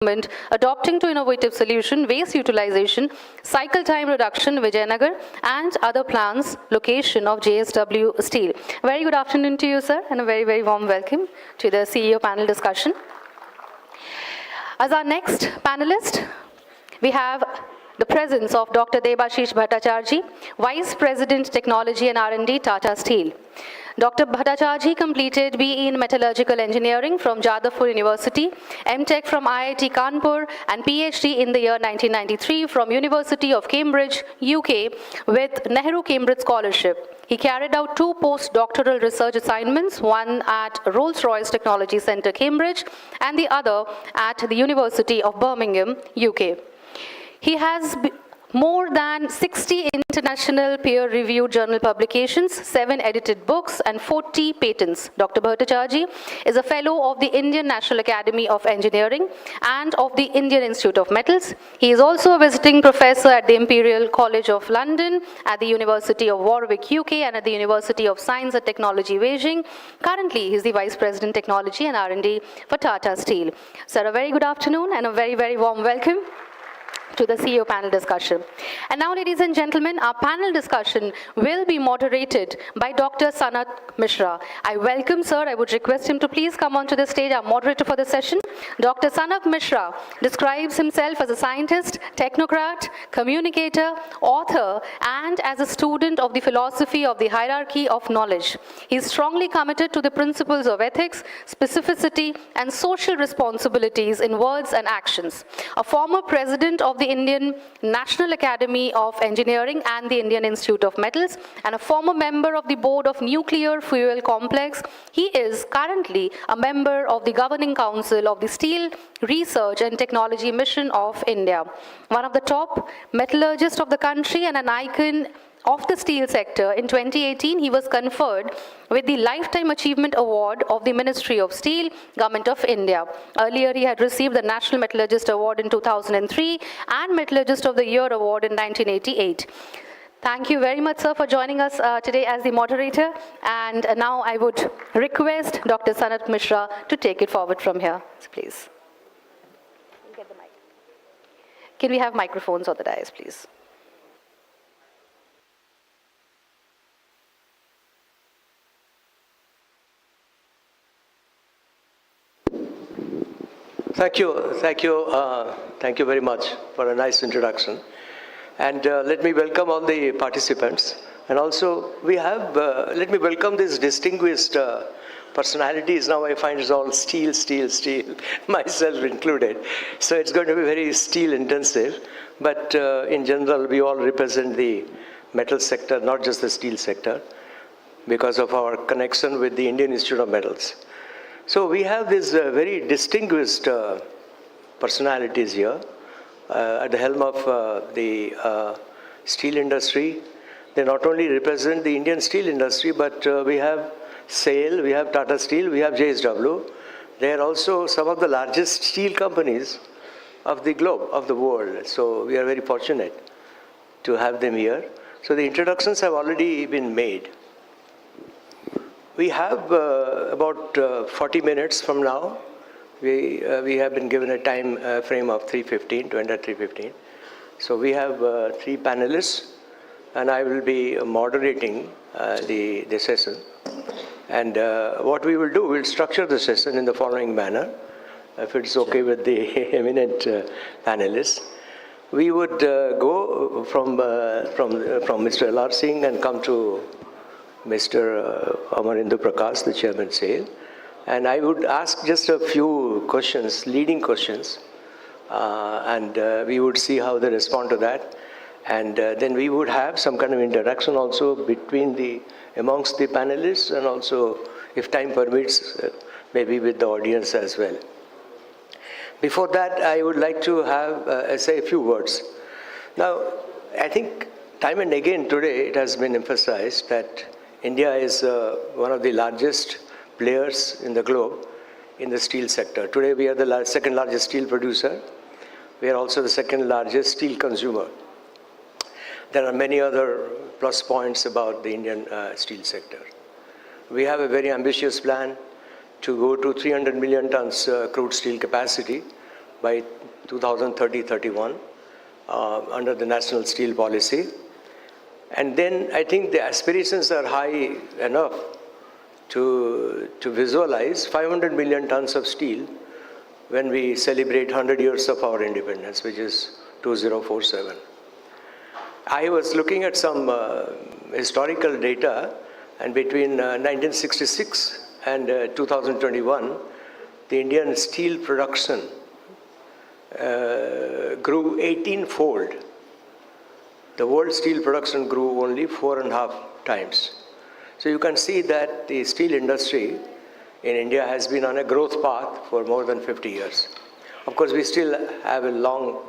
adopting to innovative solution, waste utilization, cycle time reduction, Vijayanagar, and other plans, location of JSW Steel. Very good afternoon to you, sir, and a very, very warm welcome to the CEO panel discussion. As our next panelist, we have the presence of Dr. Debashish Bhattacharjee, Vice President Technology and R&D, Tata Steel. Dr. Bhattacharjee completed BE in Metallurgical Engineering from Jadavpur University, MTech from IIT Kanpur, and PhD in the year 1993 from University of Cambridge, UK, with Nehru Cambridge Scholarship. He carried out 2 postdoctoral research assignments, one at Rolls-Royce Technology Centre, Cambridge, and the other at the University of Birmingham, UK. He has more than 60 international peer-reviewed journal publications, 7 edited books, and 40 patents. Dr. Bhattacharjee is a fellow of the Indian National Academy of Engineering and of the Indian Institute of Metals. He is also a visiting professor at the Imperial College of London, at the University of Warwick, UK, and at the University of Science and Technology, Beijing. Currently, he is the Vice President Technology and R&D for Tata Steel. Sir, a very good afternoon and a very, very warm welcome to the CEO panel discussion. And now, ladies and gentlemen, our panel discussion will be moderated by Dr. Sanat Mishra. I welcome, sir. I would request him to please come onto the stage, our moderator for the session. Dr. Sanat Mishra describes himself as a scientist, technocrat, communicator, author, and as a student of the philosophy of the hierarchy of knowledge. He is strongly committed to the principles of ethics, specificity, and social responsibilities in words and actions. A former president of the Indian National Academy of Engineering and the Indian Institute of Metals, and a former member of the board of Nuclear Fuel Complex. He is currently a member of the Governing Council of the Steel Research and Technology Mission of India. One of the top metallurgists of the country and an icon of the steel sector. In 2018, he was conferred with the Lifetime Achievement Award of the Ministry of Steel, Government of India. Earlier, he had received the National Metallurgist Award in 2003 and Metallurgist of the Year Award in 1988. Thank you very much, sir, for joining us today as the moderator. And now I would request Dr. Sanat Mishra to take it forward from here, please. Get the mic. Can we have microphones on the dais, please? Thank you very much for a nice introduction. And let me welcome all the participants. And also, let me welcome these distinguished personalities. Now I find it's all steel, myself included. So it's going to be very steel intensive. But in general, we all represent the metal sector, not just the steel sector, because of our connection with the Indian Institute of Metals. So we have these very distinguished personalities here at the helm of the steel industry. They not only represent the Indian steel industry, but we have SAIL, we have Tata Steel, we have JSW. They are also some of the largest steel companies of the globe, of the world. So we are very fortunate to have them here. So the introductions have already been made. We have about 40 minutes from now. We have been given a time frame of 3:15, to end at 3:15. So we have 3 panelists, and I will be moderating the session. And what we will do, we'll structure the session in the following manner, if it's okay with the eminent panelists. We would go from Mr. L.R. Singh and come to Mr. Amarendu Prakash, the Chairman SAIL. And I would ask just a few questions, leading questions, and we would see how they respond to that. And then we would have some kind of interaction also amongst the panelists, and also, if time permits, maybe with the audience as well. Before that, I would like to say a few words. Now, I think time and again today it has been emphasized that India is one of the largest players in the globe in the steel sector. Today we are the second largest steel producer. We are also the second largest steel consumer. There are many other plus points about the Indian steel sector. We have a very ambitious plan to go to 300 million tons crude steel capacity by 2030-31 under the National Steel Policy. And then I think the aspirations are high enough to visualize 500 million tons of steel when we celebrate 100 years of our independence, which is 2047. I was looking at some historical data, and between 1966 and 2021, the Indian steel production grew 18-fold. The world steel production grew only 4.5 times. So you can see that the steel industry in India has been on a growth path for more than 50 years. Of course, we still have a long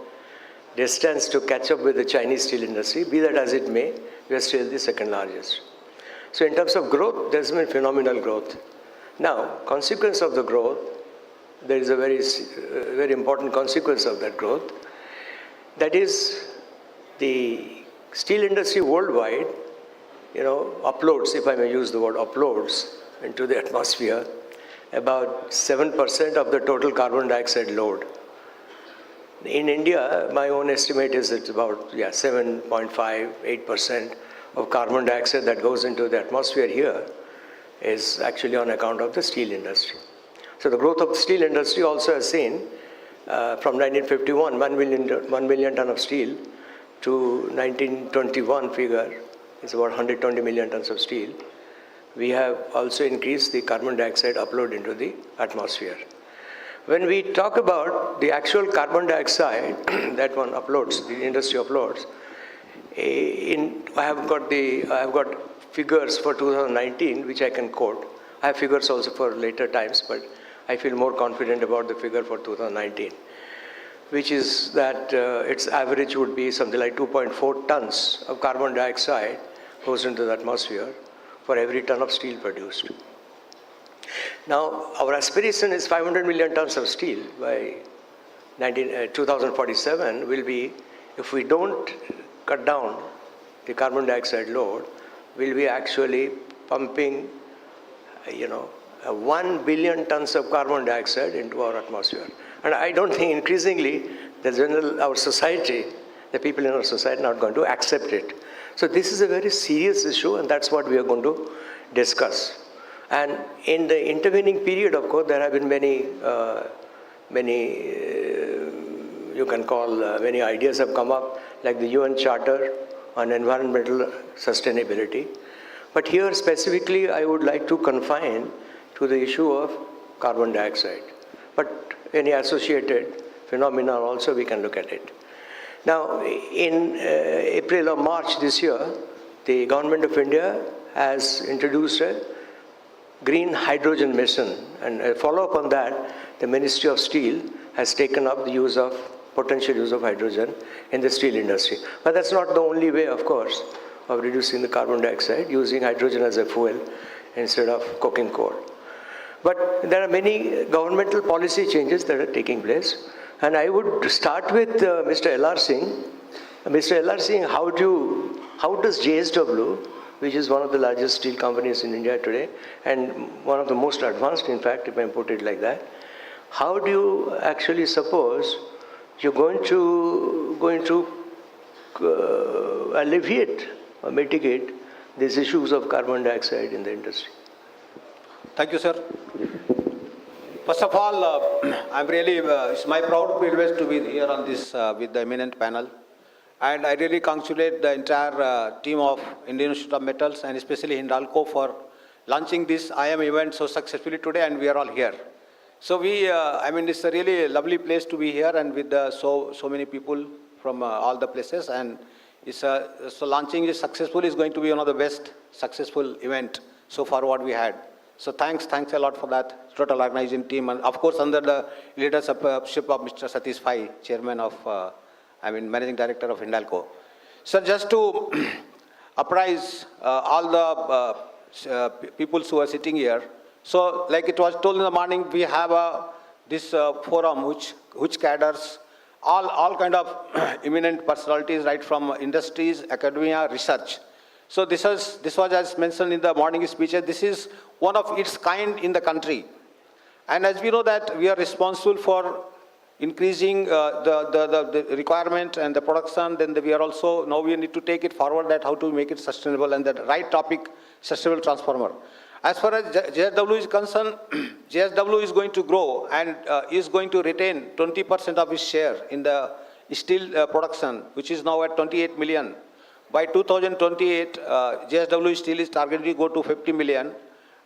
distance to catch up with the Chinese steel industry. Be that as it may, we are still the second largest. So in terms of growth, there's been phenomenal growth. Now, consequence of the growth, there is a very important consequence of that growth. That is, the steel industry worldwide, uploads, if I may use the word uploads, into the atmosphere about 7% of the total carbon dioxide load. In India, my own estimate is it's about 7.5, 8% of carbon dioxide that goes into the atmosphere here is actually on account of the steel industry. So the growth of the steel industry also has seen from 1951, 1 million ton of steel to 1921 figure is about 120 million tons of steel. We have also increased the carbon dioxide upload into the atmosphere. When we talk about the actual carbon dioxide that one uploads, the industry uploads, I have got figures for 2019 which I can quote. I have figures also for later times, but I feel more confident about the figure for 2019, which is that its average would be something like 2.4 tons of carbon dioxide goes into the atmosphere for every ton of steel produced. Now, our aspiration is 500 million tons of steel by 2047 will be, if we don't cut down the carbon dioxide load, will be actually pumping, 1 billion tons of carbon dioxide into our atmosphere. And I don't think increasingly our society, the people in our society are not going to accept it. So this is a very serious issue, and that's what we are going to discuss. And in the intervening period, of course, there have been many ideas have come up, like the UN Charter on Environmental Sustainability. But here specifically, I would like to confine to the issue of carbon dioxide. But any associated phenomena also we can look at it. Now, in April or March this year, the Government of India has introduced a green hydrogen mission, and a follow-up on that, the Ministry of Steel has taken up the potential use of hydrogen in the steel industry. But that's not the only way, of course, of reducing the carbon dioxide, using hydrogen as a fuel instead of coking coal. But there are many governmental policy changes that are taking place. And I would start with Mr. L.R. Singh. Mr. L.R. Singh, how does JSW, which is one of the largest steel companies in India today, and one of the most advanced, in fact, if I put it like that, how do you actually suppose you're going to alleviate or mitigate these issues of carbon dioxide in the industry? Thank you, sir. First of all, I'm really, it's my proud privilege to be here on this with the eminent panel. And I really congratulate the entire team of Indian Institute of Metals and especially Hindalco for launching this IM event so successfully today, and we are all here. So it's a really lovely place to be here and with so many people from all the places. And so launching is successful is going to be one of the best successful event so far what we had. So thanks a lot for that total organizing team, and of course under the leadership of Mr. Satish Pai, Chairman of, Managing Director of Hindalco. So just to apprise all the people who are sitting here. So like it was told in the morning, we have this forum which gathers all kind of eminent personalities right from industries, academia, research. So this was as mentioned in the morning speeches, this is one of its kind in the country. And as we know that we are responsible for increasing the requirement and the production, then we are also, now we need to take it forward that how to make it sustainable and the right topic, sustainable transformer. As far as JSW is concerned, JSW is going to grow and is going to retain 20% of its share in the steel production, which is now at 28 million. By 2028, JSW Steel is targeted to go to 50 million,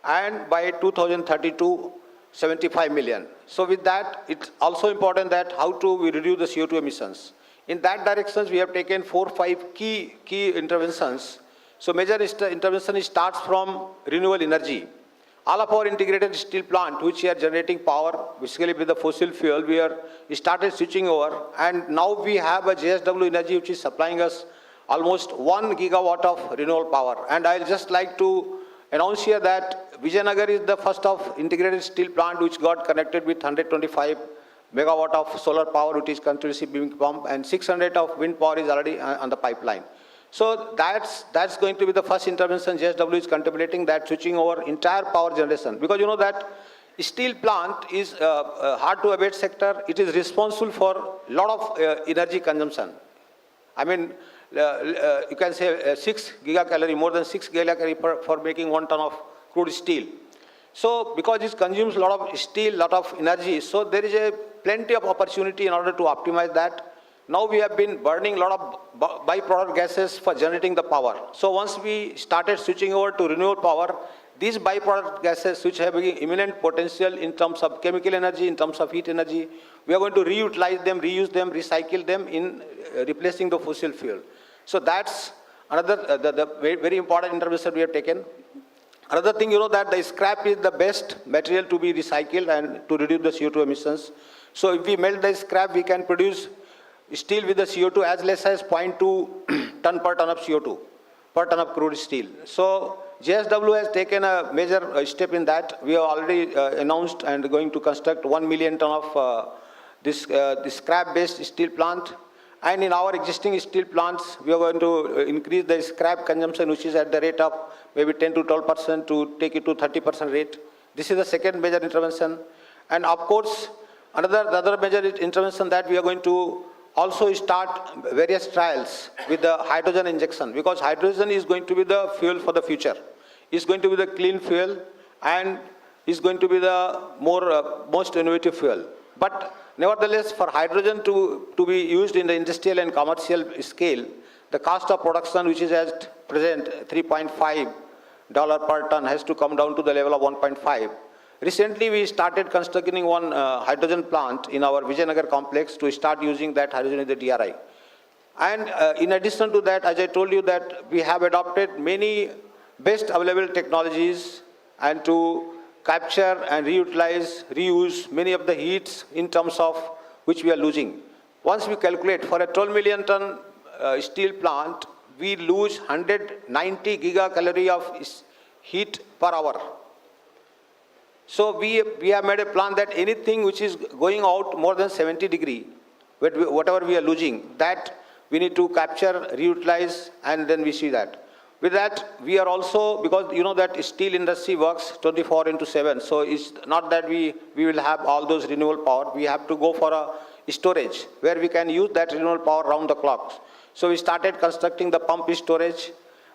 and by 2032, 75 million. So with that, it's also important that how to we reduce the CO2 emissions. In that direction, we have taken 4-5 key interventions. So major intervention starts from renewable energy. All of our integrated steel plant, which are generating power, basically with the fossil fuel, we started switching over, and now we have a JSW Energy which is supplying us almost 1 gigawatt of renewable power. And I'll just like to announce here that Vijayanagar is the first of integrated steel plant which got connected with 125 megawatt of solar power, which is continuously being pumped, and 600 of wind power is already on the pipeline. So that's going to be the first intervention JSW is contemplating, that switching over entire power generation. Because you know that steel plant is a hard to abate sector. It is responsible for a lot of energy consumption. I mean, you can say 6 gigacalorie, more than 6 gigacalorie for making 1 ton of crude steel. So because it consumes a lot of steel, lot of energy, so there is a plenty of opportunity in order to optimize that. Now we have been burning a lot of byproduct gases for generating the power. So once we started switching over to renewable power, these byproduct gases, which have immense potential in terms of chemical energy, in terms of heat energy, we are going to reutilize them, reuse them, recycle them in replacing the fossil fuel. So that's another the very important intervention we have taken. Another thing, you know that the scrap is the best material to be recycled and to reduce the CO2 emissions. So if we melt the scrap, we can produce steel with the CO2 as less as 0.2 ton per ton of CO2, per ton of crude steel. So JSW has taken a major step in that. We have already announced and going to construct 1 million ton of this scrap-based steel plant. And in our existing steel plants, we are going to increase the scrap consumption, which is at the rate of maybe 10 to 12% to take it to 30% rate. This is the second major intervention. And of course, the other major intervention that we are going to also start various trials with the hydrogen injection, because hydrogen is going to be the fuel for the future. It's going to be the clean fuel and is going to be the most innovative fuel. But nevertheless, for hydrogen to be used in the industrial and commercial scale, the cost of production, which is at present $3.5 per ton, has to come down to the level of 1.5. Recently, we started constructing one hydrogen plant in our Vijayanagar complex to start using that hydrogen in the DRI. And in addition to that, as I told you, that we have adopted many best available technologies and to capture and reutilize, reuse many of the heats in terms of which we are losing. Once we calculate for a 12 million ton steel plant, we lose 190 gigacalorie of heat per hour. So we have made a plan that anything which is going out more than 70 degree, whatever we are losing, that we need to capture, reutilize, and then we see that. With that, we are also, because you know that steel industry works 24/7, so it's not that we will have all those renewable power. We have to go for a storage where we can use that renewable power round the clock. So we started constructing the pump storage.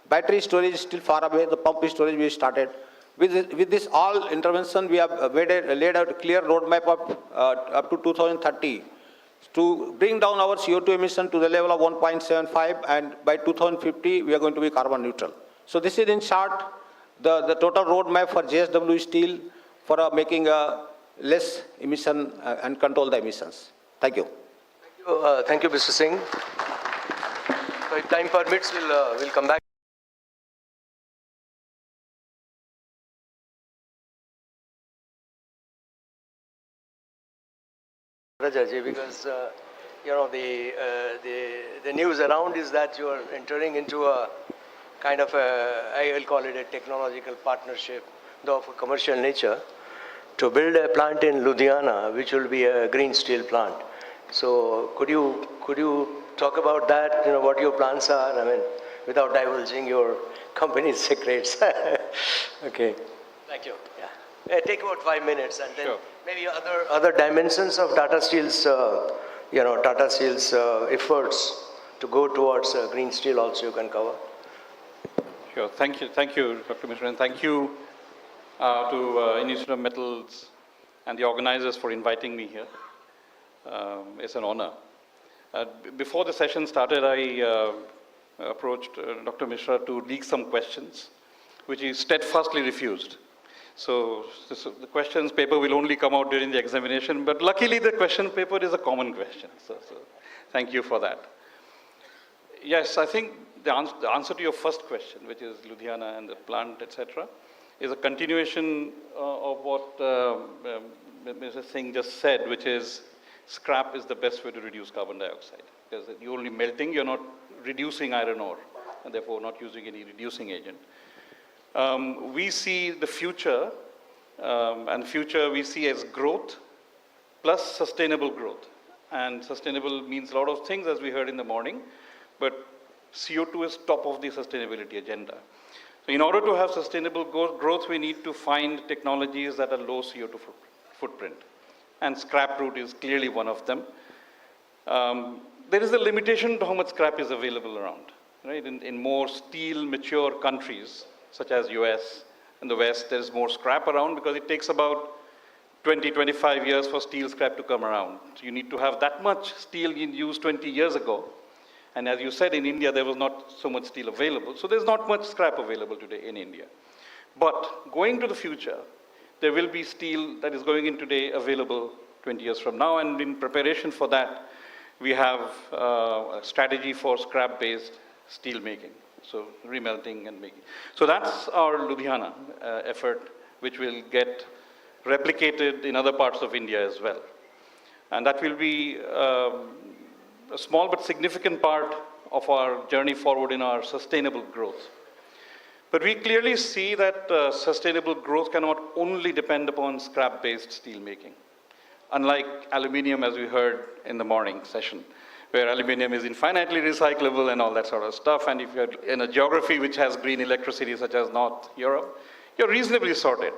Battery storage is still far away. The pump storage we started. With this all intervention, we have laid out a clear roadmap of up to 2030 to bring down our CO2 emission to the level of 1.75, and by 2050, we are going to be carbon neutral. So this is in short the total roadmap for JSW Steel for making a less emission and control the emissions. Thank you. Thank you, Mr. Singh. So if time permits, we'll come back. Rajaji, because you know the news around is that you are entering into a kind of I will call it a technological partnership, though of a commercial nature, to build a plant in Ludhiana, which will be a green steel plant. So could you talk about that? You know what your plans are. I mean, without divulging your company's secrets. Okay. Thank you. Yeah. Take about 5 minutes, and then. Sure. maybe other dimensions of Tata Steel's, Tata Steel's efforts to go towards green steel also you can cover. Sure. Thank you, Dr. Mishra, and thank you to Institute of Metals and the organizers for inviting me here. It's an honor. Before the session started, I approached Dr. Mishra to leak some questions, which he steadfastly refused. So the questions paper will only come out during the examination, but luckily the question paper is a common question. So thank you for that. Yes, I think the answer to your first question, which is Ludhiana and the plant, etc., is a continuation of what Mr. Singh just said, which is scrap is the best way to reduce carbon dioxide. Because you're only melting, you're not reducing iron ore, and therefore not using any reducing agent. We see the future, and future we see as growth plus sustainable growth. And sustainable means a lot of things, as we heard in the morning, but CO2 is top of the sustainability agenda. So in order to have sustainable growth, we need to find technologies that are low CO2 footprint. And scrap route is clearly one of them. There is a limitation to how much scrap is available around. Right? In more steel mature countries, such as US and the West, there's more scrap around because it takes about 20, 25 years for steel scrap to come around. So you need to have that much steel in use 20 years ago. And as you said, in India, there was not so much steel available. So there's not much scrap available today in India. But going to the future, there will be steel that is going in today available 20 years from now. And in preparation for that, we have a strategy for scrap-based steel making. So remelting and making. So that's our Ludhiana effort, which will get replicated in other parts of India as well. And that will be a small but significant part of our journey forward in our sustainable growth. But we clearly see that sustainable growth cannot only depend upon scrap-based steel making. Unlike aluminium, as we heard in the morning session, where aluminium is infinitely recyclable and all that sort of stuff, and if you're in a geography which has green electricity, such as North Europe, you're reasonably sorted.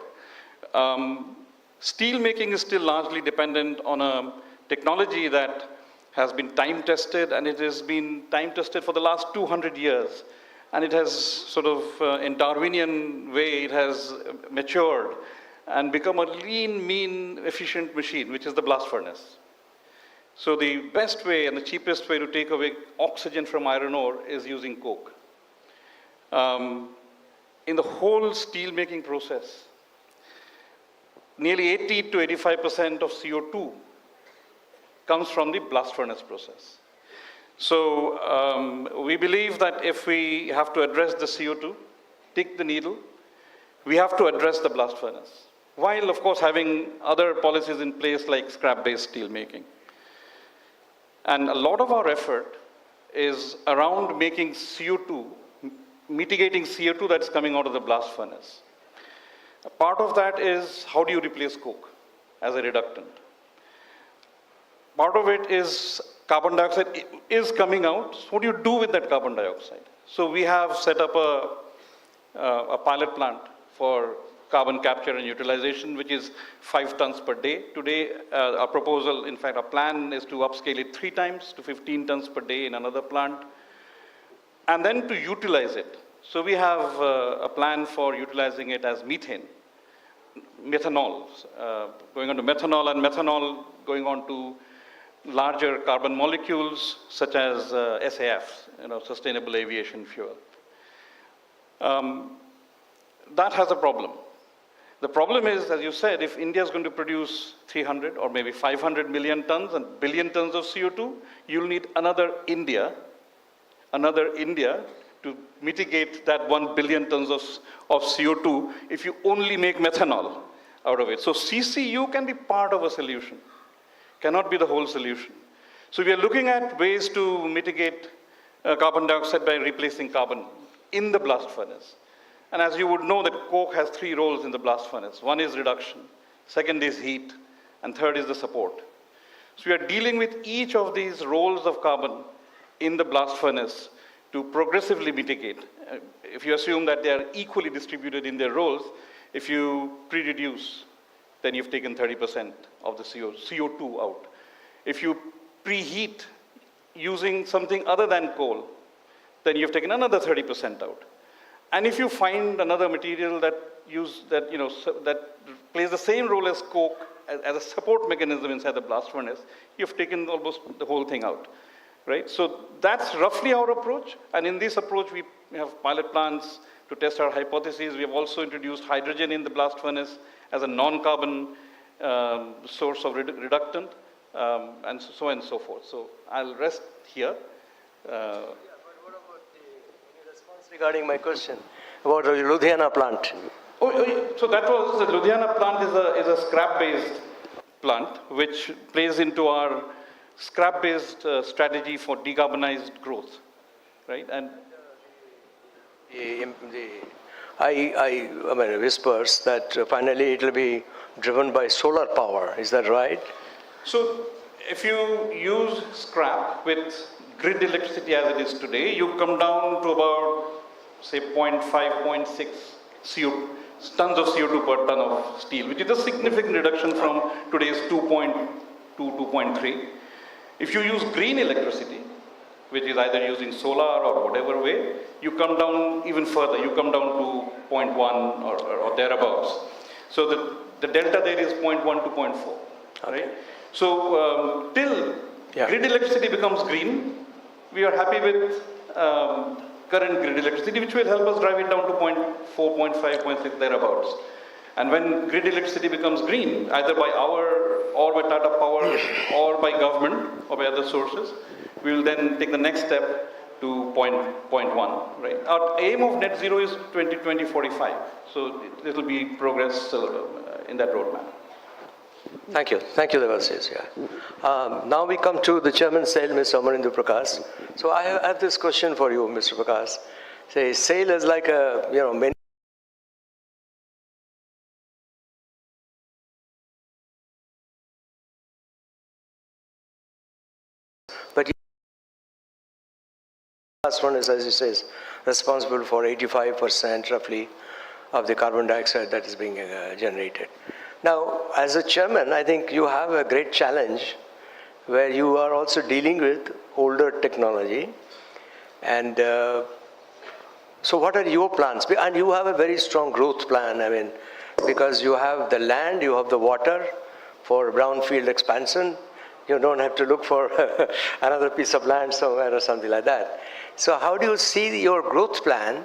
Steel making is still largely dependent on a technology that has been time-tested, and it has been time-tested for the last 200 years. And it has sort of, in Darwinian way, it has matured and become a lean, mean, efficient machine, which is the blast furnace. So the best way and the cheapest way to take away oxygen from iron ore is using coke. In the whole steel-making process, nearly 80 to 85% of CO2 comes from the blast furnace process. So we believe that if we have to address the CO2, take the needle, we have to address the blast furnace, while of course having other policies in place like scrap-based steel making. And a lot of our effort is around making CO2, mitigating CO2 that's coming out of the blast furnace. A part of that is how do you replace coke as a reductant? Part of it is carbon dioxide is coming out. So what do you do with that carbon dioxide? So we have set up a pilot plant for carbon capture and utilization, which is 5 tons per day. Today, our proposal, in fact, our plan is to upscale it 3 times to 15 tons per day in another plant, and then to utilize it. So we have a plan for utilizing it as methane, methanol, going on to methanol, and methanol going on to larger carbon molecules such as SAF, sustainable aviation fuel. That has a problem. The problem is, as you said, if India is going to produce 300 or maybe 500 million tons and billion tons of CO2, you'll need another India to mitigate that 1 billion tons of CO2 if you only make methanol out of it. So CCU can be part of a solution, cannot be the whole solution. So we are looking at ways to mitigate carbon dioxide by replacing carbon in the blast furnace. And as you would know, that coke has 3 roles in the blast furnace. One is reduction, second is heat, and third is the support. So we are dealing with each of these roles of carbon in the blast furnace to progressively mitigate. If you assume that they are equally distributed in their roles, if you pre-reduce then you've taken 30% of the CO2 out. If you preheat using something other than coal, then you've taken another 30% out. And if you find another material that plays the same role as coke as a support mechanism inside the blast furnace, you've taken almost the whole thing out, right? So that's roughly our approach. And in this approach, we have pilot plants to test our hypotheses. We have also introduced hydrogen in the blast furnace as a non-carbon source of reductant, and so on and so forth. So I'll rest here. Regarding my question about the Ludhiana plant. So that was, the Ludhiana plant is a scrap-based plant, which plays into our scrap-based strategy for decarbonized growth, right? And I mean, whispers that finally it will be driven by solar power. Is that right? so if you use scrap with grid electricity as it is today, you come down to about, say, 0.5, 0.6 tons of CO2 per ton of steel, which is a significant reduction from today's 2.2, 2.3. If you use green electricity, which is either using solar or whatever way, you come down even further. You come down to 0.1 or thereabouts. So the delta there is 0.1 to 0.4, right? So till grid electricity becomes green, we are happy with current grid electricity, which will help us drive it down to 0.4, 0.5, 0.6, thereabouts. And when grid electricity becomes green, either by our or by Tata Power or by government or by other sources, we will then take the next step to 0.1, right? Our aim of net zero is 2045. So it will be progress in that roadmap. Thank you, Devasish. Yeah. Now we come to the Chairman SAIL, Mr. Amarendra Prakash. So I have this question for you, Mr. Prakash. Say, SAIL is like a, many. But last one is, as you say, is responsible for 85% roughly of the carbon dioxide that is being generated. Now, as a chairman, I think you have a great challenge where you are also dealing with older technology. And so what are your plans? And you have a very strong growth plan, I mean, because you have the land, you have the water for brownfield expansion. You don't have to look for another piece of land somewhere or something like that. So how do you see your growth plan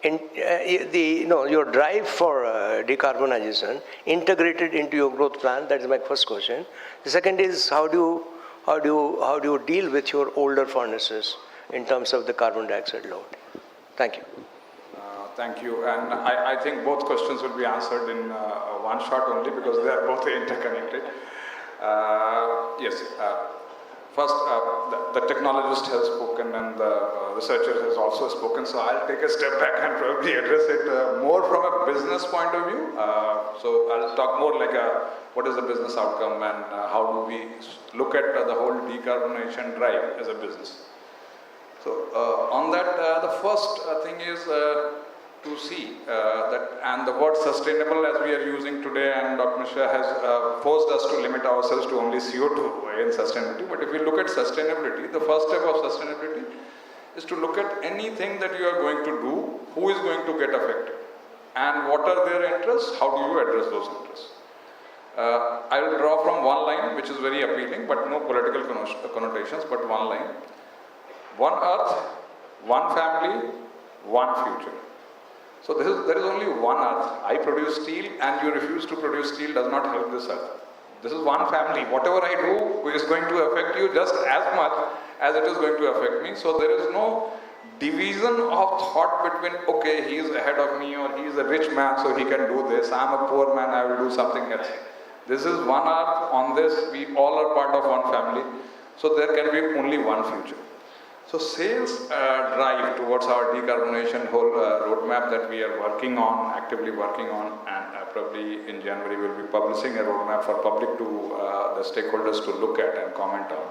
in your drive for decarbonization integrated into your growth plan? That is my first question. The second is how do you deal with your older furnaces in terms of the carbon dioxide load? Thank you. Thank you. And I think both questions will be answered in one shot only because they are both interconnected. Yes. First, the technologist has spoken and the researcher has also spoken, so I'll take a step back and probably address it more from a business point of view. So I'll talk more like what is the business outcome and how do we look at the whole decarbonization drive as a business. So on that, the first thing is to see that, and the word sustainable as we are using today, and Dr. Mishra has forced us to limit ourselves to only CO2 in sustainability. But if we look at sustainability, the first step of sustainability is to look at anything that you are going to do, who is going to get affected, and what are their interests, how do you address those interests. I will draw from one line, which is very appealing, but no political connotations, but one line. One earth, one family, one future. So there is only one earth. I produce steel and you refuse to produce steel does not help this earth. This is one family. Whatever I do is going to affect you just as much as it is going to affect me. So there is no division of thought between, okay, he is ahead of me or he is a rich man so he can do this. I am a poor man, I will do something else. This is one earth. On this, we all are part of one family. So there can be only one future. So SAIL's drive towards our decarbonization whole roadmap that we are working on, actively working on, and probably in January we'll be publishing a roadmap for public to the stakeholders to look at and comment on,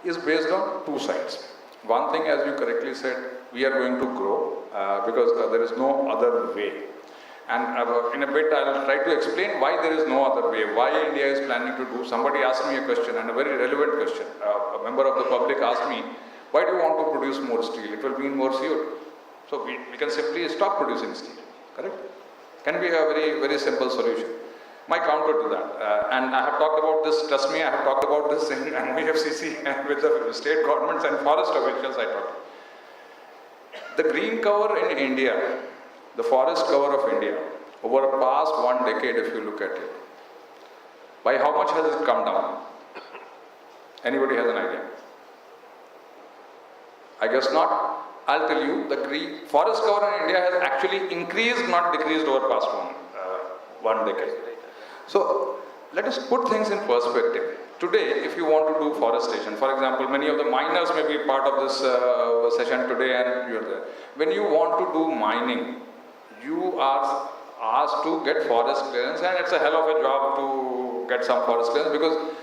is based on two sides. One thing, as you correctly said, we are going to grow because there is no other way. And in a bit, I'll try to explain why there is no other way, why India is planning to do. Somebody asked me a question, and a very relevant question. A member of the public asked me, why do you want to produce more steel? It will mean more CO2. So we can simply stop producing steel, correct? Can be a very, very simple solution. My counter to that, and I have talked about this, trust me, I have talked about this in MIFCC and with the state governments and forest officials I talked. The green cover in India, the forest cover of India, over the past 1 decade, if you look at it, by how much has it come down? Anybody has an idea? I guess not. I'll tell you, the forest cover in India has actually increased, not decreased over past one decade. So let us put things in perspective. Today, if you want to do forestation, for example, many of the miners may be part of this session today and you're there. When you want to do mining, you are asked to get forest clearance, and it's a hell of a job to get some forest clearance because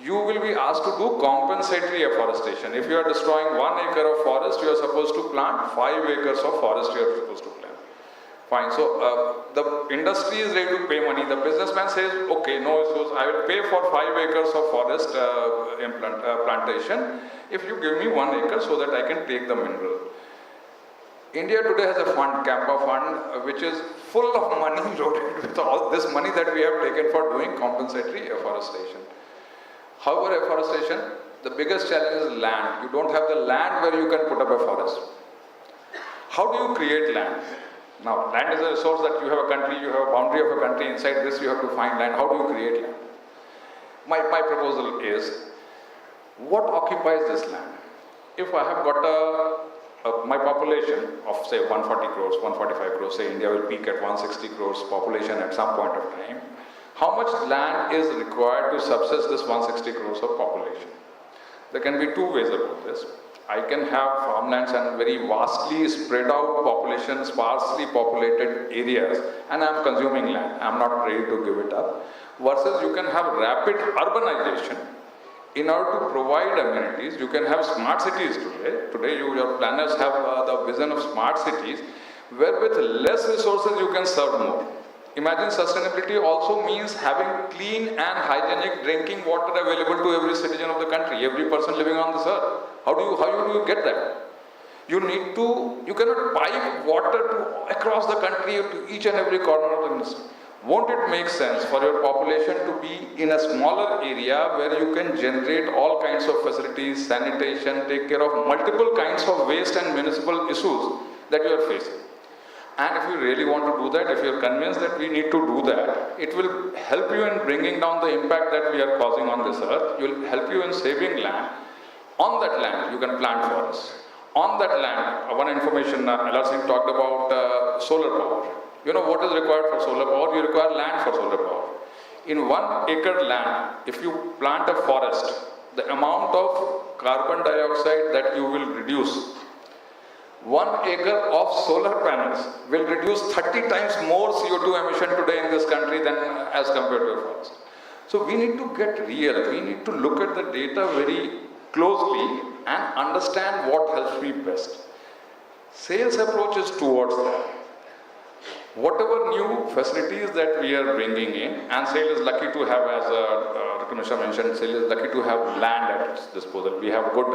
you will be asked to do compensatory afforestation. If you are destroying 1 acre of forest, you are supposed to plant 5 acres of forest you are supposed to plant. Fine, so the industry is ready to pay money. The businessman says, okay, no issues, I will pay for 5 acres of forest plantation if you give me 1 acre so that I can take the mineral. India today has a fund, Campa fund, which is full of money loaded with all this money that we have taken for doing compensatory afforestation. However, afforestation, the biggest challenge is land. You don't have the land where you can put up a forest. How do you create land? Now, land is a resource that you have a country, you have a boundary of a country, inside this you have to find land. How do you create land? My proposal is, what occupies this land? If I have got my population of say 140 crores, 145 crores, say India will peak at 160 crores population at some point of time, how much land is required to subsist this 160 crores of population? There can be two ways about this. I can have farmlands and very vastly spread out population, sparsely populated areas, and I am consuming land. I am not ready to give it up. Versus you can have rapid urbanization. In order to provide amenities, you can have smart cities today. Today your planners have the vision of smart cities, where with less resources you can serve more. Imagine sustainability also means having clean and hygienic drinking water available to every citizen of the country, every person living on this earth. How do you get that? You cannot pipe water across the country to each and every corner of the nation. Won't it make sense for your population to be in a smaller area where you can generate all kinds of facilities, sanitation, take care of multiple kinds of waste and municipal issues that you are facing? And if you really want to do that, if you are convinced that we need to do that, it will help you in bringing down the impact that we are causing on this earth. It will help you in saving land. On that land, you can plant forests. On that land, one information, LR Singh talked about solar power. You know what is required for solar power? You require land for solar power. In 1 acre land, if you plant a forest, the amount of carbon dioxide that you will reduce, 1 acre of solar panels will reduce 30 times more CO2 emission today in this country than as compared to a forest. So we need to get real. We need to look at the data very closely and understand what helps me best. Sales approach is towards that. Whatever new facilities that we are bringing in, and SAIL is lucky to have, as Dr. Mishra mentioned, SAIL is lucky to have land at its disposal. We have a good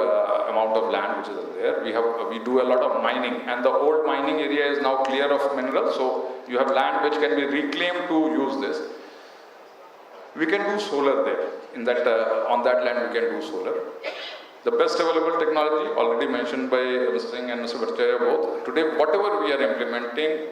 amount of land which is there. We do a lot of mining, and the old mining area is now clear of minerals, so you have land which can be reclaimed to use this. We can do solar there. In that, on that land we can do solar. The best available technology, already mentioned by Mr. Singh and Mr. Bhattacharya both. Today, whatever we are implementing,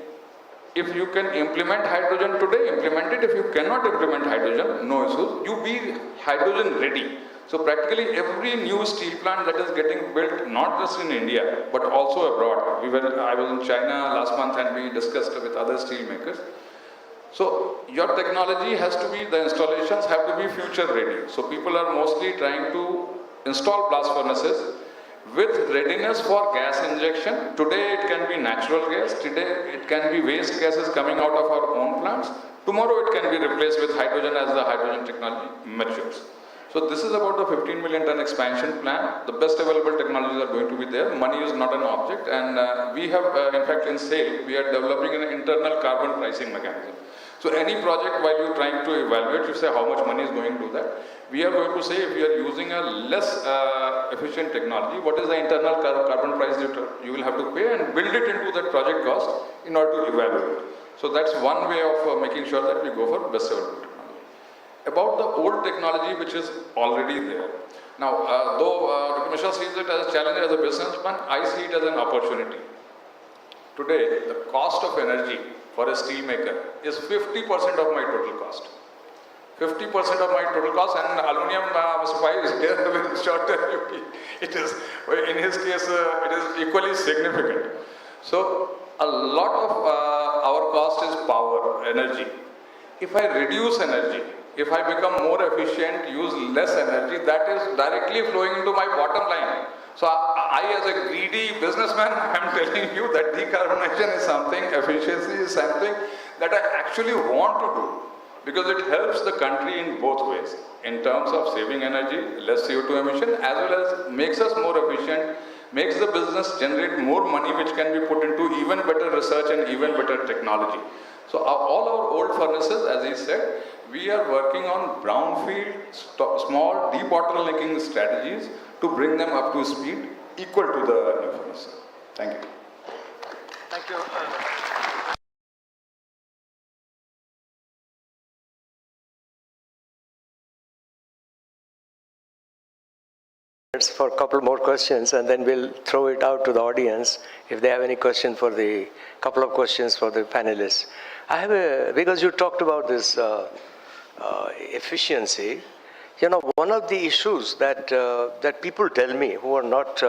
if you can implement hydrogen today, implement it. If you cannot implement hydrogen, no issues. You be hydrogen ready. So practically every new steel plant that is getting built, not just in India, but also abroad. I was in China last month and we discussed with other steel makers. So your technology has to be, the installations have to be future ready. So people are mostly trying to install blast furnaces with readiness for gas injection. Today it can be natural gas, today it can be waste gases coming out of our own plants. Tomorrow it can be replaced with hydrogen as the hydrogen technology matures. So this is about the 15 million ton expansion plan. The best available technologies are going to be there. Money is not an object, and we have, in fact, in SAIL, we are developing an internal carbon pricing mechanism. So any project, while you're trying to evaluate, you say how much money is going to that. We are going to say if you are using a less efficient technology, what is the internal carbon price that you will have to pay, and build it into that project cost in order to evaluate. So that's one way of making sure that we go for best available technology. About the old technology which is already there. Now, though Dr. Mishra sees it as a challenge as a businessman, I see it as an opportunity. Today, the cost of energy for a steel maker is 50% of my total cost. 50% of my total cost, and aluminum, Mr. Pai is here, will short tell you, it is, in his case, it is equally significant. So, a lot of our cost is power, energy. If I reduce energy, if I become more efficient, use less energy, that is directly flowing into my bottom line. So I as a greedy businessman, I am telling you that decarbonization is something, efficiency is something that I actually want to do, because it helps the country in both ways, in terms of saving energy, less CO2 emission, as well as makes us more efficient, makes the business generate more money which can be put into even better research and even better technology. So all our old furnaces, as he said, we are working on brownfield, small debottlenecking strategies to bring them up to speed equal to the new furnaces. Thank you. Thank you. For a couple more questions, and then we'll throw it out to the audience if they have any question for the couple of questions for the panelists. I have because you talked about this efficiency. You know, one of the issues that that people tell me who are not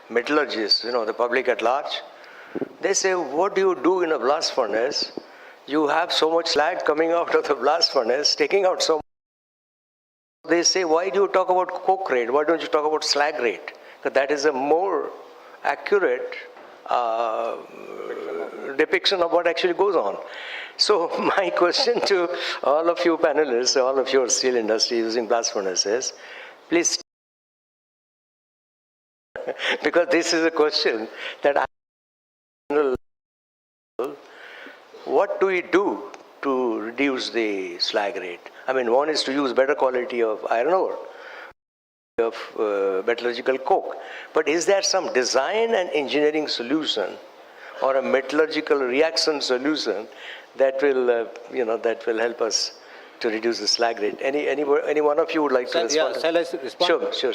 metallurgists, you know, the public at large, they say, what do you do in a blast furnace? You have so much slag coming out of the blast furnace, taking out so much. They say, why do you talk about coke rate? Why don't you talk about slag rate? Because that is a more accurate depiction of what actually goes on. So my question to all of you panelists, all of your steel industry using blast furnaces, please, because this is a question that what do we do to reduce the slag rate? I mean, one is to use better quality of iron ore, of metallurgical coke. But is there some design and engineering solution or a metallurgical reaction solution that will, that will help us to reduce the slag rate? Any one of you would like to respond? Yeah, shall I respond? Sure.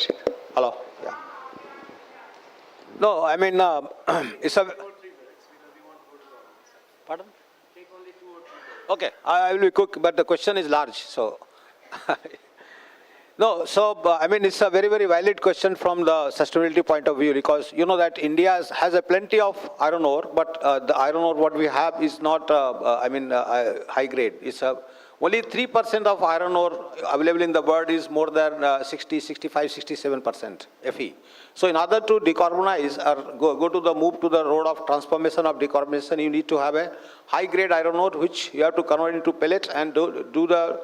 Hello. Yeah. No, I mean, it's a... Pardon? Okay, I will be quick, but the question is large, so... No, so, I mean, it's a very, very valid question from the sustainability point of view, because you know that India has a plenty of iron ore, but the iron ore what we have is not, high grade. It's only 3% of iron ore available in the world is more than 60, 65, 67% Fe. So in order to decarbonize or go to the move to the road of transformation of decarbonization, you need to have a high grade iron ore which you have to convert into pellet and do through the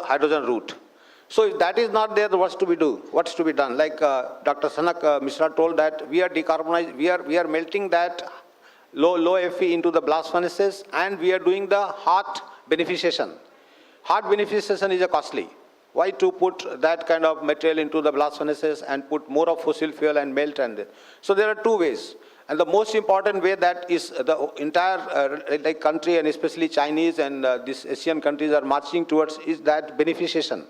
hydrogen route. So if that is not there, what's to be done? Like Dr. Sanak Mishra told that we are decarbonized, we are melting that low Fe into the blast furnaces, and we are doing the hot beneficiation. Hot beneficiation is costly. Why to put that kind of material into the blast furnaces and put more of fossil fuel and melt? And so there are two ways. And the most important way that is the entire country, and especially Chinese and these Asian countries are marching towards, is that beneficiation.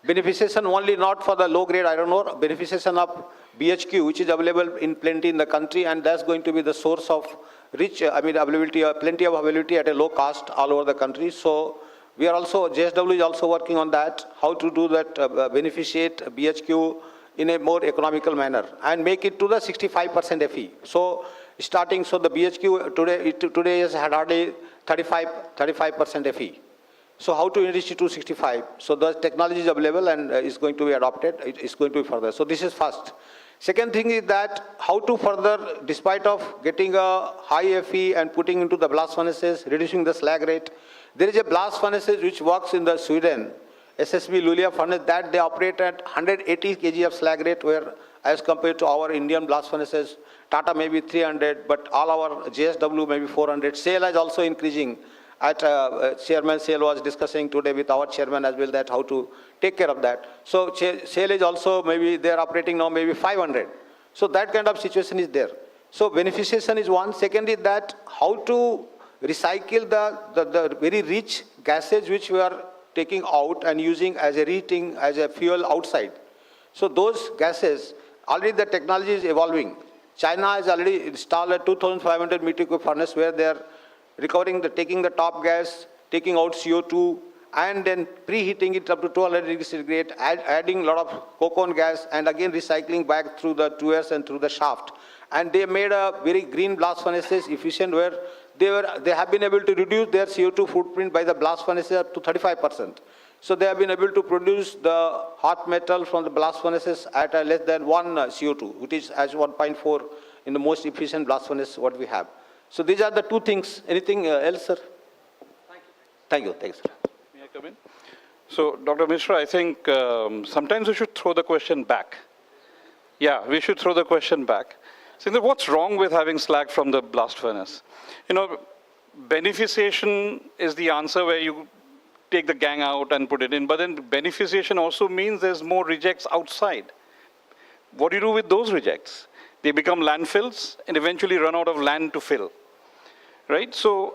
Beneficiation only not for the low-grade iron ore, beneficiation of BHQ, which is available in plenty in the country, and that's going to be the source of availability, plenty of availability at a low cost all over the country. So we are also, JSW is also working on that, how to do that, beneficiate BHQ in a more economical manner and make it to the 65% Fe. So starting, so the BHQ today has had hardly 35% Fe. So how to enrich it to 65? So the technology is available and is going to be adopted. It is going to be further. So this is first. Second thing is that how to further, despite of getting a high Fe and putting into the blast furnaces, reducing the slag rate. There is a blast furnaces which works in the Sweden. SSB Lulia furnace, that they operate at 180 kg of slag rate, where as compared to our Indian blast furnaces, Tata may be 300, but all our JSW may be 400. Sale is also increasing. Chairman Sale was discussing today with our chairman as well that how to take care of that. So Sale is also maybe they are operating now maybe 500. So that kind of situation is there. So beneficiation is one. Second is that how to recycle the very rich gases which we are taking out and using as a reheating, as a fuel outside. So those gases, already the technology is evolving. China has already installed a 2,500 meter cube furnace where they are recovering taking the top gas, taking out CO2, and then preheating it up to 200 degrees centigrade, adding a lot of coke oven gas, and again recycling back through the tuers and through the shaft. And they made a very green blast furnaces efficient where they have been able to reduce their CO2 footprint by the blast furnaces up to 35%. So they have been able to produce the hot metal from the blast furnaces at less than 1 CO2, which is as 1.4 in the most efficient blast furnace what we have. So these are the two things. Anything else, sir? Thank you. Thank you, sir. May I come in? So, Dr. Mishra, I think sometimes we should throw the question back. Yeah, we should throw the question back. So, what's wrong with having slag from the blast furnace? You know, beneficiation is the answer where you take the gang out and put it in, but then beneficiation also means there's more rejects outside. What do you do with those rejects? They become landfills and eventually run out of land to fill, right? So,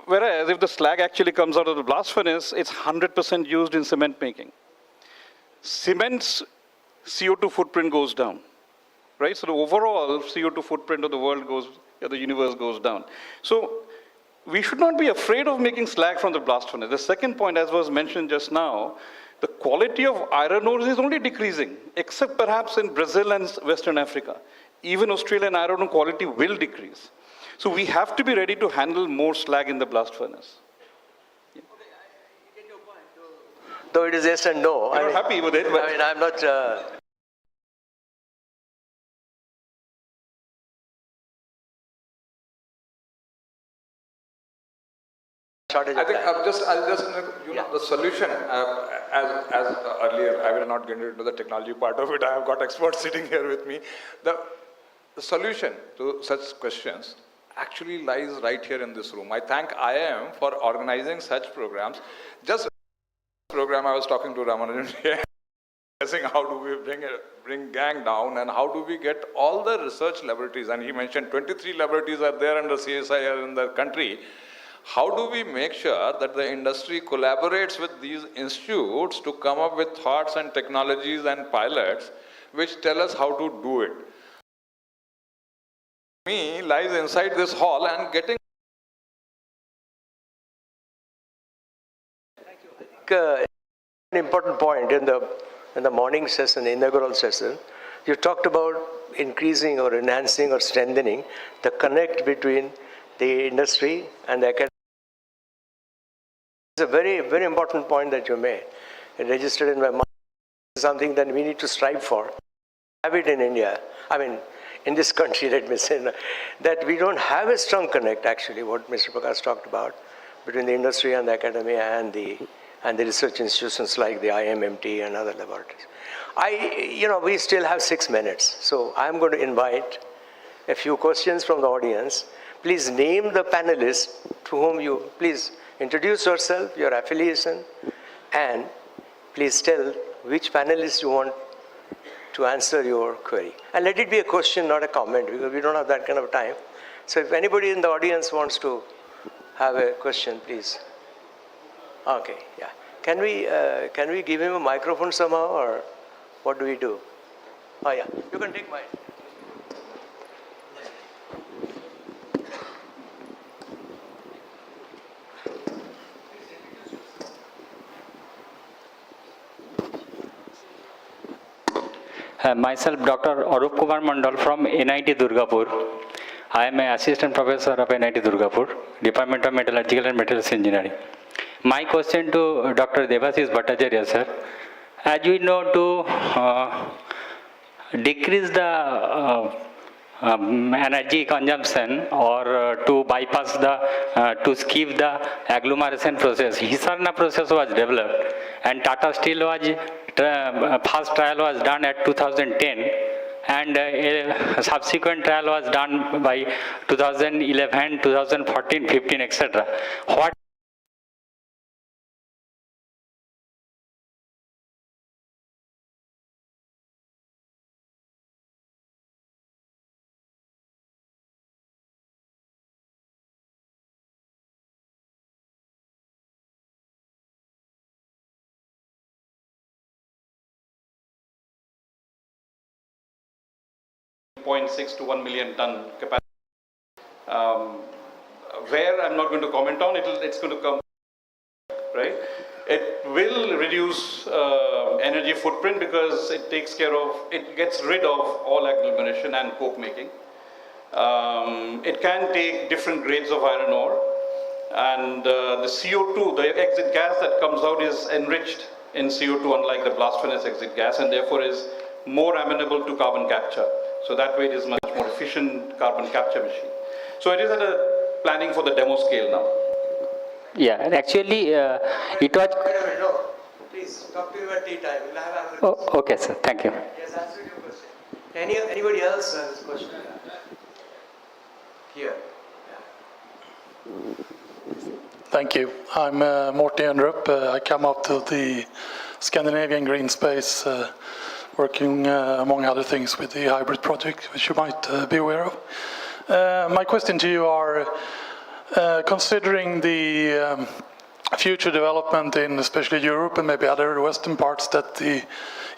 whereas if the slag actually comes out of the blast furnace, it's 100% used in cement making. Cement's CO2 footprint goes down, right? So the overall CO2 footprint of the world the universe goes down. So we should not be afraid of making slag from the blast furnace. The second point, as was mentioned just now, the quality of iron ore is only decreasing, except perhaps in Brazil and Western Africa. Even Australian iron ore quality will decrease. So we have to be ready to handle more slag in the blast furnace. Yeah. Though it is yes and no. I'm not happy with it, but I'm not. I think I'll just the solution as earlier I will not get into the technology part of it. I have got experts sitting here with me. The solution to such questions actually lies right here in this room. I thank IIM for organizing such programs. Just program I was talking to Ramanujan here, discussing how do we bring gang down and how do we get all the research laboratories, and he mentioned 23 laboratories are there under CSIR in the country. How do we make sure that the industry collaborates with these institutes to come up with thoughts and technologies and pilots which tell us how to do it? Me lies inside this hall and getting an important point in the morning session, inaugural session. You talked about increasing or enhancing or strengthening the connect between the industry and the academy. It's a very, very important point that you made. It registered in my mind. Something that we need to strive for. Have it in India. I mean, in this country, let me say, that we don't have a strong connect, actually, what Mr. Prakash talked about, between the industry and the academia and the research institutions like the IMMT and other laboratories. We still have 6 minutes, so I'm going to invite a few questions from the audience. Please name the panelists to whom you, please introduce yourself, your affiliation, and please tell which panelist you want to answer your query. And let it be a question, not a comment, because we don't have that kind of time. So if anybody in the audience wants to have a question, please. Okay, yeah. Can we give him a microphone somehow, or what do we do? Oh yeah, you can take mine. Myself, Dr. Arup Kumar Mandal from NIT Durgapur. I am an assistant professor of NIT Durgapur, Department of Metallurgical and Materials Engineering. My question to Dr. Debashish Bhattacharya, sir. As we know, to decrease the energy consumption or to bypass to skip the agglomeration process. Hisarna process was developed and Tata Steel first trial was done at 2010 and a subsequent trial was done by 2011, 2014, 15, etc. What .6 to 1 million ton capacity. Where I'm not going to comment on, it's going to come, right? It will reduce energy footprint because it gets rid of all agglomeration and coke making. It can take different grades of iron ore, and the CO2, the exit gas that comes out is enriched in CO2 unlike the blast furnace exit gas, and therefore is more amenable to carbon capture. So that way it is much more efficient carbon capture machine. So it is at a planning for the demo scale now. Yeah, actually it was. No, please talk to you at tea time. We'll have Oh, okay, sir. Thank you. Yes, answer your question. Anybody else has a question? Here. Thank you. I'm Morten Jendrup. I come up to the Scandinavian Green Space, working among other things with the hybrid project, which you might be aware of. My question to you are, considering the future development in especially Europe and maybe other Western parts, that the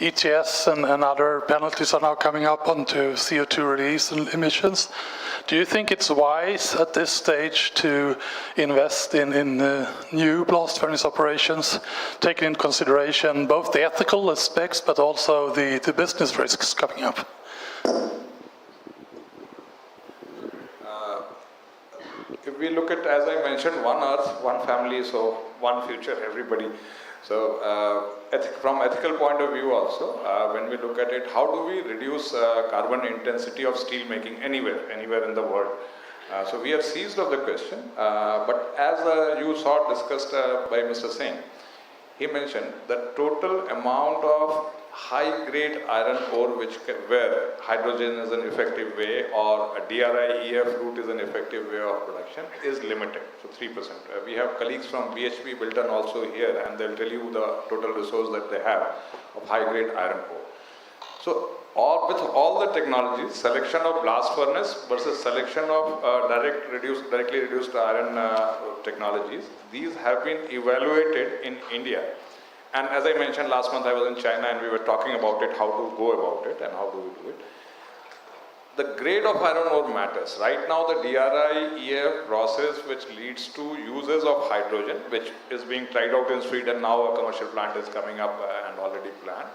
ETS and other penalties are now coming up onto CO2 release and emissions, do you think it's wise at this stage to invest in new blast furnace operations, taking into consideration both the ethical aspects but also the business risks coming up? If we look at, as I mentioned, one earth, one family, so one future, everybody. So from ethical point of view also, when we look at it, how do we reduce carbon intensity of steel making anywhere in the world? So we have seized of the question, but as you saw discussed by Mr. Singh, he mentioned the total amount of high-grade iron ore where hydrogen is an effective way or a DRI-EF route is an effective way of production is limited, so 3%. We have colleagues from BHP Bilton also here, and they'll tell you the total resource that they have of high-grade iron ore. So with all the technologies, selection of blast furnace versus selection of directly reduced iron technologies, these have been evaluated in India. And as I mentioned, last month I was in China and we were talking about it, how to go about it and how do we do it. The grade of iron ore matters. Right now the DRI-EF process, which leads to uses of hydrogen, which is being tried out in Sweden now, a commercial plant is coming up and already planned.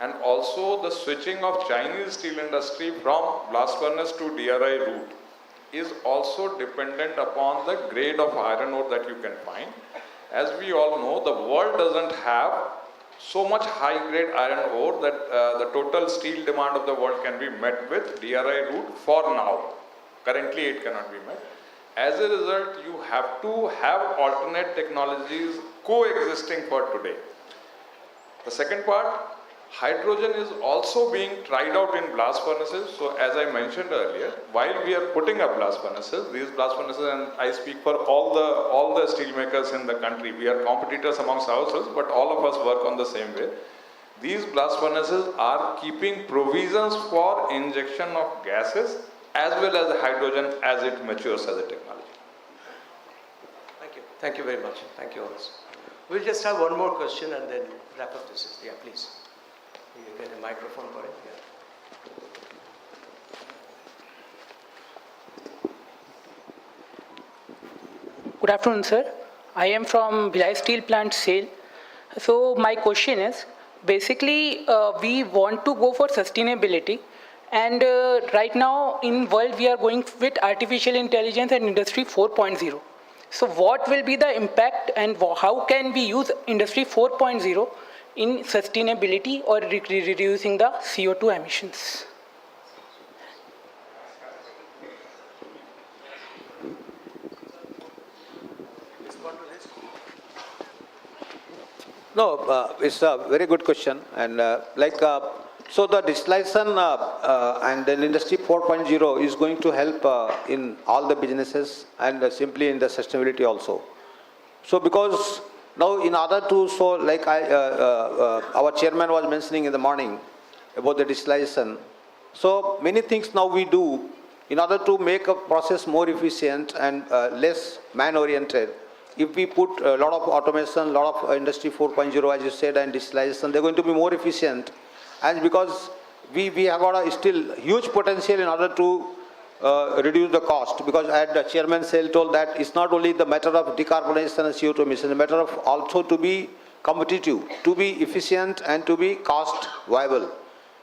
And also the switching of Chinese steel industry from blast furnace to DRI route is also dependent upon the grade of iron ore that you can find. As we all know, the world doesn't have so much high-grade iron ore that the total steel demand of the world can be met with DRI route for now. Currently, it cannot be met. As a result, you have to have alternate technologies coexisting for today. The second part, hydrogen is also being tried out in blast furnaces. So as I mentioned earlier, while we are putting up blast furnaces, these blast furnaces, and I speak for all the steel makers in the country, we are competitors amongst ourselves, but all of us work on the same way. These blast furnaces are keeping provisions for injection of gases as well as hydrogen as it matures as a technology. Thank you. Thank you very much. Thank you all. We'll just have one more question and then wrap up this. Yeah, please. You get a microphone for it. Yeah. Good afternoon, sir. I am from Bhilai Steel Plant Sale. So my question is, basically, we want to go for sustainability, and right now in world we are going with artificial intelligence and Industry 4.0. So what will be the impact and how can we use Industry 4.0 in sustainability or reducing the CO2 emissions? No, it's a very good question. And so the digitalization and then Industry 4.0 is going to help in all the businesses and simply in the sustainability also. So because now in order to, so like our chairman was mentioning in the morning about the digitalization. So many things now we do in order to make a process more efficient and less man-oriented. If we put a lot of automation, a lot of Industry 4.0, as you said, and digitalization, they're going to be more efficient. And because we have got a still huge potential in order to reduce the cost, because as the chairman told that it's not only the matter of decarbonization and CO2 emissions, it's a matter of also to be competitive, to be efficient and to be cost viable.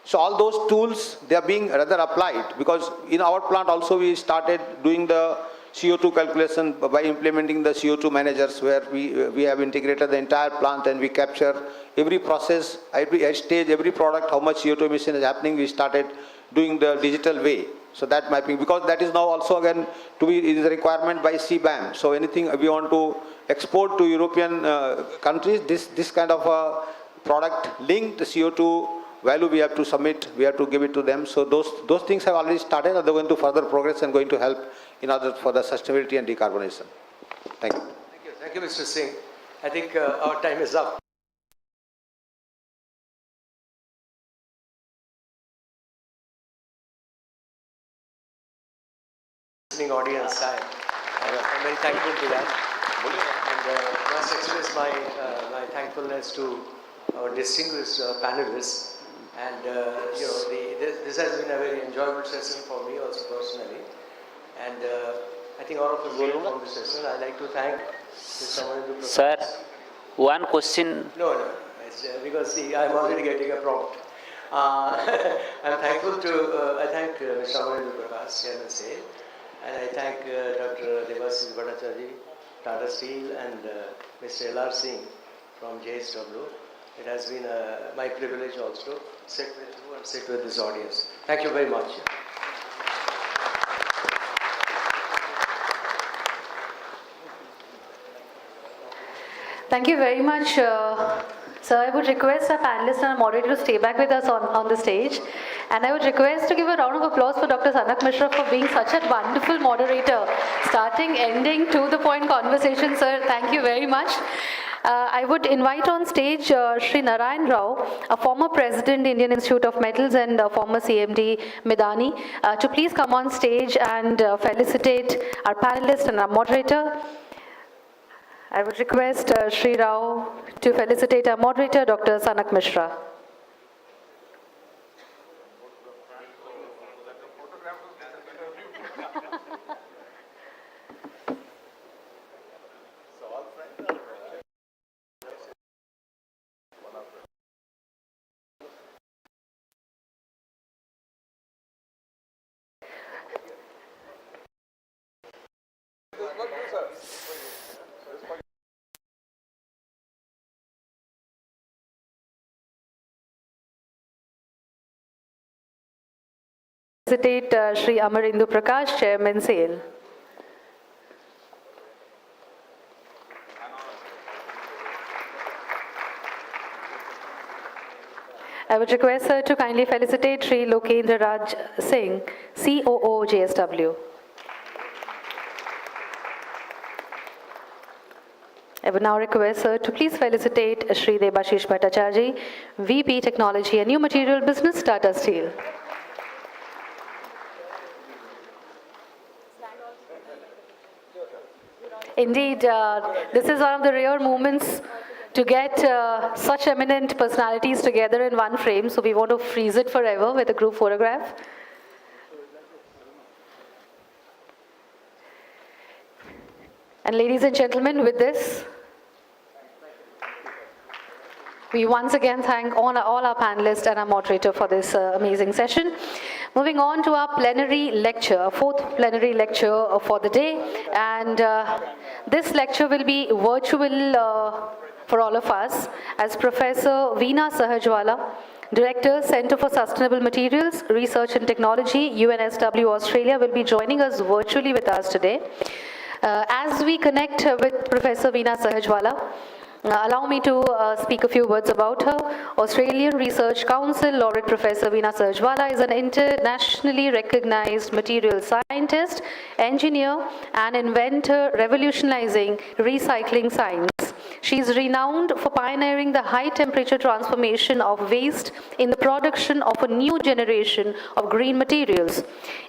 So all those tools, they are being rather applied, because in our plant also we started doing the CO2 calculation by implementing the CO2 managers, where we have integrated the entire plant and we capture every process, every stage, every product, how much CO2 emission is happening. We started doing the digital way. So that mapping, because that is now also again to be is a requirement by CBAM. So anything we want to export to European countries, this kind of a product linked CO2 value we have to submit, we have to give it to them. So those things have already started, and they're going to further progress and going to help in order for the sustainability and decarbonization. Thank you. Thank you. Thank you, Mr. Singh. I think our time is up. Listening audience, I'm very thankful to that. And must express my thankfulness to our distinguished panelists. And this has been a very enjoyable session for me also personally. And I think all of us learned from this session. I'd like to thank Mr. Amarendra. Sir, one question. No. It's, because see, I'm already getting a prompt. I'm thankful to, I thank Mr. Amarendra Prakash, Chairman SAIL, and I thank Dr. Debashish Bhattacharjee, Tata Steel, and Mr. L.R. Singh from JSW. It has been my privilege also to sit with you and sit with this audience. Thank you very much. Thank you very much, sir. I would request our panelists and our moderator to stay back with us on the stage. And I would request to give a round of applause for Dr. Sanak Mishra for being such a wonderful moderator, starting, ending, to the point conversation, sir. Thank you very much. I would invite on stage Sri Narayan Rao, a former president, Indian Institute of Metals, and former CMD, Midani, to please come on stage and felicitate our panelists and our moderator. I would request Sri Rao to felicitate our moderator, Dr. Sanak Mishra. Felicitate Sri Amarendra Prakash, Chairman SAIL. I would request her to kindly felicitate Sri Lokendra Raj Singh, COO JSW. I would now request her to please felicitate Sri Debashish Bhattacharjee, VP Technology and New Material Business, Tata Steel. Indeed, this is one of the rare moments to get such eminent personalities together in one frame, so we want to freeze it forever with a group photograph. And ladies and gentlemen, with this, we once again thank all our panelists and our moderator for this amazing session. Moving on to our plenary lecture, fourth plenary lecture for the day. And this lecture will be virtual for all of us, as Professor Veena Sahajwala, Director, Center for Sustainable Materials, Research and Technology, UNSW Australia, will be joining us virtually with us today. As we connect with Professor Veena Sahajwala, Allow me to speak a few words about her. Australian Research Council laureate Professor Veena Sarjwala is an internationally recognized material scientist, engineer, and inventor revolutionizing recycling science. She is renowned for pioneering the high-temperature transformation of waste in the production of a new generation of green materials.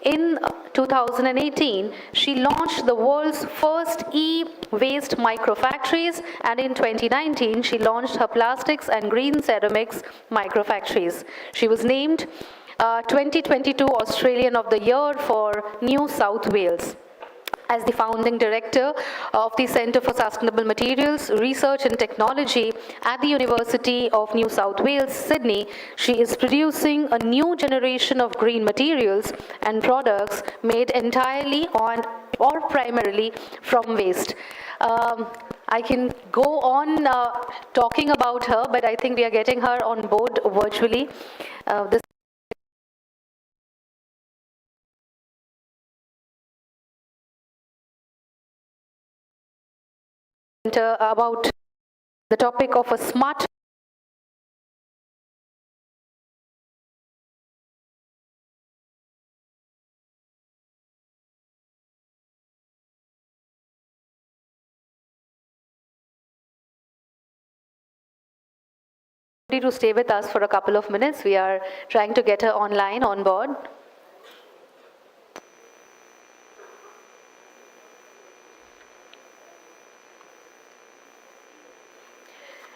In 2018, she launched the world's first e-waste microfactories, and in 2019, she launched her plastics and green ceramics microfactories. She was named 2022 Australian of the Year for New South Wales. As the founding director of the Centre for Sustainable Materials Research and Technology at the University of New South Wales, Sydney, she is producing a new generation of green materials and products made entirely on or primarily from waste. I can go on talking about her, but I think we are getting her on board virtually. This about the topic of a smart to stay with us for a couple of minutes. We are trying to get her online, on board.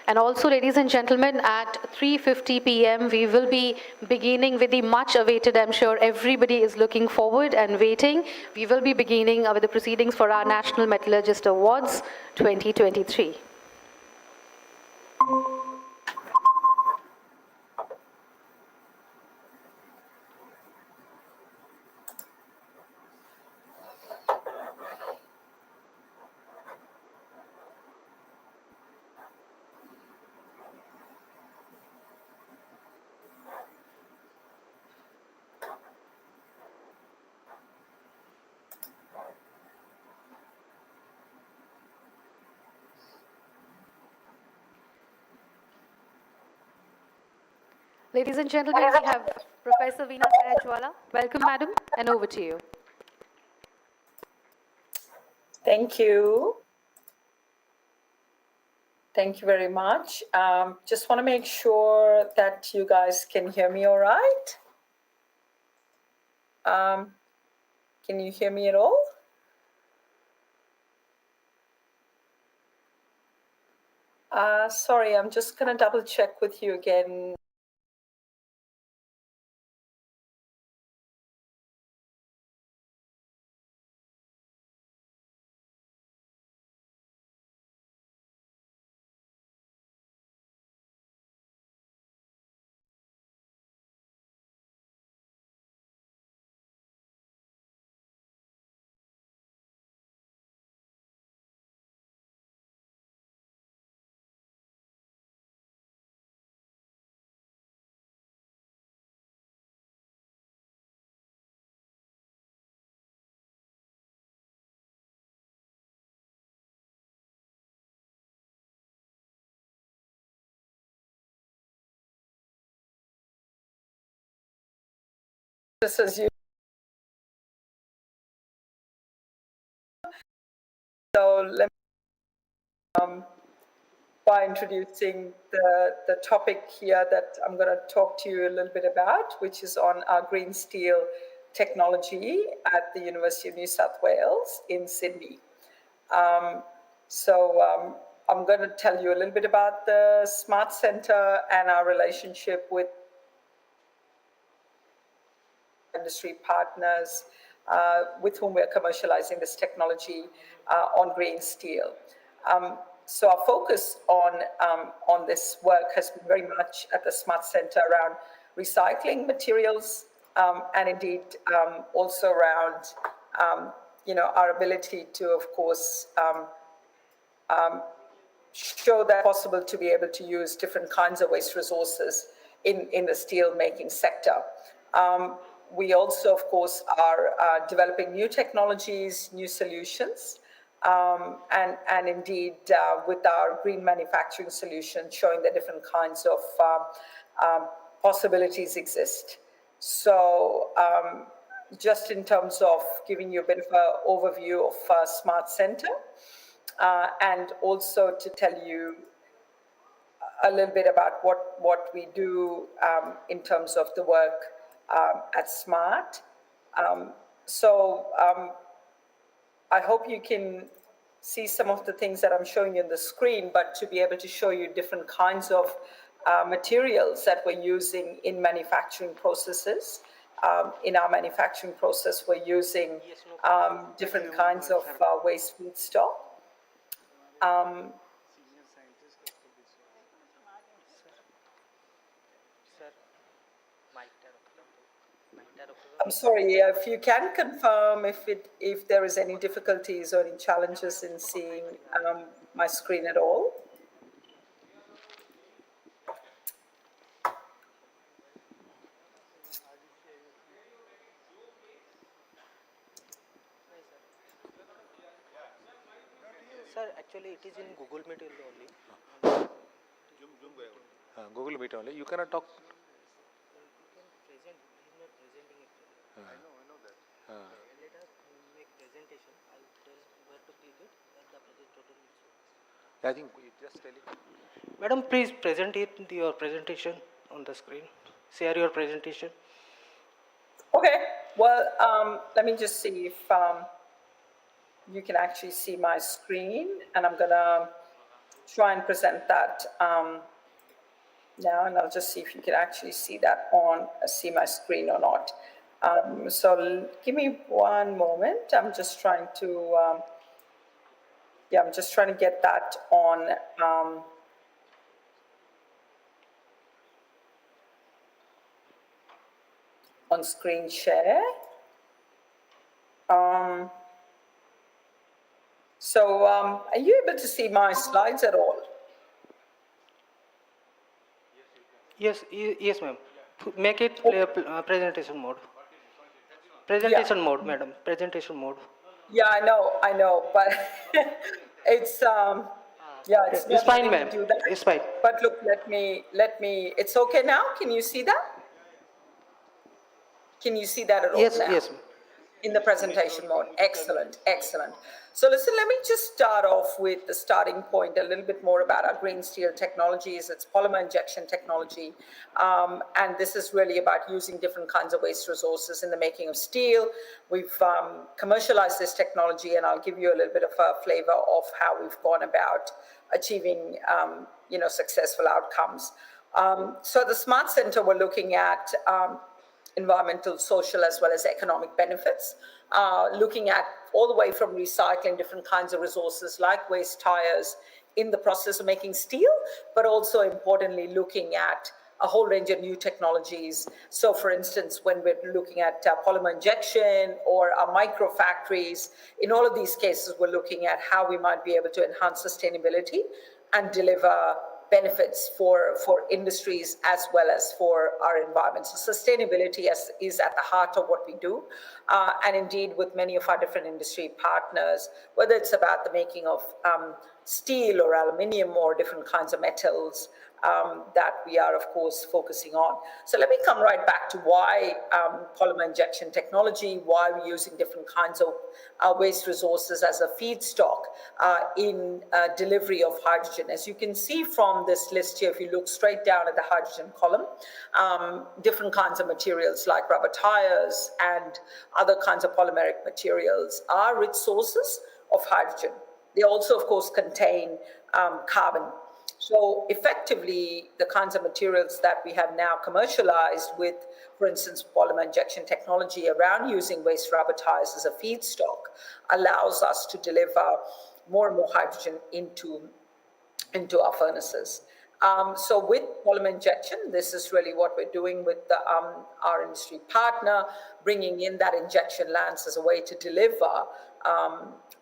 And also, ladies and gentlemen, at 3:50 p.m., we will be beginning with the much awaited, I'm sure everybody is looking forward and waiting. We will be beginning with the proceedings for our National Metallurgist Awards 2023. Ladies and gentlemen, we have Professor Veena Sarjwala. Welcome, madam, and over to you. Thank you. Thank you very much. Just want to make sure that you guys can hear me all right. Can you hear me at all? Sorry, I'm just going to double check with you again. Just as you. So let me by introducing the topic here that I'm going to talk to you a little bit about, which is on our green steel technology at the University of New South Wales in Sydney. I'm going to tell you a little bit about the Smart Centre and our relationship with industry partners with whom we're commercializing this technology on green steel. So our focus on this work has been very much at the Smart Centre around recycling materials and indeed also around our ability to, of course, show that it's possible to be able to use different kinds of waste resources in the steel making sector. We also, of course, are developing new technologies, new solutions and indeed with our green manufacturing solution showing that different kinds of possibilities exist. So just in terms of giving you a bit of an overview of Smart Center, and also to tell you a little bit about what we do in terms of the work at Smart. I hope you can see some of the things that I'm showing you on the screen, but to be able to show you different kinds of materials that we're using in manufacturing processes. In our manufacturing process, we're using different kinds of waste feedstock. I'm sorry, if you can confirm if there is any difficulties or any challenges in seeing my screen at all. Sir, actually it is in Google Meet only. Google Meet only. You cannot talk. I think we just tell it. Madam, please present your presentation on the screen. Share your presentation. Okay, well, let me just see if you can actually see my screen, and I'm gonna try and present that now, and I'll just see if you can actually see that see my screen or not. So give me one moment. I'm just trying to, I'm just trying to get that on screen share. Are you able to see my slides at all? Yes, yes, ma'am. Make it presentation mode. Presentation mode, madam. Presentation mode. Yeah, I know, but it's It's fine, ma'am. It's fine. But look, let me. It's okay now. Can you see that? Can you see that at all Yes, now? yes, ma'am. In the presentation mode. Excellent, excellent. So listen, let me just start off with the starting point, a little bit more about our green steel technologies. It's polymer injection technology. And this is really about using different kinds of waste resources in the making of steel. We've commercialized this technology, and I'll give you a little bit of a flavor of how we've gone about achieving successful outcomes. So at the Smart Center, we're looking at environmental, social, as well as economic benefits, looking at all the way from recycling different kinds of resources like waste tires in the process of making steel, but also importantly looking at a whole range of new technologies. So for instance, when we're looking at polymer injection or our micro factories, in all of these cases, we're looking at how we might be able to enhance sustainability and deliver benefits for industries as well as for our environment. So sustainability is at the heart of what we do. And indeed, with many of our different industry partners, whether it's about the making of steel or aluminium or different kinds of metals, that we are, of course, focusing on. So let me come right back to why polymer injection technology, why we're using different kinds of waste resources as a feedstock in delivery of hydrogen. As you can see from this list here, if you look straight down at the hydrogen column, different kinds of materials like rubber tires and other kinds of polymeric materials are rich sources of hydrogen. They also, of course, contain carbon. So effectively, the kinds of materials that we have now commercialized with, for instance, polymer injection technology around using waste rubber tires as a feedstock allows us to deliver more and more hydrogen into our furnaces. So with polymer injection, this is really what we're doing with our industry partner, bringing in that injection lance as a way to deliver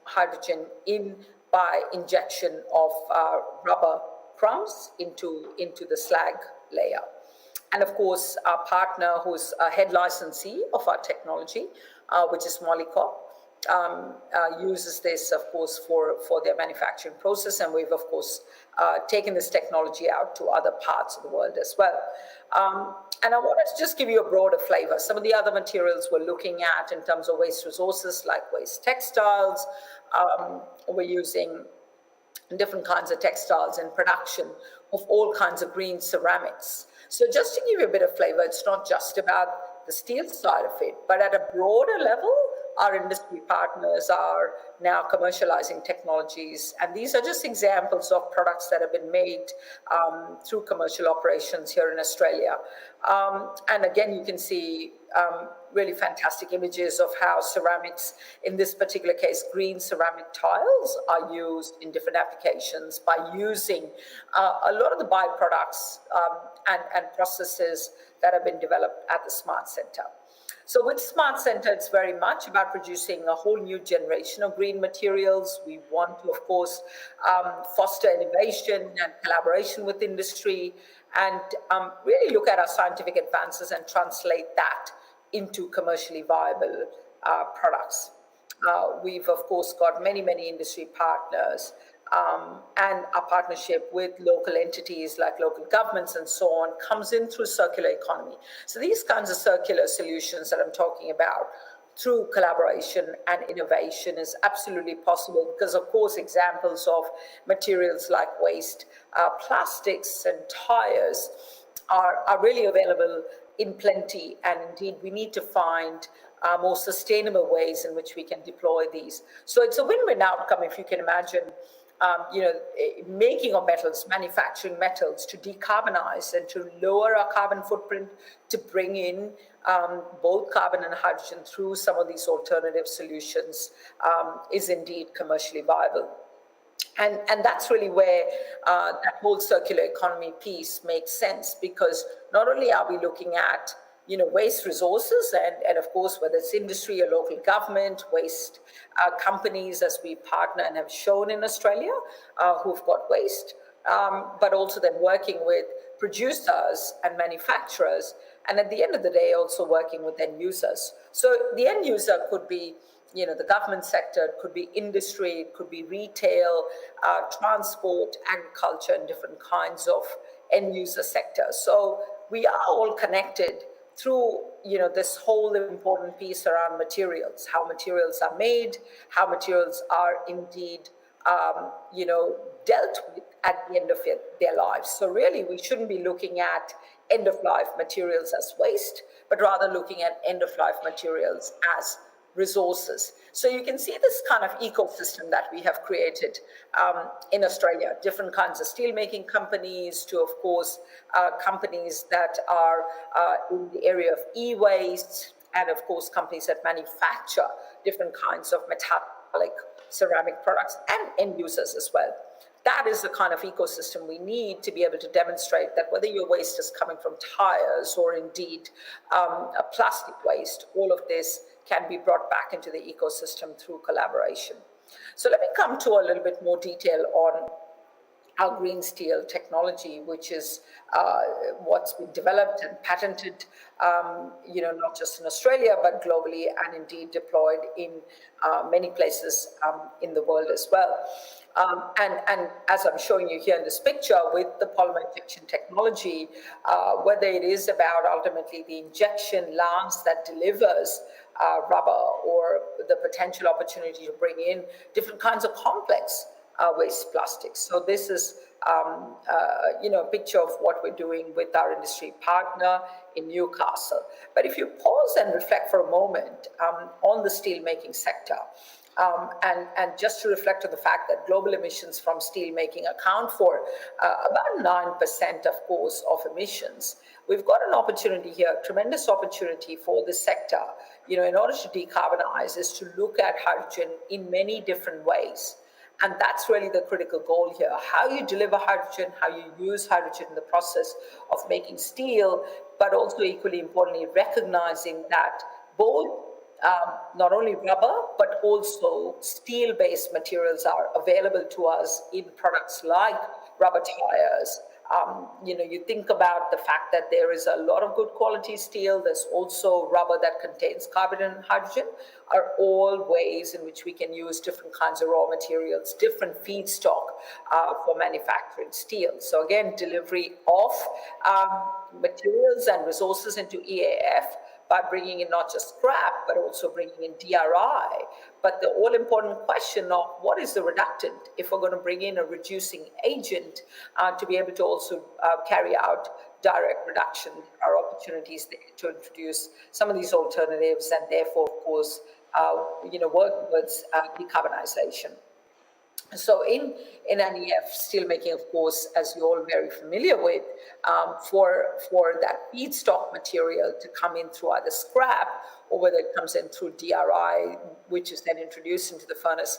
hydrogen in by injection of rubber crumbs into the slag layer. And of course, our partner, who's a head licensee of our technology, which is Molycop, uses this, of course, for their manufacturing process, and we've, of course, taken this technology out to other parts of the world as well. And I wanted to just give you a broader flavor. Some of the other materials we're looking at in terms of waste resources, like waste textiles, we're using different kinds of textiles in production of all kinds of green ceramics. So just to give you a bit of flavor, it's not just about the steel side of it, but at a broader level, our industry partners are now commercializing technologies. And these are just examples of products that have been made through commercial operations here in Australia. And again, you can see really fantastic images of how ceramics, in this particular case, green ceramic tiles, are used in different applications by using a lot of the byproducts and processes that have been developed at the Smart Centre. So with Smart Centre, it's very much about producing a whole new generation of green materials. We want to, of course, foster innovation and collaboration with industry and really look at our scientific advances and translate that into commercially viable products. We've, of course, got many, many industry partners and our partnership with local entities like local governments and so on comes in through circular economy. So these kinds of circular solutions that I'm talking about through collaboration and innovation is absolutely possible because, of course, examples of materials like waste, plastics and tires are really available in plenty, and indeed we need to find more sustainable ways in which we can deploy these. So it's a win-win outcome if you can imagine making of metals, manufacturing metals to decarbonize and to lower our carbon footprint, to bring in both carbon and hydrogen through some of these alternative solutions is indeed commercially viable. And that's really where that whole circular economy piece makes sense, because not only are we looking at waste resources and of course, whether it's industry or local government, waste companies as we partner and have shown in Australia who've got waste, but also then working with producers and manufacturers. And at the end of the day, also working with end users. So the end user could be the government sector, it could be industry, it could be retail, transport, agriculture, and different kinds of end user sectors. So we are all connected through this whole important piece around materials, how materials are made, how materials are indeed dealt with at the end of their lives. So really we shouldn't be looking at end-of-life materials as waste, but rather looking at end-of-life materials as resources. So you can see this kind of ecosystem that we have created in Australia, different kinds of steelmaking companies to, of course, companies that are in the area of e-waste, and of course, companies that manufacture different kinds of metallic ceramic products and end users as well. That is the kind of ecosystem we need to be able to demonstrate that whether your waste is coming from tires or indeed plastic waste, all of this can be brought back into the ecosystem through collaboration. So let me come to a little bit more detail on our green steel technology, which is what's been developed and patented, not just in Australia, but globally and indeed deployed in many places in the world as well. And as I'm showing you here in this picture with the polymer injection technology, whether it is about ultimately the injection lance that delivers rubber or the potential opportunity to bring in different kinds of complex waste plastics. So this is, a picture of what we're doing with our industry partner in Newcastle. But if you pause and reflect for a moment on the steelmaking sector, and just to reflect on the fact that global emissions from steelmaking account for about 9%, of course, of emissions, we've got an opportunity here, a tremendous opportunity for the sector, in order to decarbonize, is to look at hydrogen in many different ways. And that's really the critical goal here. How you deliver hydrogen, how you use hydrogen in the process of making steel, but also equally importantly, recognizing that both not only rubber, but also steel-based materials are available to us in products like rubber tires, You think about the fact that there is a lot of good quality steel. There's also rubber that contains carbon and hydrogen, are all ways in which we can use different kinds of raw materials, different feedstock for manufacturing steel. So again, delivery of materials and resources into EAF by bringing in not just scrap, but also bringing in DRI. But the all-important question of what is the reductant if we're going to bring in a reducing agent to be able to also carry out direct reduction. There are opportunities there to introduce some of these alternatives and therefore, of course, work towards decarbonization. So in NEF steelmaking, of course, as you're all very familiar with, for that feedstock material to come in through either scrap or whether it comes in through DRI, which is then introduced into the furnace,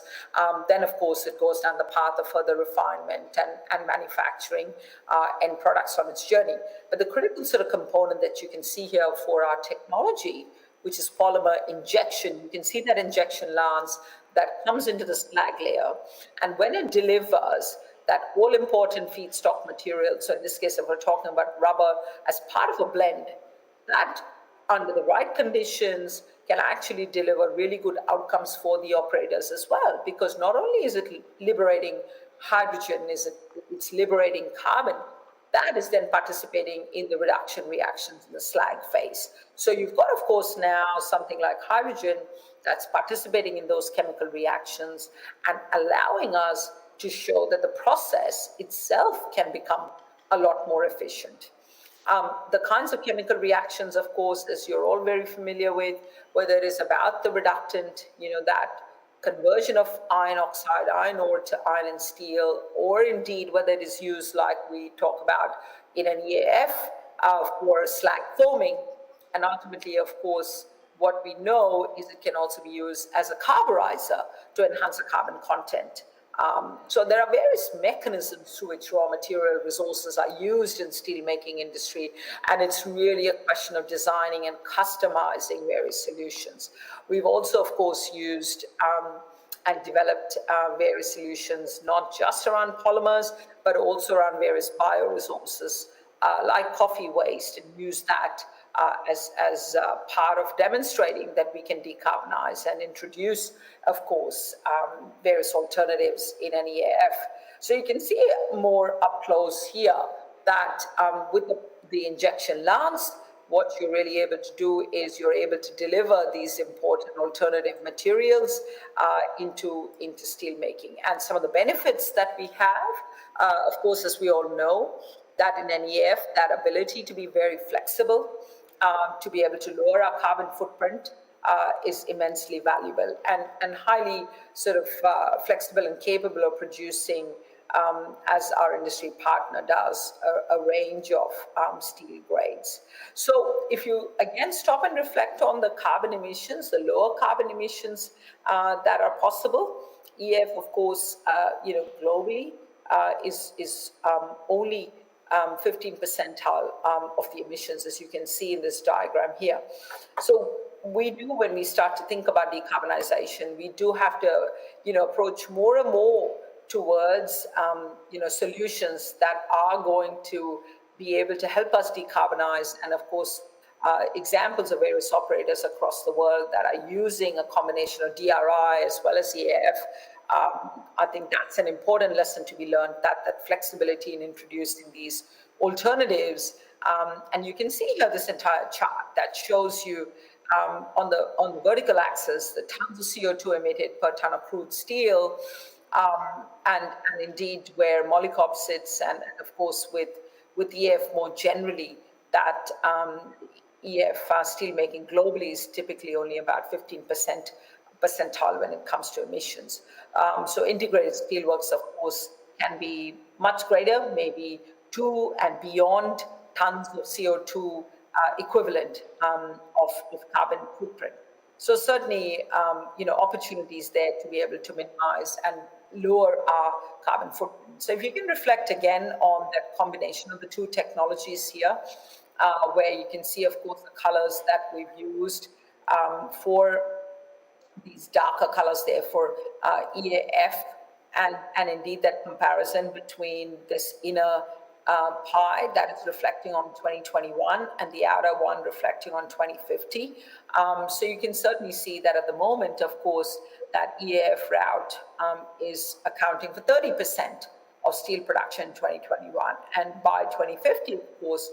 then of course it goes down the path of further refinement and manufacturing end products on its journey. But the critical sort of component that you can see here for our technology, which is polymer injection, you can see that injection lance that comes into the slag layer. And when it delivers that all-important feedstock material, so in this case, if we're talking about rubber as part of a blend, that under the right conditions can actually deliver really good outcomes for the operators as well, because not only is it liberating hydrogen, it's liberating carbon, that is then participating in the reduction reactions in the slag phase. So you've got, of course, now something like hydrogen that's participating in those chemical reactions and allowing us to show that the process itself can become a lot more efficient. The kinds of chemical reactions, of course, as you're all very familiar with, whether it is about the reductant, that conversion of iron oxide, iron ore to iron and steel, or indeed whether it is used like we talk about in an EAF for slag foaming. And ultimately, of course, what we know is it can also be used as a carburizer to enhance the carbon content. So there are various mechanisms through which raw material resources are used in steelmaking industry, and it's really a question of designing and customizing various solutions. We've also, of course, used and developed various solutions, not just around polymers, but also around various bioresources like coffee waste, and use that as part of demonstrating that we can decarbonize and introduce, of course, various alternatives in an EAF. So you can see more up close here that with the injection lance, what you're really able to do is you're able to deliver these important alternative materials into steelmaking. And some of the benefits that we have, of course, as we all know, that in an EAF, that ability to be very flexible, to be able to lower our carbon footprint is immensely valuable and highly sort of flexible and capable of producing, as our industry partner does, a range of steel grades. So if you again stop and reflect on the carbon emissions, the lower carbon emissions that are possible, EAF, of course, globally is only 15 percentile of the emissions, as you can see in this diagram here. So we do, when we start to think about decarbonization, we do have to, approach more and more towards, solutions that are going to be able to help us decarbonize. And of course, examples of various operators across the world that are using a combination of DRI as well as EAF. I think that's an important lesson to be learned, that flexibility in introducing these alternatives. And you can see here this entire chart that shows you on the vertical axis the tons of CO2 emitted per ton of crude steel, and indeed where Molycop sits, and of course with EAF more generally, that EAF steelmaking globally is typically only about 15% percentile when it comes to emissions. So integrated steelworks, of course, can be much greater, maybe 2 and beyond tons of CO2 equivalent of carbon footprint. So certainly, opportunities there to be able to minimize and lower our carbon footprint. So if you can reflect again on that combination of the two technologies here, where you can see, of course, the colors that we've used for these darker colors there for EAF, and indeed that comparison between this inner pie that is reflecting on 2021 and the outer one reflecting on 2050. So you can certainly see that at the moment, of course, that EAF route is accounting for 30% of steel production in 2021. And by 2050, of course,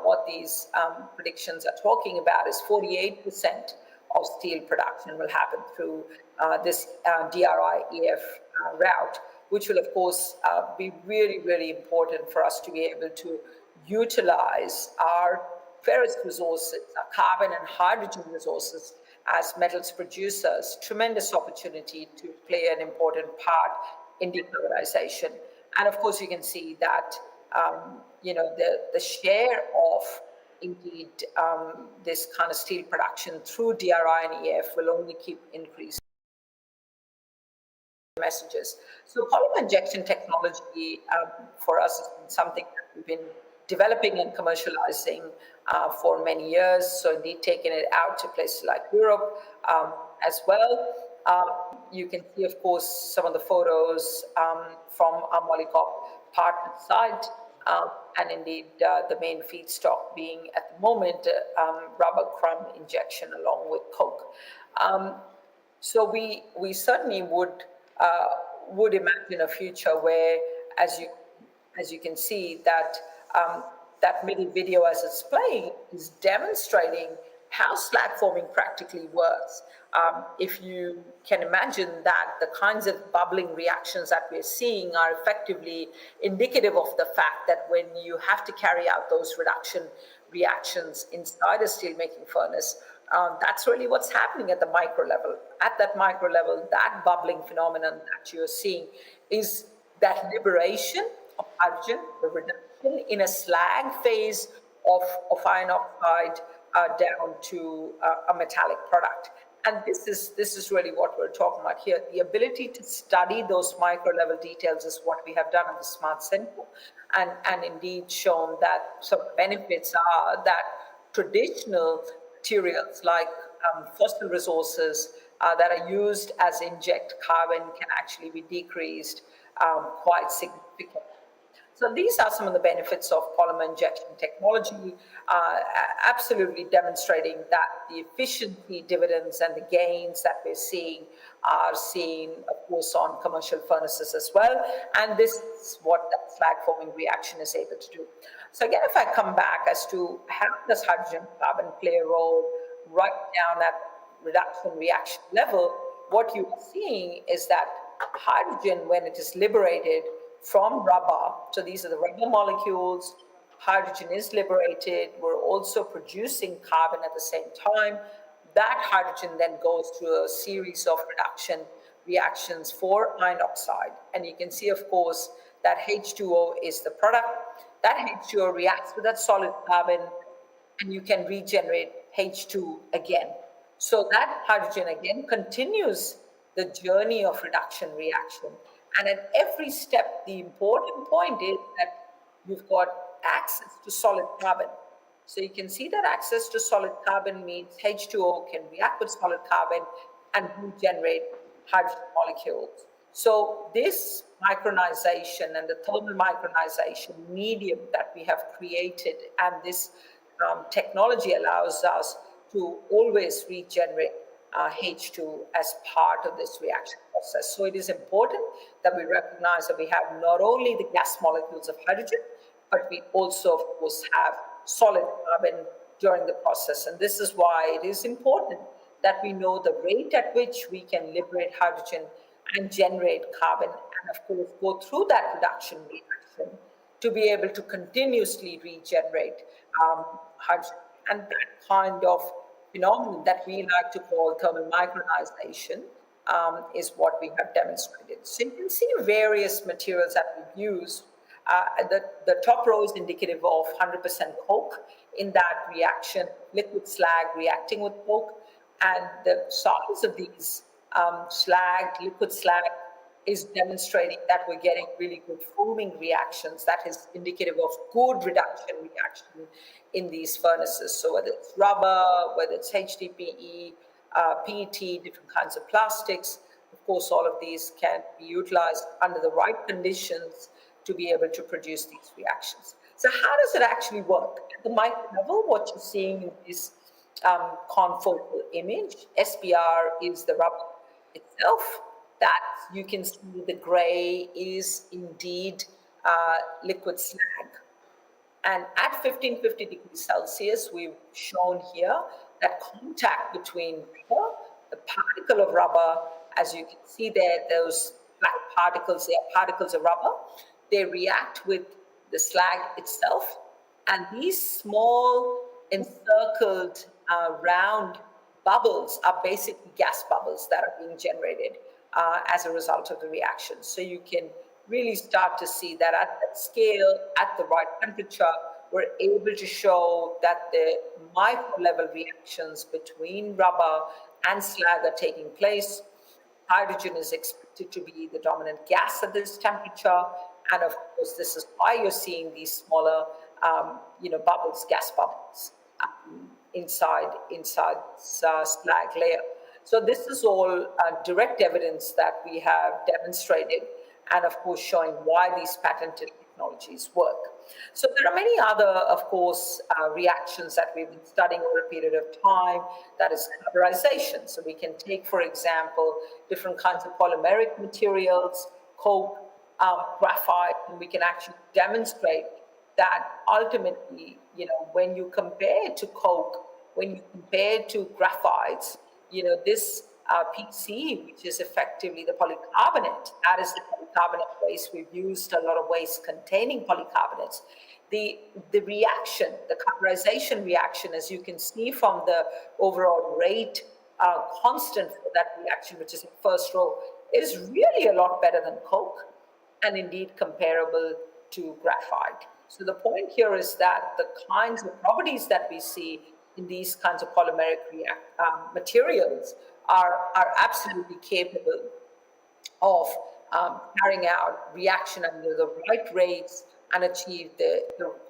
what these predictions are talking about is 48% of steel production will happen through this DRI-EF route, which will, of course, be really, really important for us to be able to utilize our ferrous resources, our carbon and hydrogen resources as metals producers. Tremendous opportunity to play an important part in decarbonization. And of course, you can see that, the share of indeed this kind of steel production through DRI and EF will only keep increasing. Messages. So polymer injection technology for us has been something that we've been developing and commercializing for many years. So indeed taking it out to places like Europe as well. You can see, of course, some of the photos from our Molycop partner site, and indeed the main feedstock being at the moment rubber crumb injection along with coke. So we certainly would imagine a future where, as you can see, that that middle video as it's playing is demonstrating how slag forming practically works. If you can imagine that the kinds of bubbling reactions that we're seeing are effectively indicative of the fact that when you have to carry out those reduction reactions inside a steelmaking furnace, that's really what's happening at the micro level. At that micro level, that bubbling phenomenon that you're seeing is that liberation of hydrogen, the reduction in a slag phase of iron oxide down to a metallic product. And this is really what we're talking about here. The ability to study those micro level details is what we have done at the Smart Central, and indeed shown that some benefits are that traditional materials like fossil resources that are used as inject carbon can actually be decreased quite significantly. So these are some of the benefits of polymer injection technology, absolutely demonstrating that the efficiency dividends and the gains that we're seeing are seen, of course, on commercial furnaces as well. And this is what that slag forming reaction is able to do. So again, if I come back as to how does hydrogen carbon play a role right down at reduction reaction level, what you are seeing is that hydrogen, when it is liberated from rubber, so these are the rubber molecules, hydrogen is liberated, we're also producing carbon at the same time. That hydrogen then goes through a series of reduction reactions for iron oxide. And you can see, of course, that H2O is the product. That H2O reacts with that solid carbon, and you can regenerate H2 again. So that hydrogen again continues the journey of reduction reaction. And at every step, the important point is that you've got access to solid carbon. So you can see that access to solid carbon means H2O can react with solid carbon and regenerate hydrogen molecules. So this micronization and the thermal micronization medium that we have created, and this technology allows us to always regenerate H2 as part of this reaction process. So it is important that we recognize that we have not only the gas molecules of hydrogen, but we also, of course, have solid carbon during the process. And this is why it is important that we know the rate at which we can liberate hydrogen and generate carbon, and of course, go through that reduction reaction to be able to continuously regenerate hydrogen. And that kind of phenomenon that we like to call thermal micronization is what we have demonstrated. So you can see various materials that we've used. The top row is indicative of 100% coke in that reaction, liquid slag reacting with coke, and the size of these liquid slag is demonstrating that we're getting really good foaming reactions. That is indicative of good reduction reaction in these furnaces. So whether it's rubber, whether it's HDPE, PET, different kinds of plastics, of course, all of these can be utilized under the right conditions to be able to produce these reactions. So how does it actually work? At the micro level, what you're seeing in this confocal image, SBR is the rubber itself. That you can see the gray is indeed liquid slag. And at 1550 degrees Celsius, we've shown here that contact between rubber, the particle of rubber, as you can see there, those black particles, they are particles of rubber. They react with the slag itself. And these small encircled round bubbles are basically gas bubbles that are being generated as a result of the reaction. So you can really start to see that at that scale, at the right temperature, we're able to show that the micro level reactions between rubber and slag are taking place. Hydrogen is expected to be the dominant gas at this temperature. And of course, this is why you're seeing these smaller, bubbles, gas bubbles inside slag layer. So this is all direct evidence that we have demonstrated, and of course showing why these patented technologies work. So there are many other, of course, reactions that we've been studying over a period of time, that is carburization. So we can take, for example, different kinds of polymeric materials, coke, graphite, and we can actually demonstrate that ultimately, when you compare to coke, when you compare to graphites, this PC, which is effectively the polycarbonate, that is the polycarbonate waste. We've used a lot of waste containing polycarbonates. The reaction, the carburization reaction, as you can see from the overall rate constant for that reaction, which is in first row, is really a lot better than coke, and indeed comparable to graphite. So the point here is that the kinds of properties that we see in these kinds of polymeric materials are absolutely capable of carrying out reaction under the right rates and achieve the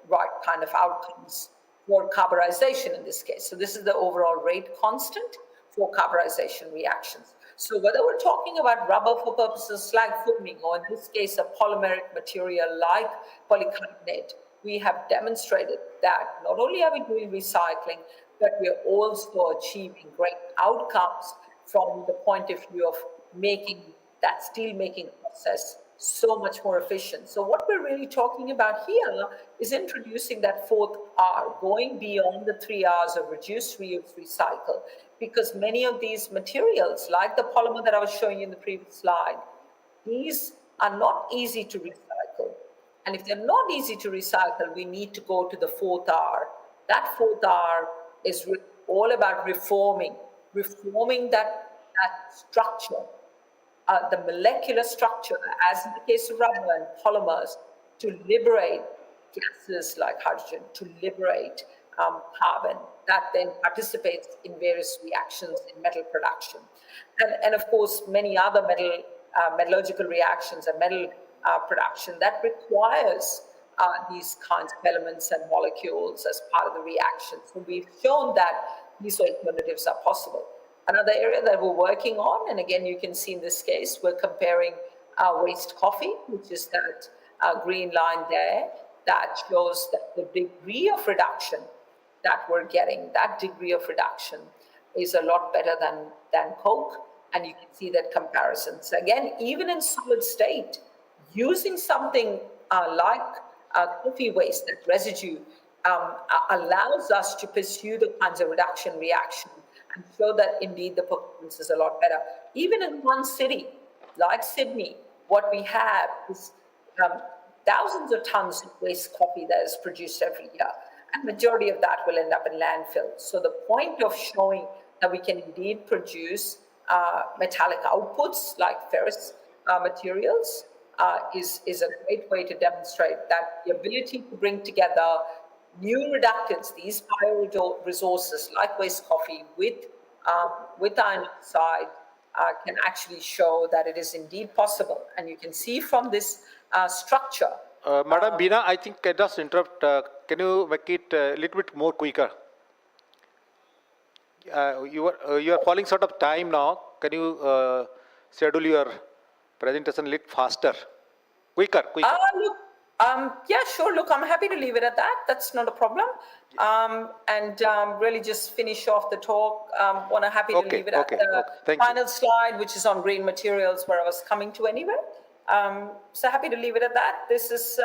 right kind of outcomes for carburization in this case. So this is the overall rate constant for carburization reactions. So whether we're talking about rubber for purposes of slag forming, or in this case, a polymeric material like polycarbonate, we have demonstrated that not only are we doing recycling, but we are also achieving great outcomes from the point of view of making that steel making process so much more efficient. So what we're really talking about here is introducing that fourth R, going beyond the 3 R's of reduce, reuse, recycle, because many of these materials, like the polymer that I was showing you in the previous slide, these are not easy to recycle. And if they're not easy to recycle, we need to go to the fourth R. That fourth R is all about reforming that structure, the molecular structure, as in the case of rubber and polymers, to liberate gases like hydrogen, to liberate carbon that then participates in various reactions in metal production. And of course, many other metallurgical reactions and metal production that requires these kinds of elements and molecules as part of the reaction. So we've shown that these alternatives are possible. Another area that we're working on, and again, you can see in this case, we're comparing waste coffee, which is that green line there, that shows that the degree of reduction that we're getting, that degree of reduction is a lot better than coke, and you can see that comparison. So again, even in solid state, using something like coffee waste, that residue, allows us to pursue the kinds of reduction reaction and show that indeed the performance is a lot better. Even in one city, like Sydney, what we have is thousands of tons of waste coffee that is produced every year, and majority of that will end up in landfill. So the point of showing that we can indeed produce metallic outputs like ferrous materials is a great way to demonstrate that the ability to bring together new reductants, these bioresources like waste coffee with iron oxide, can actually show that it is indeed possible. And you can see from this structure. Madam Beena, I think I just interrupt. Can you make it a little bit more quicker? You are falling short of time now. Can you schedule your presentation a little faster? Quicker. Look, yeah, sure. Look, I'm happy to leave it at that. That's not a problem. Really just finish off the talk. Happy to Okay, leave it at okay, the okay. Thank you. final slide, which is on green materials, where I was coming to anyway. So happy to leave it at that. This is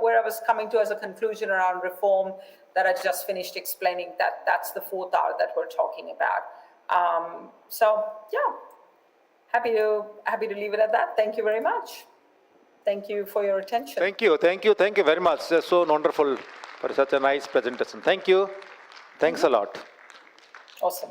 where I was coming to as a conclusion around reform that I just finished explaining. That's the fourth hour that we're talking about. So yeah, happy to leave it at that. Thank you very much. Thank you for your attention. Thank you very much. That's so wonderful for such a nice presentation. Thank you. Thanks a lot. Awesome.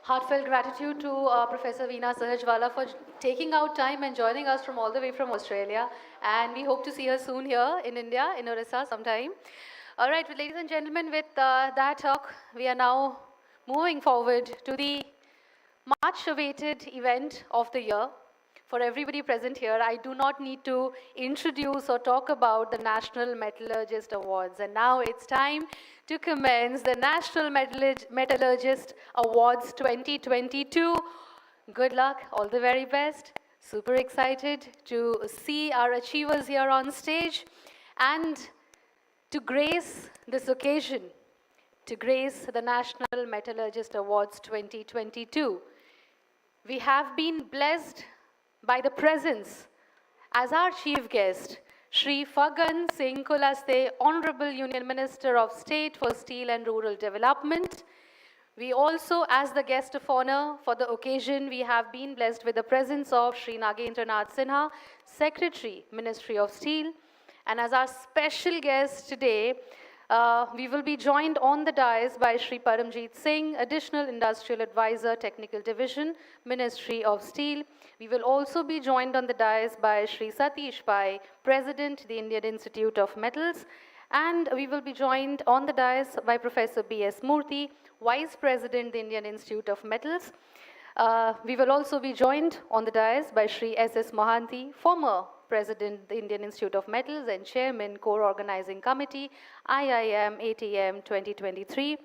Heartfelt gratitude to Professor Veena Sahajwala for taking out time and joining us from all the way from Australia. And we hope to see her soon here in India, in Orissa sometime. All right, ladies and gentlemen, with that talk, we are now moving forward to the much awaited event of the year. For everybody present here, I do not need to introduce or talk about the National Metallurgist Awards. And now it's time to commence the National Metallurgist Awards 2022. Good luck, all the very best. Super excited to see our achievers here on stage. And to grace this occasion, to grace the National Metallurgist Awards 2022, we have been blessed by the presence as our chief guest, Shri Fagan Singh Kulaste, Honorable Union Minister of State for Steel and Rural Development. We also, as the guest of honor for the occasion, we have been blessed with the presence of Shri Nagendranath Sinha, Secretary, Ministry of Steel. And as our special guest today, we will be joined on the dais by Shri Paramjeet Singh, Additional Industrial Advisor, Technical Division, Ministry of Steel. We will also be joined on the dais by Shri Satish Pai, President, the Indian Institute of Metals. And we will be joined on the dais by Professor B.S. Murthy, Vice President, the Indian Institute of Metals. We will also be joined on the dais by Shri S.S. Mohanty, former President, the Indian Institute of Metals and Chairman, Core Organizing Committee, IIM ATM 2023.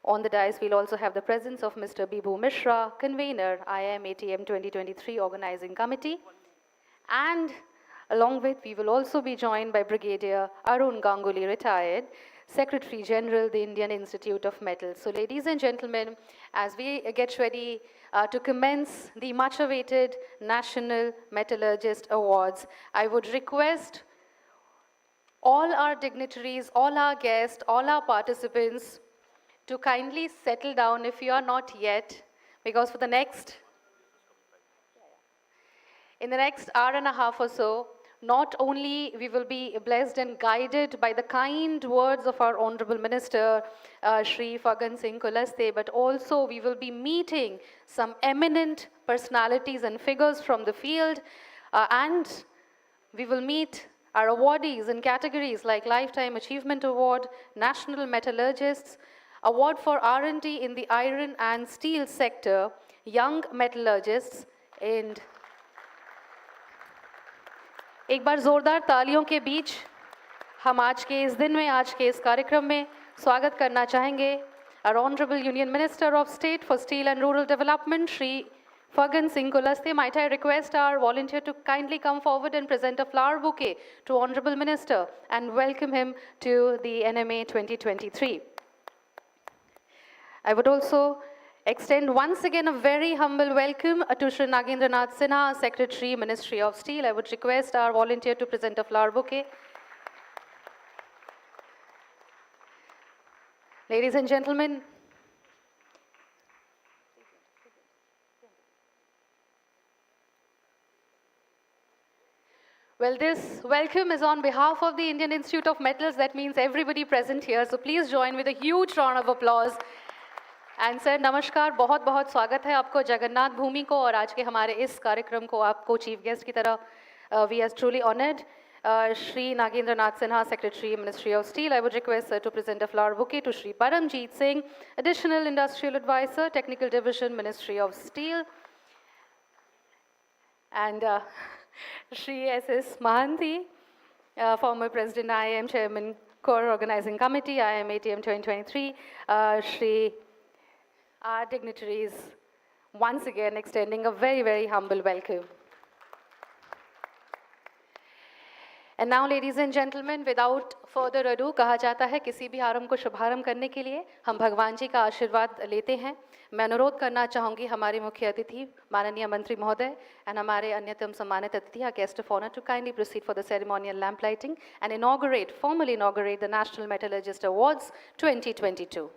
On the dais, we'll also have the presence of Mr. Bibhu Mishra, Convener, IIM ATM 2023 Organizing Committee. And along with, we will also be joined by Brigadier Arun Ganguly, retired, Secretary General, the Indian Institute of Metals. So ladies and gentlemen, as we get ready to commence the much-awaited National Metallurgist Awards, I would request all our dignitaries, all our guests, all our participants to kindly settle down if you are not yet, because in the next hour and a half or so, not only we will be blessed and guided by the kind words of our Honorable Minister, Shri Fagan Singh Kulaste, but also we will be meeting some eminent personalities and figures from the field, and we will meet our awardees in categories like Lifetime Achievement Award, National Metallurgists, Award for R&D in the Iron and Steel Sector, Young Metallurgists, and एक बार जोरदार तालियों के बीच हम आज के इस दिन में, आज के इस कार्यक्रम में स्वागत करना चाहेंगे our Honorable Union Minister of State for Steel and Rural Development, Shri Fagan Singh Kulaste. Might I request our volunteer to kindly come forward and present a flower bouquet to Honorable Minister and welcome him to the NMA 2023. I would also extend once again a very humble welcome to Shri Nagendranath Sinha, Secretary, Ministry of Steel. I would request our volunteer to present a flower bouquet. Ladies and gentlemen, well, this welcome is on behalf of the Indian Institute of Metals. That means everybody present here. So please join with a huge round of applause. And sir नमस्कार, बहुत बहुत स्वागत है आपको जगन्नाथ भूमि को और आज के हमारे इस कार्यक्रम को आपको चीफ गेस्ट की तरह we are truly honoured. Shri Nagendranath Sinha, Secretary, Ministry of Steel. I would request sir to present a flower bouquet to Shri Paramjeet Singh, Additional Industrial Advisor, Technical Division, Ministry of Steel. And Shri S.S. Mohanty, former President, IIM Chairman, Core Organizing Committee, IIM ATM 2023. Shri our dignitaries, once again extending a very, very humble welcome. And now, ladies and gentlemen, without further ado, कहा जाता है किसी भी आरंभ को शुभारंभ करने के लिए हम भगवान जी का आशीर्वाद लेते हैं. मैं अनुरोध करना चाहूँगी हमारे मुख्य अतिथि माननीय मंत्री महोदय and हमारे अन्यतम सम्मानित अतिथि, our guest of honor, to kindly proceed for the ceremonial lamp lighting and formally inaugurate the National Metallurgist Awards 2022.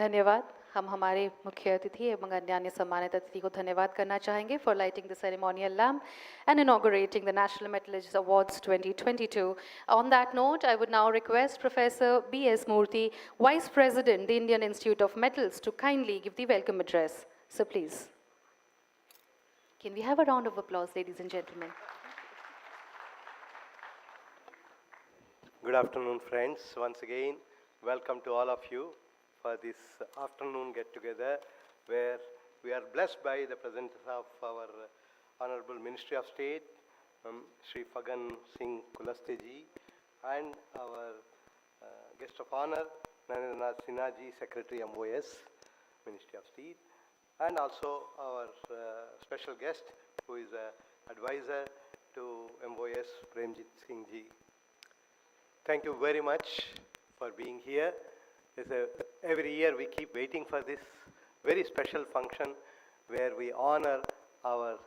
धन्यवाद. हम हमारे मुख्य अतिथि एवं अन्य सम्मानित अतिथि को धन्यवाद करना चाहेंगे for lighting the ceremonial lamp and inaugurating the National Metallurgist Awards 2022. On that note, I would now request Professor B.S. Murthy, Vice President, the Indian Institute of Metals, to kindly give the welcome address. So please. Can we have a round of applause, ladies and gentlemen? Good afternoon, friends. Once again, welcome to all of you for this afternoon get-together, where we are blessed by the presence of our Honorable Ministry of State, Shri Fagan Singh Kulaste ji, and our guest of honor, Narendra Sinha ji, Secretary MOS, Ministry of State, and also our special guest, who is an advisor to MOS, Premjit Singh ji. Thank you very much for being here. Every year we keep waiting for this very special function where we honor our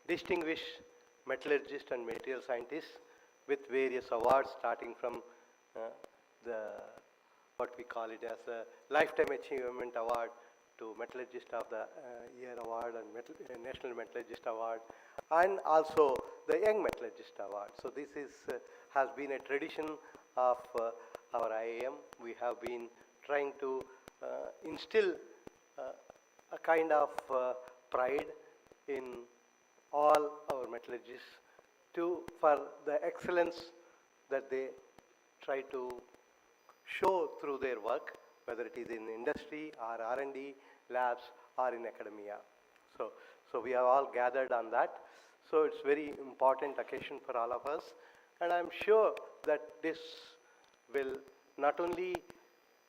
distinguished metallurgists and material scientists with various awards, starting from what we call it as a Lifetime Achievement Award to Metallurgist of the Year Award and National Metallurgist Award, and also the Young Metallurgist Award. So this has been a tradition of our IIM. We have been trying to instill a kind of pride in all our metallurgists for the excellence that they try to show through their work, whether it is in industry or R&D labs or in academia. So we have all gathered on that. So it's very important occasion for all of us, and I'm sure that this will not only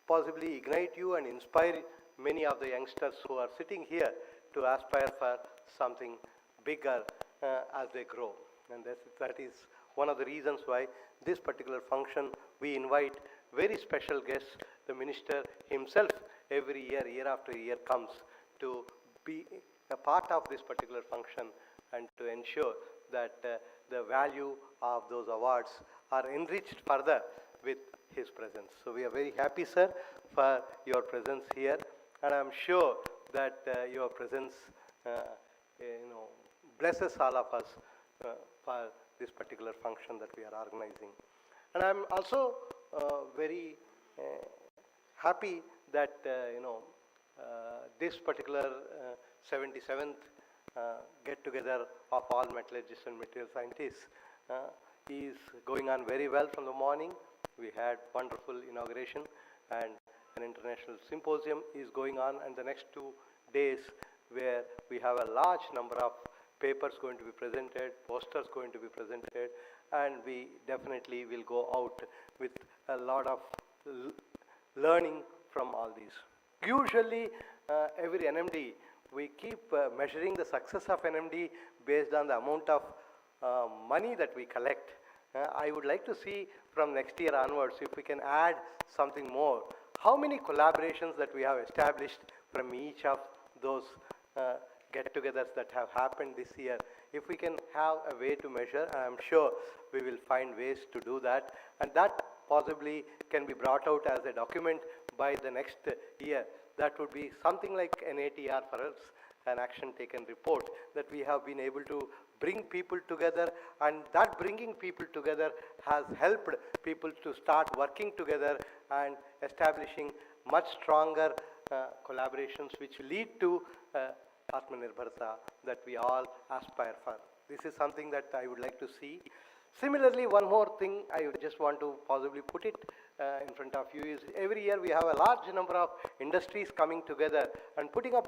possibly ignite you and inspire many of the youngsters who are sitting here to aspire for something bigger as they grow. And that is one of the reasons why this particular function we invite very special guests. The minister himself every year, year after year, comes to be a part of this particular function and to ensure that the value of those awards are enriched further with his presence. So we are very happy, sir, for your presence here, and I'm sure that your presence blesses all of us for this particular function that we are organizing. And I'm also very happy that this particular 77th get-together of all metallurgists and material scientists is going on very well from the morning. We had wonderful inauguration, and an international symposium is going on, and the next 2 days where we have a large number of papers going to be presented, posters going to be presented, and we definitely will go out with a lot of learning from all these. Usually, every NMD, we keep measuring the success of NMD based on the amount of money that we collect I would like to see from next year onwards if we can add something more. How many collaborations that we have established from each of those get-togethers that have happened this year. If we can have a way to measure, I am sure we will find ways to do that, and that possibly can be brought out as a document by the next year. That would be something like an ATR for us, an action taken report, that we have been able to bring people together, and that bringing people together has helped people to start working together and establishing much stronger collaborations which lead to Atmanirbharta that we all aspire for. This is something that I would like to see. Similarly, one more thing I just want to possibly put it in front of you is every year we have a large number of industries coming together and putting up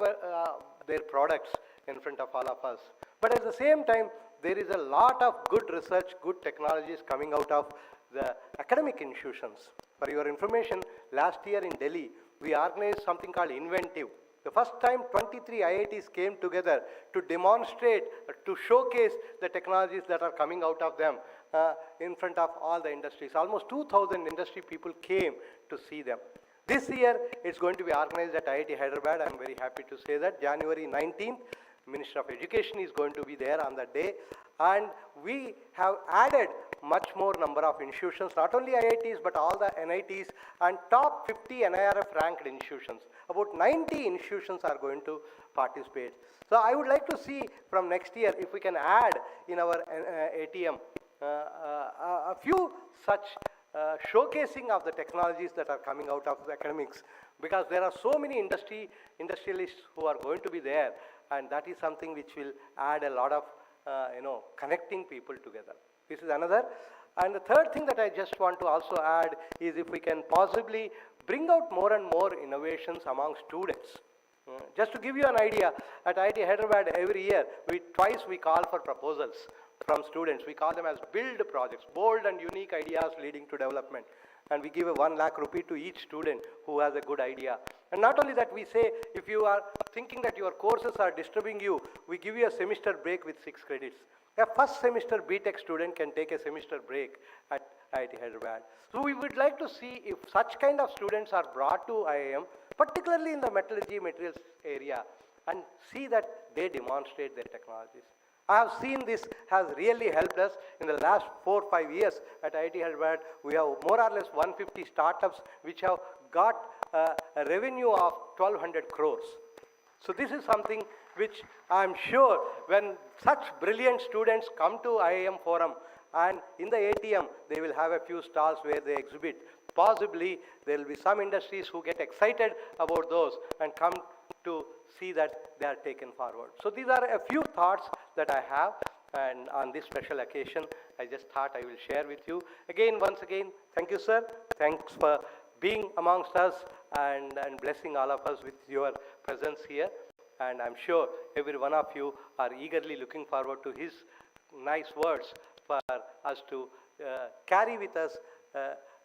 their products in front of all of us. But at the same time, there is a lot of good research, good technologies coming out of the academic institutions. For your information, last year in Delhi, we organized something called Inventive. The first time 23 IITs came together to demonstrate, to showcase the technologies that are coming out of them in front of all the industries. Almost 2,000 industry people came to see them. This year, it's going to be organized at IIT Hyderabad. I'm very happy to say that. January 19th, Minister of Education is going to be there on that day. And we have added much more number of institutions, not only IITs, but all the NITs and top 50 NIRF ranked institutions. About 90 institutions are going to participate. So I would like to see from next year if we can add in our ATM a few such showcasing of the technologies that are coming out of the academics, because there are so many industrialists who are going to be there, and that is something which will add a lot of connecting people together. This is another. And the third thing that I just want to also add is if we can possibly bring out more and more innovations among students. Just to give you an idea, at IIT Hyderabad every year, twice we call for proposals from students. We call them as build projects, bold and unique ideas leading to development. And we give a 1 lakh rupee to each student who has a good idea. And not only that, we say, if you are thinking that your courses are disturbing you, we give you a semester break with 6 credits. A first semester BTech student can take a semester break at IIT Hyderabad. So we would like to see if such kind of students are brought to IIM, particularly in the metallurgy materials area, and see that they demonstrate their technologies. I have seen this has really helped us in the last 4 or 5 years at IIT Hyderabad. We have more or less 150 startups which have got a revenue of 1,200 crores. So this is something which I am sure when such brilliant students come to IIM Forum and in the ATM, they will have a few stalls where they exhibit. Possibly there will be some industries who get excited about those and come to see that they are taken forward. So these are a few thoughts that I have, and on this special occasion, I just thought I will share with you. Once again, thank you, sir. Thanks for being amongst us and blessing all of us with your presence here. And I'm sure every one of you are eagerly looking forward to his nice words for us to carry with us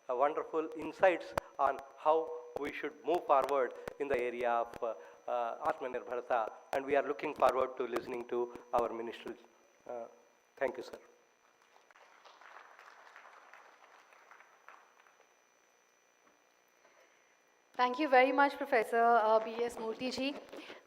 wonderful insights on how we should move forward in the area of Atmanirbharta, and we are looking forward to listening to our ministers. Thank you, sir. Thank you very much, Professor B.S. Murthy ji.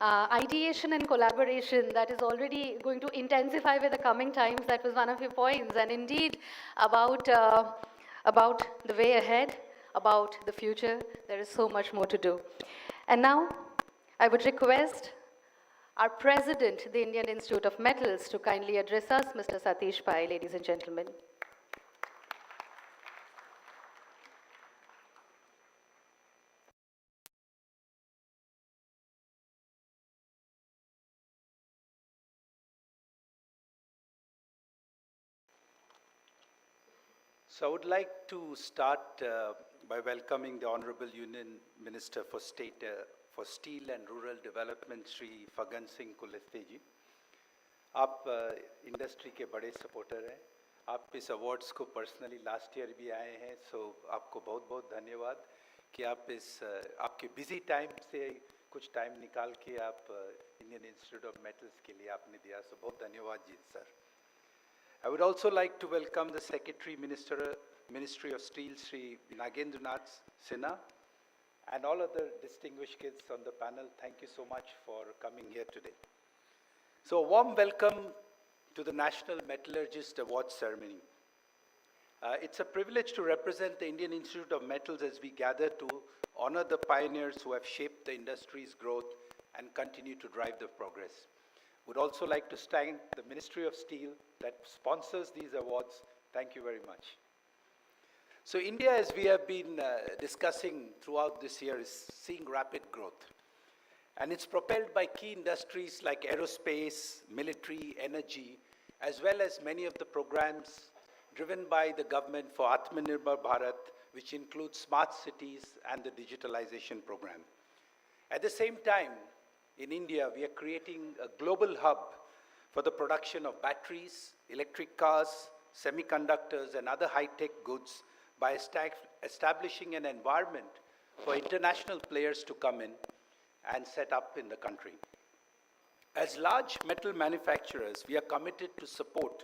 Ideation and collaboration, that is already going to intensify with the coming times. That was one of your points. And indeed, about the way ahead, about the future, there is so much more to do. And now, I would request our President, the Indian Institute of Metals, to kindly address us, Mr. Satish Pai, ladies and gentlemen. So I would like to start by welcoming the Honorable Union Minister for State for Steel and Rural Development, Shri Fagan Singh Kuliste ji. आप industry के बड़े supporter हैं. आप इस awards को personally last year भी आए हैं, सो आपको बहुत बहुत धन्यवाद कि आप इस आपके बिजी टाइम से कुछ टाइम निकाल के आप इंडियन इंस्टीट्यूट ऑफ मेटल्स के लिए आपने दिया. सो बहुत धन्यवाद जी sir. I would also like to welcome the Secretary Ministry of Steel, Sri Nagendranath Sinha, and all other distinguished kids on the panel. Thank you so much for coming here today. So a warm welcome to the National Metallurgist Awards ceremony. It's a privilege to represent the Indian Institute of Metals as we gather to honor the pioneers who have shaped the industry's growth and continue to drive the progress. Would also like to thank the Ministry of Steel that sponsors these awards. Thank you very much. So India, as we have been discussing throughout this year, is seeing rapid growth. And it's propelled by key industries like aerospace, military, energy, as well as many of the programs driven by the government for Atmanirbhar Bharat, which includes smart cities and the digitalization program. At the same time, in India, we are creating a global hub for the production of batteries, electric cars, semiconductors, and other high-tech goods by establishing an environment for international players to come in and set up in the country. As large metal manufacturers, we are committed to support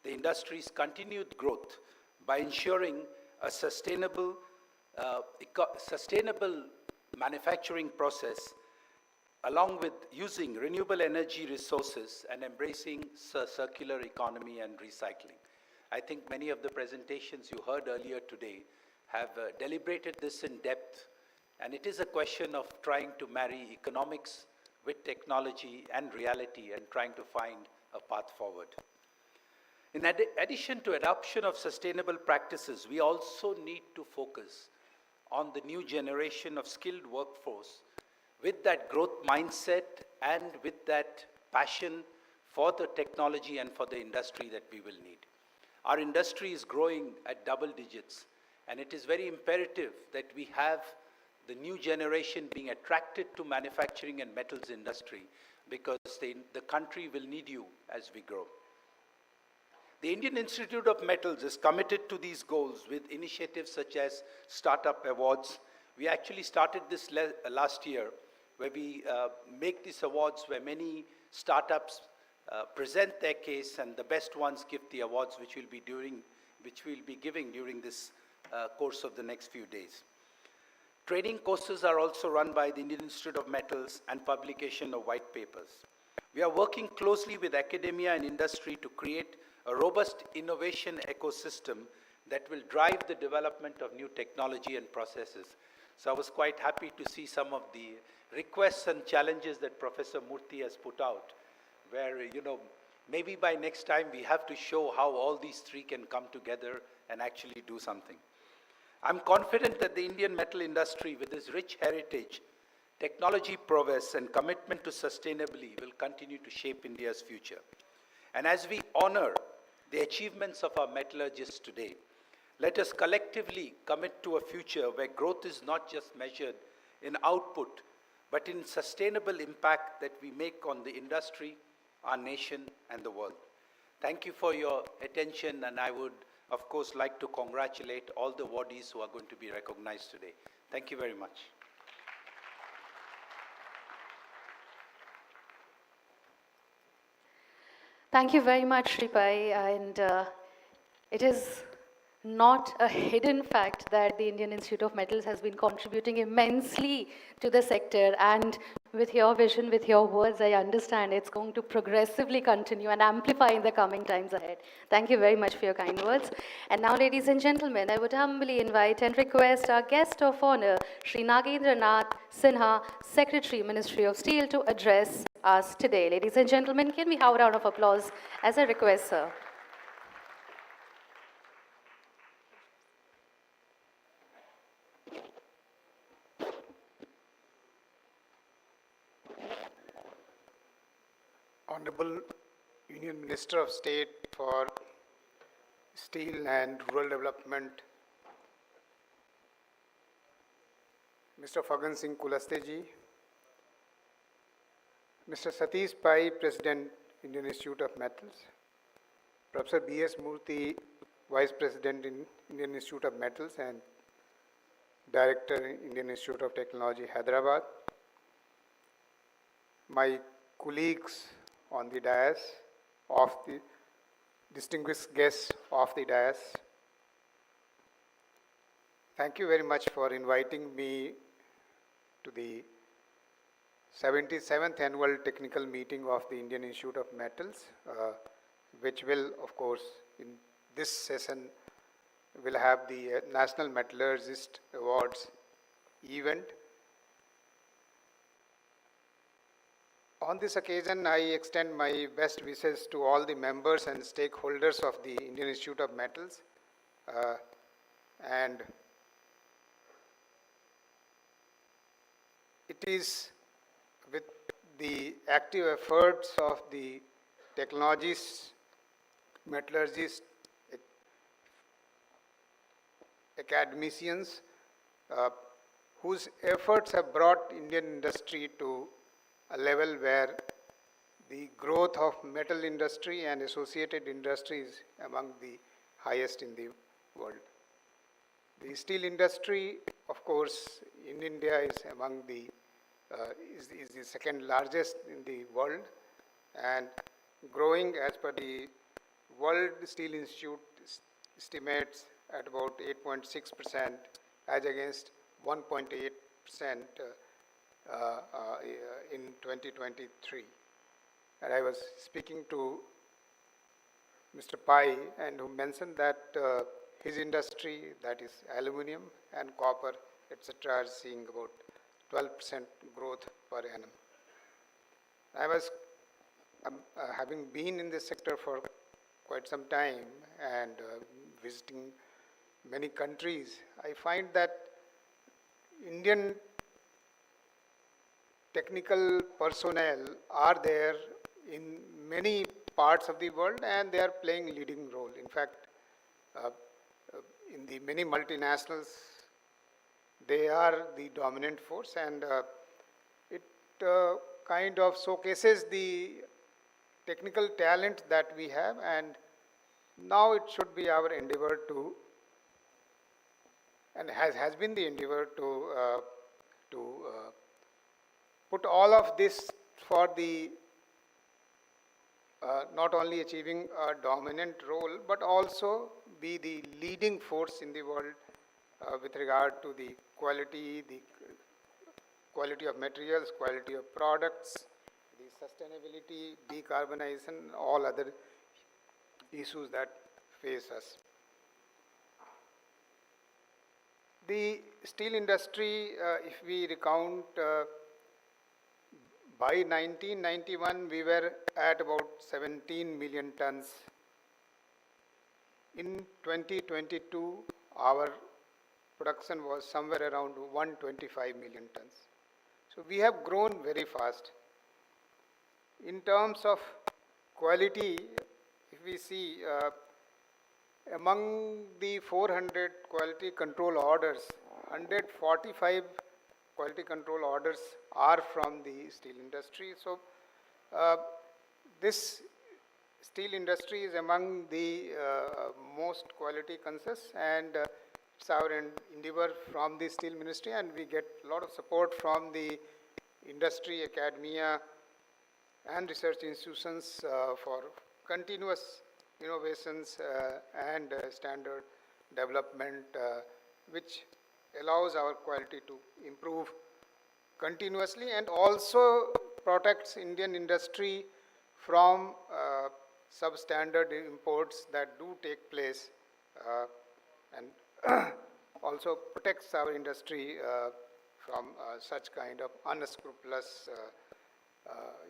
the industry's continued growth by ensuring a sustainable manufacturing process, along with using renewable energy resources and embracing circular economy and recycling. I think many of the presentations you heard earlier today have deliberated this in depth, and it is a question of trying to marry economics with technology and reality and trying to find a path forward. In addition to adoption of sustainable practices, we also need to focus on the new generation of skilled workforce with that growth mindset and with that passion for the technology and for the industry that we will need. Our industry is growing at double digits, and it is very imperative that we have the new generation being attracted to manufacturing and metals industry, because the country will need you as we grow. The Indian Institute of Metals is committed to these goals with initiatives such as Startup Awards. We actually started this last year, where we make these awards where many startups present their case, and the best ones give the awards, which we'll be giving during this course of the next few days. Training courses are also run by the Indian Institute of Metals and publication of white papers. We are working closely with academia and industry to create a robust innovation ecosystem that will drive the development of new technology and processes. So I was quite happy to see some of the requests and challenges that Professor Murthy has put out, where, maybe by next time we have to show how all these three can come together and actually do something. I'm confident that the Indian metal industry, with its rich heritage, technology prowess, and commitment to sustainability, will continue to shape India's future. And as we honor the achievements of our metallurgists today, let us collectively commit to a future where growth is not just measured in output, but in sustainable impact that we make on the industry, our nation, and the world. Thank you for your attention, and I would, of course, like to congratulate all the awardees who are going to be recognized today. Thank you very much. Thank you very much, Sripai, and it is not a hidden fact that the Indian Institute of Metals has been contributing immensely to the sector, and with your vision, with your words, I understand it's going to progressively continue and amplify in the coming times ahead. Thank you very much for your kind words. And now, ladies and gentlemen, I would humbly invite and request our guest of honor, Sri Nagendranath Sinha, Secretary, Ministry of Steel, to address us today. Ladies and gentlemen, can we have a round of applause as a request, sir? Honorable Union Minister of State for Steel and Rural Development, Mr. Fagan Singh Kulasteji, Mr. Satish Pai, President, Indian Institute of Metals, Professor B.S. Murthy, Vice President in Indian Institute of Metals and Director, Indian Institute of Technology, Hyderabad, my colleagues on the dais of distinguished guests of the dais, thank you very much for inviting me to the 77th annual technical meeting of the Indian Institute of Metals, which will, of course, in this session, will have the National Metallurgist Awards event. On this occasion, I extend my best wishes to all the members and stakeholders of the Indian Institute of Metals, and it is with the active efforts of the technologists, metallurgists, academicians, whose efforts have brought Indian industry to a level where the growth of metal industry and associated industries among the highest in the world. The steel industry, of course, in India is among the is the second largest in the world, and growing as per the World Steel Institute estimates at about 8.6% as against 1.8% in 2023. And I was speaking to Mr. Pai, and who mentioned that his industry, that is aluminum and copper, etc., is seeing about 12% growth per annum. I was, having been in this sector for quite some time and visiting many countries, I find that Indian technical personnel are there in many parts of the world, and they are playing leading role. In fact, in the many multinationals, they are the dominant force, and it kind of showcases the technical talent that we have, and now it should be our endeavor to, and has been the endeavor to put all of this for the not only achieving a dominant role, but also be the leading force in the world with regard to the quality of materials, quality of products, the sustainability, decarbonization, all other issues that face us. The steel industry, if we recount, by 1991, we were at about 17 million tons. In 2022, our production was somewhere around 125 million tons. So we have grown very fast. In terms of quality, if we see among the 400 quality control orders, 145 quality control orders are from the steel industry. So this steel industry is among the most quality conscious, and it's our endeavor from the Steel Ministry, and we get a lot of support from the industry, academia, and research institutions for continuous innovations and standard development, which allows our quality to improve continuously, and also protects Indian industry from substandard imports that do take place, and also protects our industry from such kind of unscrupulous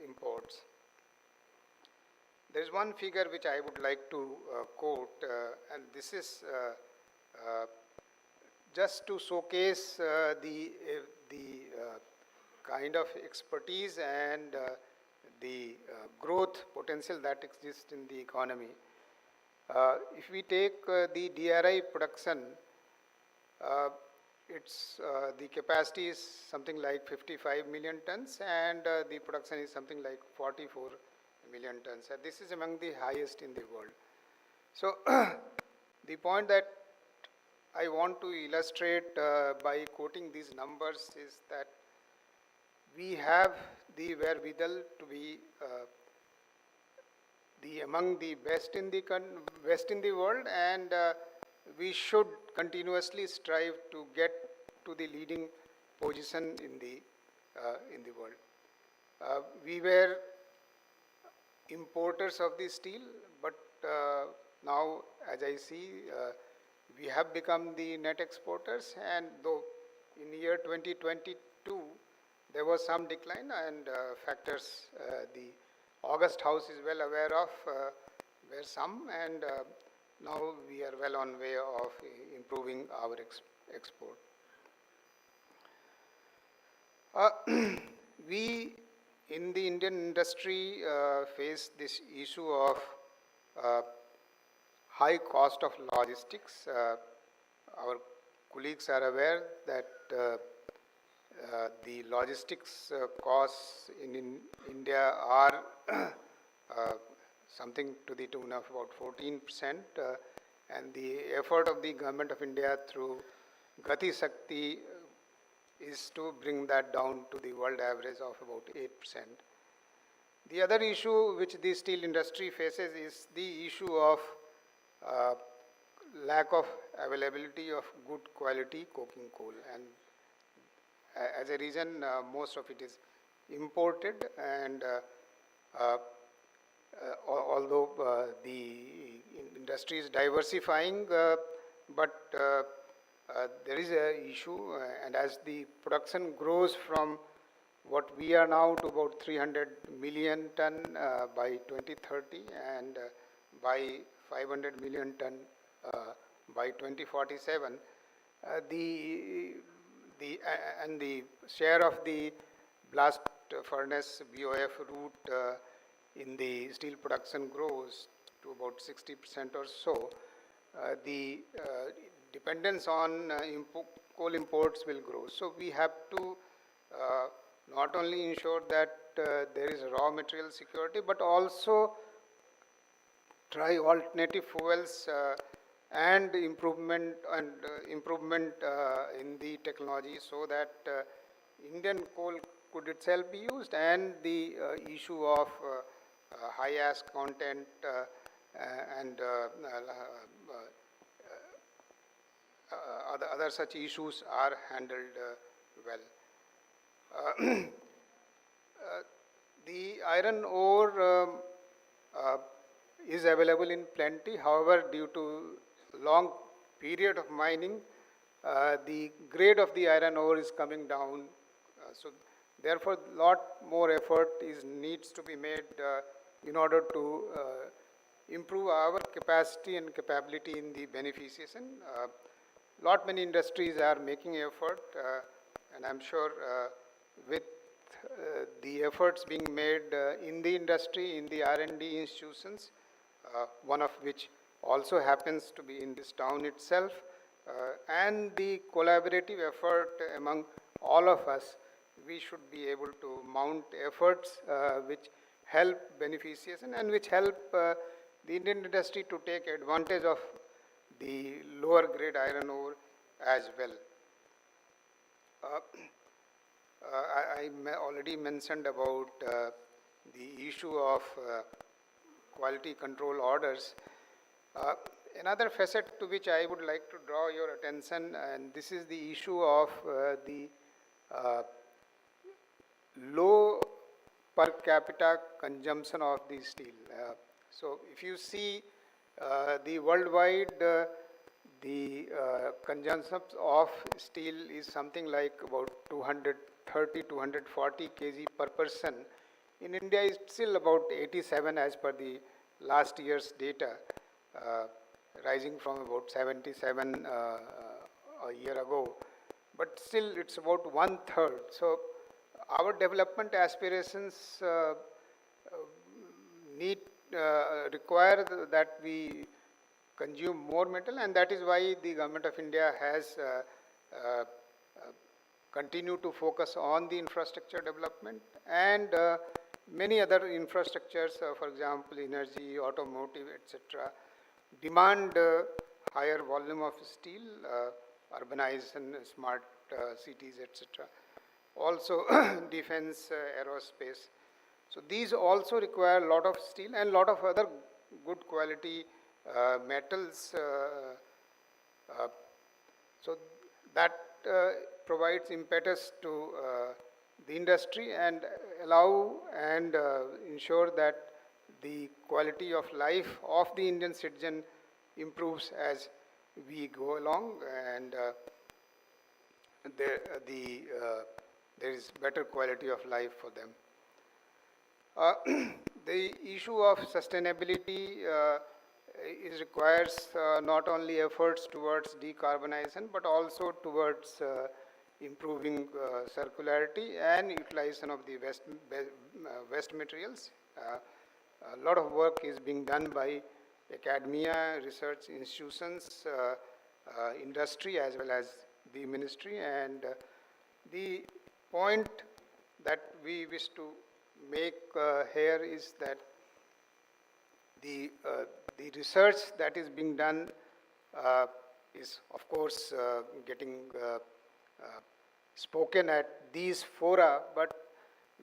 imports. There is one figure which I would like to quote, and this is just to showcase the kind of expertise and the growth potential that exists in the economy. If we take the DRI production, the capacity is something like 55 million tons, and the production is something like 44 million tons. This is among the highest in the world. So the point that I want to illustrate by quoting these numbers is that we have the wherewithal to be the among the best in the world, and we should continuously strive to get to the leading position in the world. We were importers of the steel, but now, as I see, we have become the net exporters, and though in year 2022 there was some decline, and factors the August House is well aware of, were some, and now we are well on way of improving our export. We in the Indian industry face this issue of high cost of logistics. Our colleagues are aware that the logistics costs in India are something to the tune of about 14%, and the effort of the Government of India through Gati Shakti is to bring that down to the world average of about 8%. The other issue which the steel industry faces is the issue of lack of availability of good quality coking coal, and as a reason most of it is imported, and although the industry is diversifying, but there is a issue, and as the production grows from what we are now to about 300 million ton by 2030, and by 500 million ton by 2047, the share of the blast furnace BOF route in the steel production grows to about 60% or so. The dependence on coal imports will grow. So we have to not only ensure that there is raw material security, but also try alternative fuels and improvement in the technology, so that Indian coal could itself be used, and the issue of high ash content and other such issues are handled well. The iron ore is available in plenty. However, due to long period of mining, the grade of the iron ore is coming down. So therefore, lot more effort needs to be made in order to improve our capacity and capability in the beneficiation. Many industries are making effort, and I'm sure with the efforts being made in the industry, in the R&D institutions, one of which also happens to be in this town itself, and the collaborative effort among all of us, we should be able to mount efforts which help beneficiation and which help the Indian industry to take advantage of the lower grade iron ore as well. I already mentioned about the issue of quality control orders. Another facet to which I would like to draw your attention, and this is the issue of the low per capita consumption of the steel. So if you see the worldwide, the consumption of steel is something like about 230, 240 kg per person. In India, it's still about 87 as per the last year's data, rising from about 77 a year ago. But still, it's about 1/3. So our development aspirations require that we consume more metal, and that is why the Government of India has continued to focus on the infrastructure development and many other infrastructures, for example, energy, automotive, etc., demand higher volume of steel, urbanization, smart cities, etc. Also, defense, aerospace. So these also require a lot of steel and a lot of other good quality metals. So that provides impetus to the industry and allow and ensure that the quality of life of the Indian citizen improves as we go along, and there is better quality of life for them. The issue of sustainability requires not only efforts towards decarbonization but also towards improving circularity and utilization of the waste materials. A lot of work is being done by academia, research institutions, industry as well as the ministry, and the point that we wish to make here is that the research that is being done is of course getting spoken at these fora, but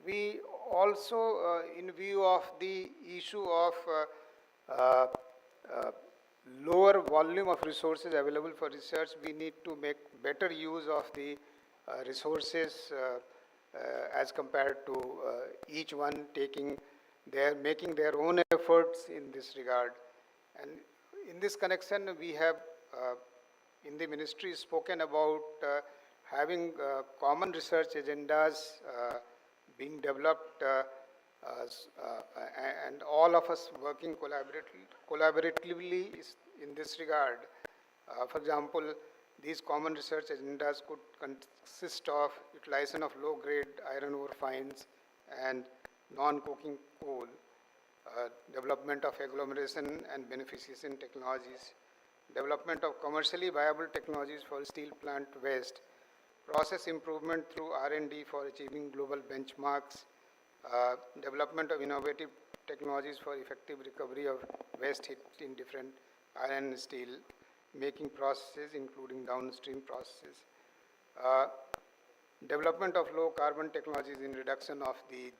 we also in view of the issue of lower volume of resources available for research, we need to make better use of the resources as compared to each one making their own efforts in this regard. And in this connection, we have in the ministry spoken about having common research agendas being developed and all of us working collaboratively in this regard. For example, these common research agendas could consist of utilization of low-grade iron ore fines and non-coking coal, development of agglomeration and beneficiation technologies, development of commercially viable technologies for steel plant waste, process improvement through R&D for achieving global benchmarks, development of innovative technologies for effective recovery of waste heat in different iron and steel making processes, including downstream processes, development of low carbon technologies in reduction of the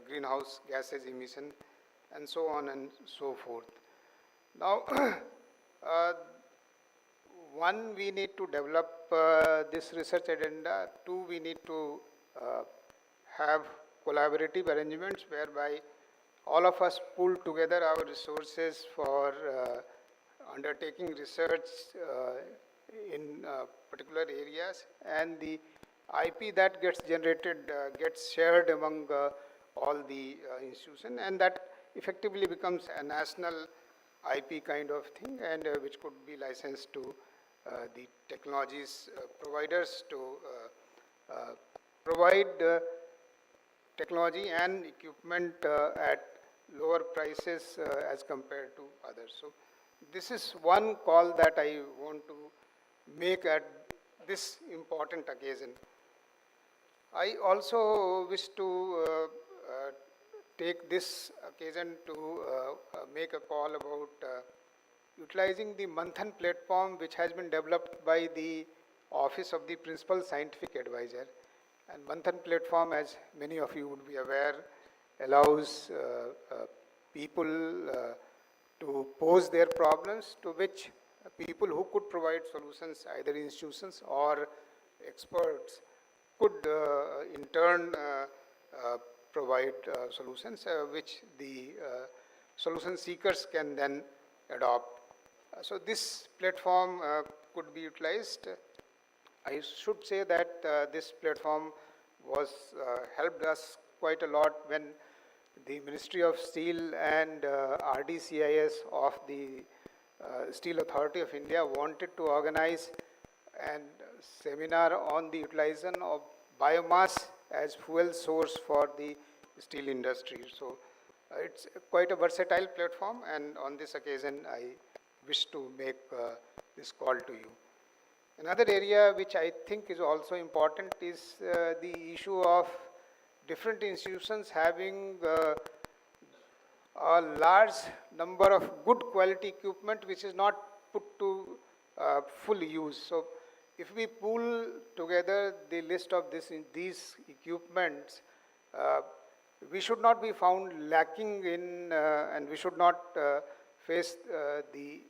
greenhouse gases emission, and so on and so forth. Now, one, we need to develop this research agenda. Two, we need to have collaborative arrangements whereby all of us pool together our resources for undertaking research in particular areas, and the IP that gets generated gets shared among all the institutions, and that effectively becomes a national IP kind of thing, and which could be licensed to the technologies providers to provide technology and equipment at lower prices as compared to others. So this is one call that I want to make at this important occasion. I also wish to take this occasion to make a call about utilizing the Manthan platform, which has been developed by the Office of the Principal Scientific Advisor. And Manthan platform, as many of you would be aware, allows people to pose their problems, to which people who could provide solutions, either institutions or experts, could in turn provide solutions which the solution seekers can then adopt. So this platform could be utilized. I should say that this platform was helped us quite a lot when the Ministry of Steel and RDCIS of the Steel Authority of India wanted to organize a seminar on the utilization of biomass as fuel source for the steel industry. So it's quite a versatile platform, and on this occasion I wish to make this call to you. Another area which I think is also important is the issue of different institutions having a large number of good quality equipment which is not put to full use. So if we pool together the list of these equipments, we should not be found lacking in, and we should not face the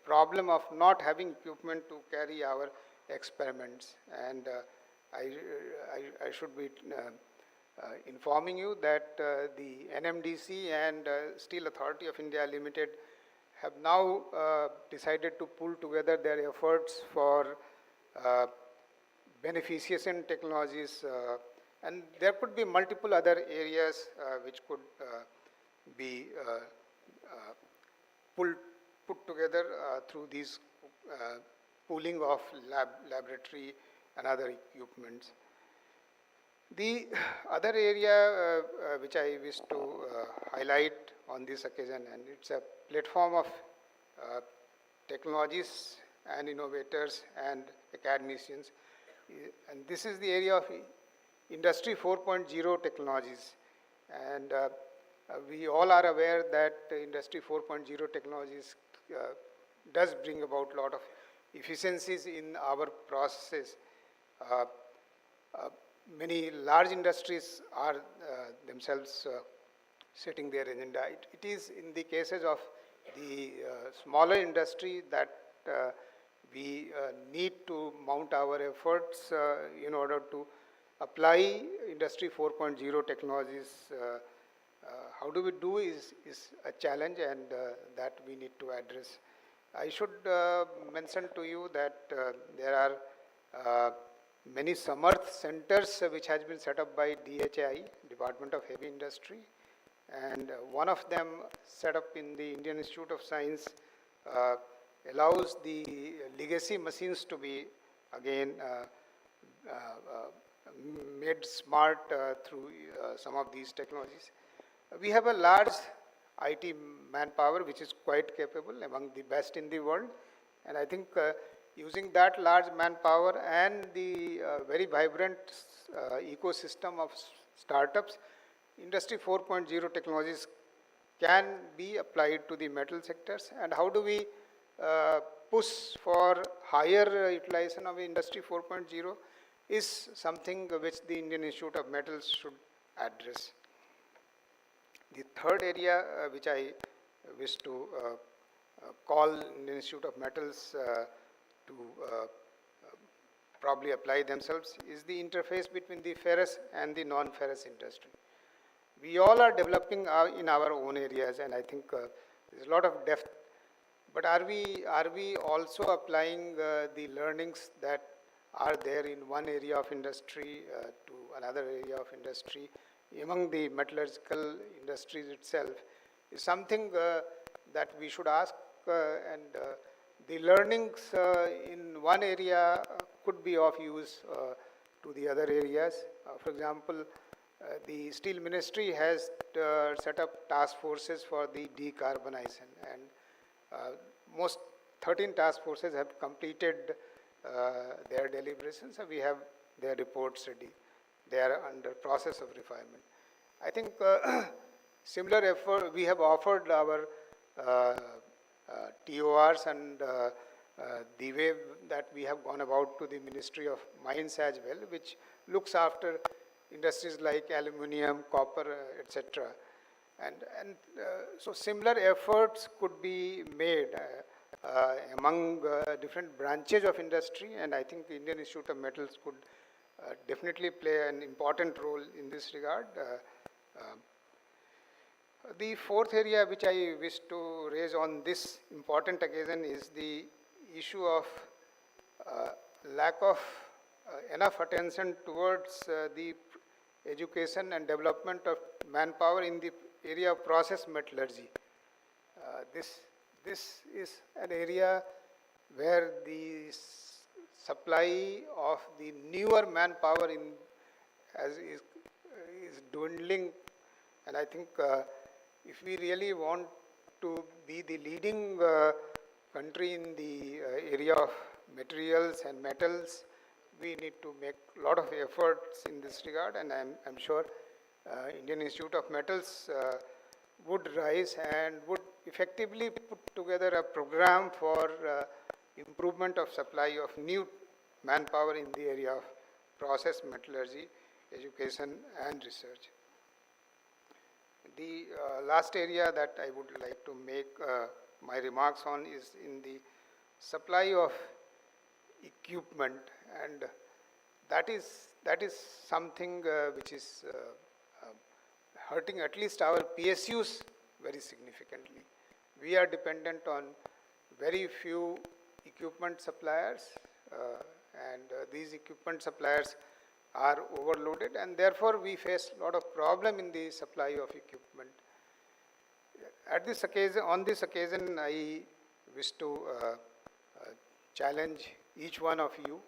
problem of not having equipment to carry our experiments. And I should be informing you that the NMDC and Steel Authority of India Limited have now decided to pull together their efforts for beneficiation technologies, and there could be multiple other areas which could be put together through these pooling of laboratory and other equipments. The other area which I wish to highlight on this occasion, and it's a platform of technologists and innovators and academicians, and this is the area of Industry 4.0 technologies. And we all are aware that Industry 4.0 technologies does bring about a lot of efficiencies in our processes. Many large industries are themselves setting their agenda. It is in the cases of the smaller industry that we need to mount our efforts in order to apply Industry 4.0 technologies. How do we do is a challenge, and that we need to address. I should mention to you that there are many Samarth centers which has been set up by DHI, Department of Heavy Industry, and one of them set up in the Indian Institute of Science allows the legacy machines to be again made smart through some of these technologies. We have a large IT manpower which is quite capable, among the best in the world, and I think using that large manpower and the very vibrant ecosystem of startups, Industry 4.0 technologies can be applied to the metal sectors. And how do we push for higher utilization of Industry 4.0 is something which the Indian Institute of Metals should address. The third area which I wish to call Indian Institute of Metals to probably apply themselves is the interface between the ferrous and the non-ferrous industry. We all are developing in our own areas, and I think there's a lot of depth. But are we also applying the learnings that are there in one area of industry to another area of industry? Among the metallurgical industries itself is something that we should ask, and the learnings in one area could be of use to the other areas. For example, the Steel Ministry has set up task forces for the decarbonization, and most 13 task forces have completed their deliberations, and we have their reports ready. They are under process of refinement. I think similar effort, we have offered our TORs and the way that we have gone about to the Ministry of Mines as well, which looks after industries like aluminium, copper, etc. And so similar efforts could be made among different branches of industry, and I think the Indian Institute of Metals could definitely play an important role in this regard. The fourth area which I wish to raise on this important occasion is the issue of lack of enough attention towards the education and development of manpower in the area of process metallurgy. This is an area where the supply of the newer manpower is dwindling, and I think if we really want to be the leading country in the area of materials and metals, we need to make a lot of efforts in this regard, and I'm sure Indian Institute of Metals would rise and would effectively put together a program for improvement of supply of new manpower in the area of process metallurgy, education and research. The last area that I would like to make my remarks on is in the supply of equipment, and that is something which is hurting at least our PSUs very significantly. We are dependent on very few equipment suppliers, and these equipment suppliers are overloaded, and therefore we face a lot of problem in the supply of equipment. At this occasion, on this occasion, I wish to challenge each one of you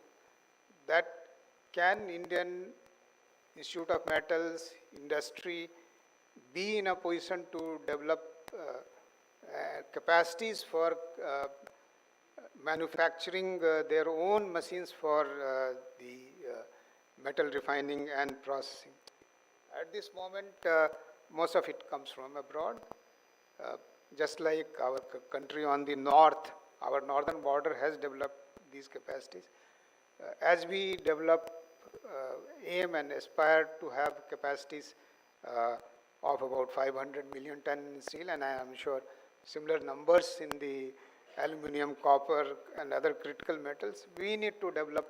that can Indian Institute of Metals industry be in a position to develop capacities for manufacturing their own machines for the metal refining and processing. At this moment, most of it comes from abroad. Just like our country on the north, our northern border has developed these capacities. As we develop, aim and aspire to have capacities of about 500 million ton in steel, and I am sure similar numbers in the aluminum, copper, and other critical metals, we need to develop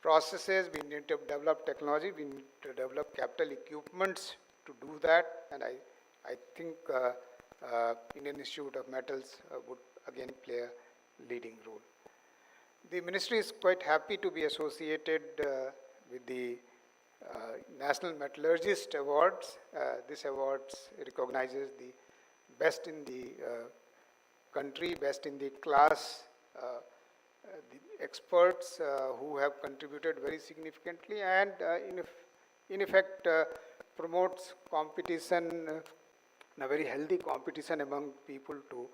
processes, we need to develop technology, we need to develop capital equipments to do that, and I think Indian Institute of Metals would again play a leading role. The ministry is quite happy to be associated with the National Metallurgist Awards. This awards recognizes the best in the country, best in the class, the experts who have contributed very significantly, and in effect promotes competition, a very healthy competition among people to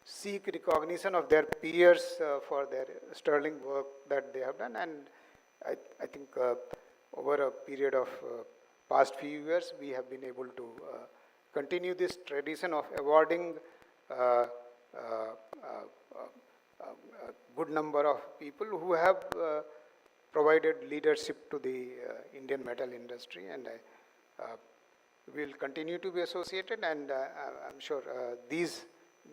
seek recognition of their peers for their sterling work that they have done. And I think over a period of past few years, we have been able to continue this tradition of awarding a good number of people who have provided leadership to the Indian metal industry, and we will continue to be associated, and I'm sure these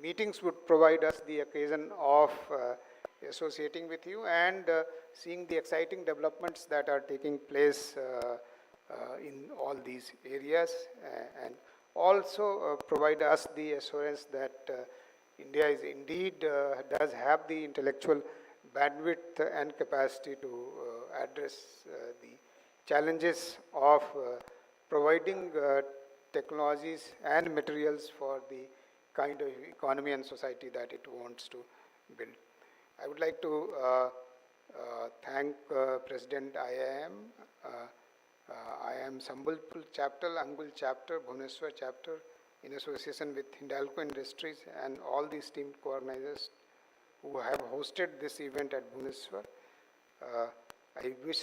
meetings would provide us the occasion of associating with you and seeing the exciting developments that are taking place in all these areas, and also provide us the assurance that India is indeed does have the intellectual bandwidth and capacity to address the challenges of providing technologies and materials for the kind of economy and society that it wants to build. I would like to thank President IIM, IIM Sambalpur chapter, Angul chapter, Bhubaneswar chapter, in association with Hindalco Industries and all the esteemed co-organizers who have hosted this event at Bhubaneswar. I wish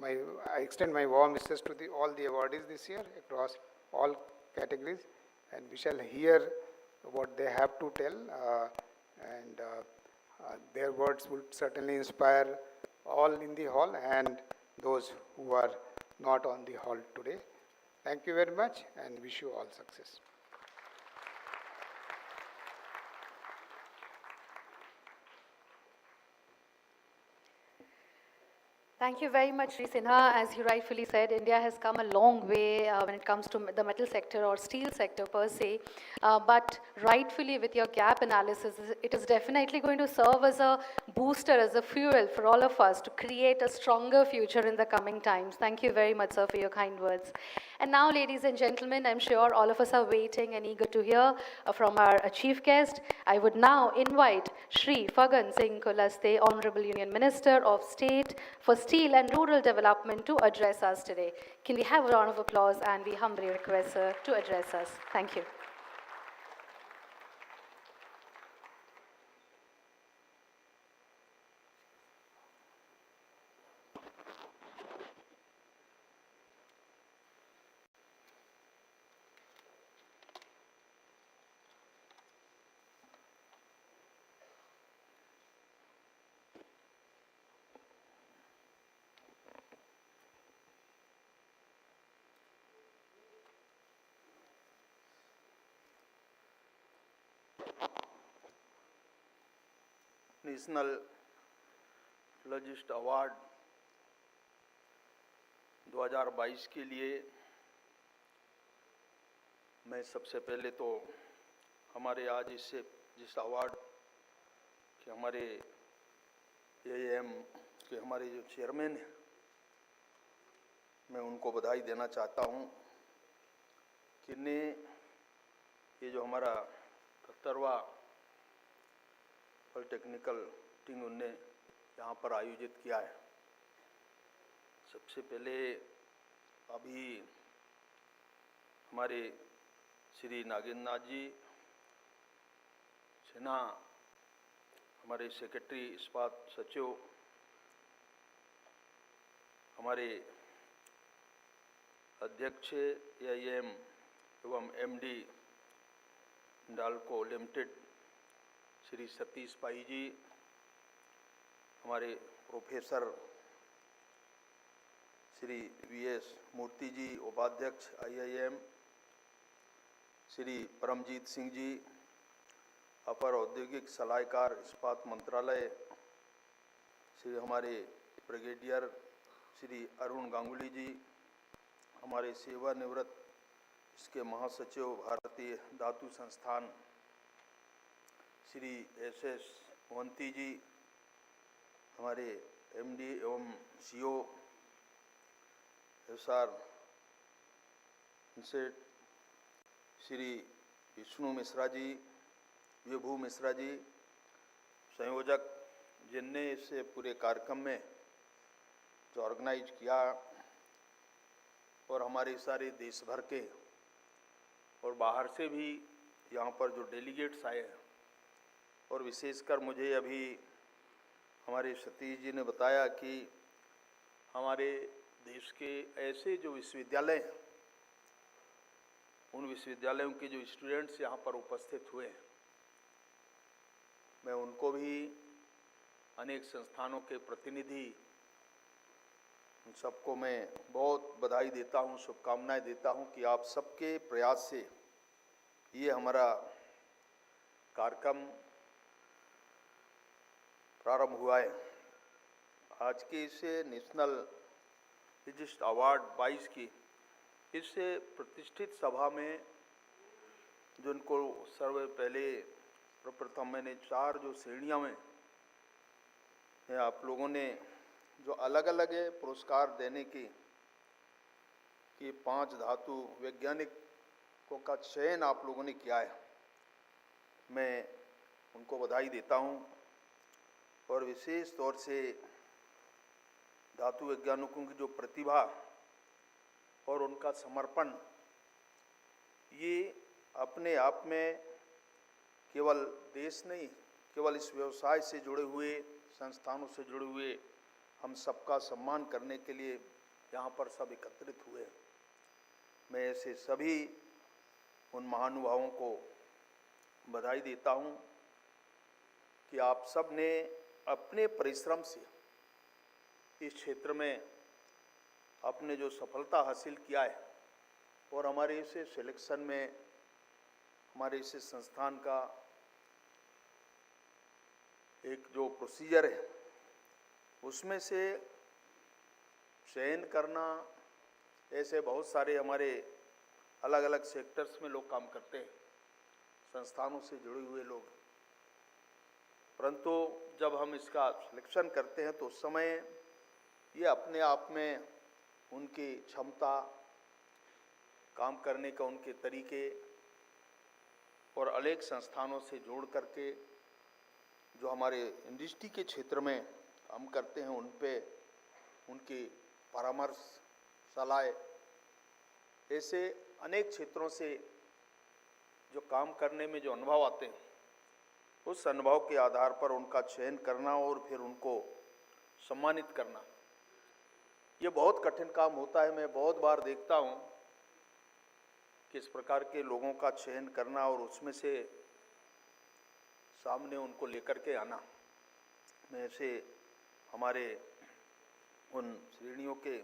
I extend my warm wishes to all the awardees this year across all categories, and we shall hear what they have to tell, and their words would certainly inspire all in the hall and those who are not on the hall today. Thank you very much, and wish you all success. Thank you very much, Sri Sinha. As you rightfully said, India has come a long way when it comes to the metal sector or steel sector per se. But rightfully, with your gap analysis, it is definitely going to serve as a booster, as a fuel for all of us to create a stronger future in the coming times. Thank you very much, sir, for your kind words. And now, ladies and gentlemen, I'm sure all of us are waiting and eager to hear from our chief guest. I would now invite Shri Fagan Singh Kulaste, Honorable Union Minister of State for Steel and Rural Development, to address us today. Can we have a round of applause, and we humbly request sir to address us. Thank you. National metallurgist award 2022 के लिए मैं सबसे पहले तो हमारे आज इससे जिस अवार्ड के हमारे AIM के हमारे जो चेयरमैन हैं, मैं उनको बधाई देना चाहता हूं कि ने ये जो हमारा 71वां पॉलिटेक्निकल मीटिंग उनने यहाँ पर आयोजित किया है। सबसे पहले अभी हमारे श्री नागेंद्र नाथ जी सिन्हा, हमारे सेक्रेटरी इस्पात सचिव, हमारे अध्यक्ष AIM एवं MD हिंडाल्को लिमिटेड श्री सतीश पाई जी, हमारे प्रोफेसर श्री VS मूर्ति जी, उपाध्यक्ष IIM, श्री परमजीत सिंह जी, अपर औद्योगिक सलाहकार इस्पात मंत्रालय, श्री हमारे ब्रिगेडियर श्री अरुण गांगुली जी, हमारे सेवानिवृत्त इसके महासचिव भारतीय धातु संस्थान श्री SS मोहंती जी, हमारे MD एवं CO SR इंसेट श्री विष्णु मिश्रा जी, विभू मिश्रा जी, संयोजक जिनने इस पूरे कार्यक्रम में जो ऑर्गेनाइज किया, और हमारे सारे देश भर के और बाहर से भी यहाँ पर जो डेलीगेट्स आए हैं, और विशेषकर मुझे अभी हमारे सतीश जी ने बताया कि हमारे देश के ऐसे जो विश्वविद्यालय हैं, उन विश्वविद्यालयों के जो स्टूडेंट्स यहाँ पर उपस्थित हुए हैं, मैं उनको भी अनेक संस्थानों के प्रतिनिधि, उन सबको मैं बहुत बधाई देता हूँ, शुभकामनाएं देता हूँ कि आप सबके प्रयास से ये हमारा कार्यक्रम प्रारंभ हुआ है। आज के इस नेशनल मेटलर्जिस्ट अवार्ड 22 की इस प्रतिष्ठित सभा में जिनको सर्व पहले प्रथम मैंने 4 जो श्रेणियों में आप लोगों ने जो अलग अलग पुरस्कार देने की कि 5 धातु वैज्ञानिकों का चयन आप लोगों ने किया है, मैं उनको बधाई देता हूं। और विशेष तौर से धातु वैज्ञानिकों की जो प्रतिभा और उनका समर्पण, ये अपने आप में केवल देश नहीं, केवल इस व्यवसाय से जुड़े हुए संस्थानों से जुड़े हुए हम सबका सम्मान करने के लिए यहाँ पर सब एकत्रित हुए। मैं ऐसे सभी उन महानुभावों को बधाई देता हूँ कि आप सब ने अपने परिश्रम से इस क्षेत्र में आपने जो सफलता हासिल किया है, और हमारे इस सिलेक्शन में हमारे इस संस्थान का एक जो प्रोसीजर है, उसमें से चयन करना, ऐसे बहुत सारे हमारे अलग अलग सेक्टर्स में लोग काम करते हैं, संस्थानों से जुड़े हुए लोग, परंतु जब हम इसका सिलेक्शन करते हैं तो उस समय ये अपने आप में उनकी क्षमता, काम करने का उनके तरीके, और अनेक संस्थानों से जोड़ करके जो हमारे इंडस्ट्री के क्षेत्र में हम करते हैं, उन पे उनकी परामर्श, सलाह, ऐसे अनेक क्षेत्रों से जो काम करने में जो अनुभव आते हैं, उस अनुभव के आधार पर उनका चयन करना और फिर उनको सम्मानित करना, ये बहुत कठिन काम होता है। मैं बहुत बार देखता हूँ कि इस प्रकार के लोगों का चयन करना और उसमें से सामने उनको लेकर के आना। मैं ऐसे हमारे उन श्रेणियों के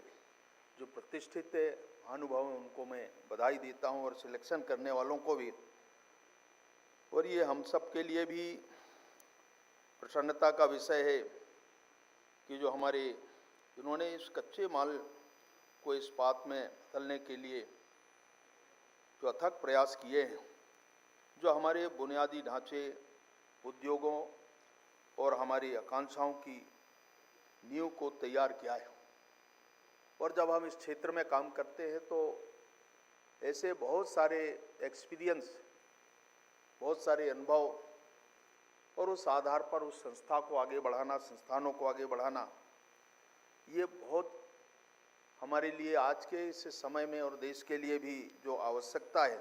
जो प्रतिष्ठित अनुभव हैं, उनको मैं बधाई देता हूँ, और सिलेक्शन करने वालों को भी। और ये हम सब के लिए भी प्रसन्नता का विषय है कि जो हमारे इन्होंने इस कच्चे माल को इस्पात में बदलने के लिए जो अथक प्रयास किए हैं, जो हमारे बुनियादी ढांचे, उद्योगों और हमारी आकांक्षाओं की नींव को तैयार किया है। और जब हम इस क्षेत्र में काम करते हैं तो ऐसे बहुत सारे एक्सपीरियंस, बहुत सारे अनुभव और उस आधार पर उस संस्था को आगे बढ़ाना, संस्थानों को आगे बढ़ाना, ये बहुत हमारे लिए आज के इस समय में और देश के लिए भी जो आवश्यकता है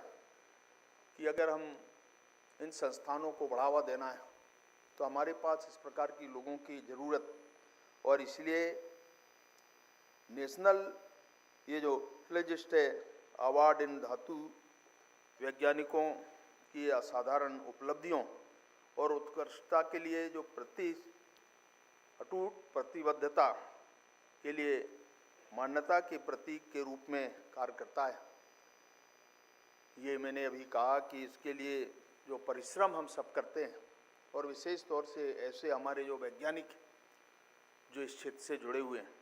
कि अगर हम इन संस्थानों को बढ़ावा देना है तो हमारे पास इस प्रकार की लोगों की ज़रूरत, और इसलिए नेशनल ये जो मेटलर्जिस्ट है अवार्ड इन धातु वैज्ञानिकों की असाधारण उपलब्धियों और उत्कृष्टता के लिए जो अटूट प्रतिबद्धता के लिए मान्यता के प्रतीक के रूप में कार्य करता है। ये मैंने अभी कहा कि इसके लिए जो परिश्रम हम सब करते हैं और विशेष तौर से ऐसे हमारे जो वैज्ञानिक जो इस क्षेत्र से जुड़े हुए हैं,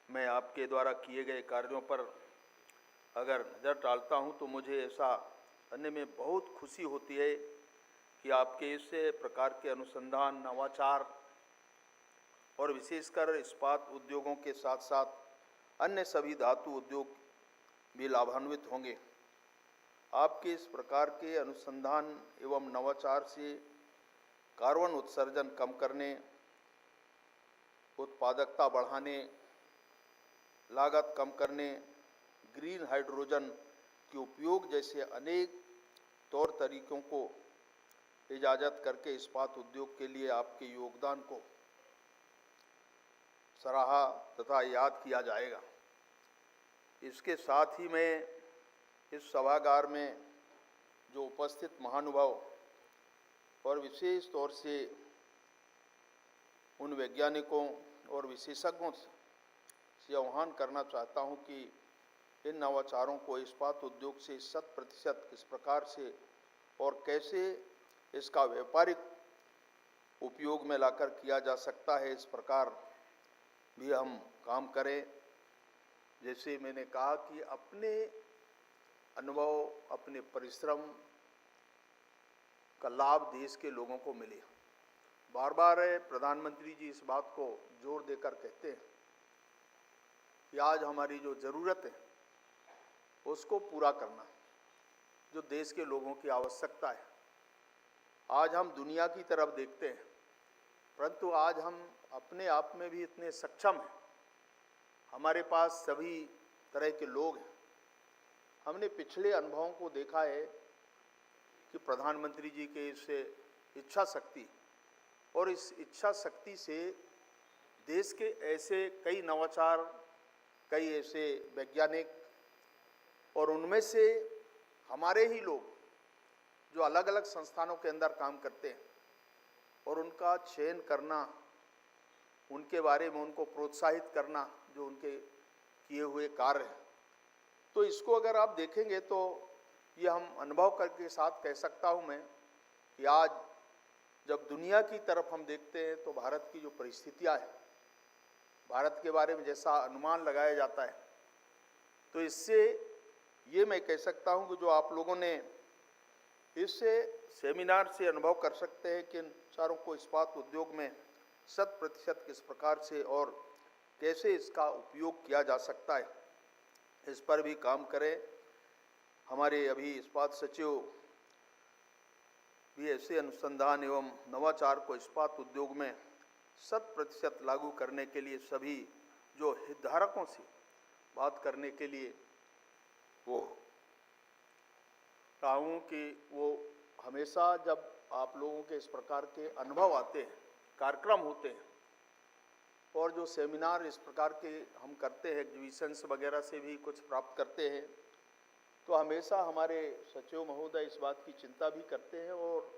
मैं आपके द्वारा किए गए कार्यों पर अगर नज़र डालता हूं तो मुझे ऐसा करने में बहुत खुशी होती है कि आपके इस प्रकार के अनुसंधान, नवाचार और विशेषकर इस्पात उद्योगों के साथ साथ अन्य सभी धातु उद्योग भी लाभान्वित होंगे। आपके इस प्रकार के अनुसंधान एवं नवाचार से कार्बन उत्सर्जन कम करने, उत्पादकता बढ़ाने, लागत कम करने, ग्रीन हाइड्रोजन के उपयोग जैसे अनेक तौर तरीकों को इजाज़त करके इस्पात उद्योग के लिए आपके योगदान को सराहा तथा याद किया जाएगा। इसके साथ ही मैं इस सभागार में जो उपस्थित महानुभाव और विशेष तौर से उन वैज्ञानिकों और विशेषज्ञों से आह्वान करना चाहता हूं कि इन नवाचारों को इस्पात उद्योग से 100% किस प्रकार से और कैसे इसका व्यापारिक उपयोग में लाकर किया जा सकता है, इस प्रकार भी हम काम करें। जैसे मैंने कहा कि अपने अनुभव, अपने परिश्रम का लाभ देश के लोगों को मिले। बार बार प्रधानमंत्री जी इस बात को जोर देकर कहते हैं कि आज हमारी जो ज़रूरत है उसको पूरा करना, जो देश के लोगों की आवश्यकता है। आज हम दुनिया की तरफ देखते हैं, परंतु आज हम अपने आप में भी इतने सक्षम हैं, हमारे पास सभी तरह के लोग हैं। हमने पिछले अनुभवों को देखा है कि प्रधानमंत्री जी के इस इच्छा शक्ति और इस इच्छा शक्ति से देश के ऐसे कई नवाचार, कई ऐसे वैज्ञानिक और उनमें से हमारे ही लोग जो अलग अलग संस्थानों के अंदर काम करते हैं और उनका चयन करना, उनके बारे में उनको प्रोत्साहित करना, जो उनके किए हुए कार्य हैं, तो इसको अगर आप देखेंगे तो ये हम अनुभव करके साथ कह सकता हूँ मैं कि आज जब दुनिया की तरफ हम देखते हैं तो भारत की जो परिस्थितियाँ हैं, भारत के बारे में जैसा अनुमान लगाया जाता है, तो इससे ये मैं कह सकता हूँ कि जो आप लोगों ने इससे सेमिनार से अनुभव कर सकते हैं कि इन चारों को इस्पात उद्योग में 100% किस प्रकार से और कैसे इसका उपयोग किया जा सकता है, इस पर भी काम करें। हमारे अभी इस्पात सचिव भी ऐसे अनुसंधान एवं नवाचार को इस्पात उद्योग में 100% लागू करने के लिए सभी जो हितधारकों से बात करने के लिए वो चाहूँ कि वो हमेशा जब आप लोगों के इस प्रकार के अनुभव आते हैं, कार्यक्रम होते हैं और जो सेमिनार इस प्रकार के हम करते हैं, एग्जीबिशंस वगैरह से भी कुछ प्राप्त करते हैं, तो हमेशा हमारे सचिव महोदय इस बात की चिंता भी करते हैं और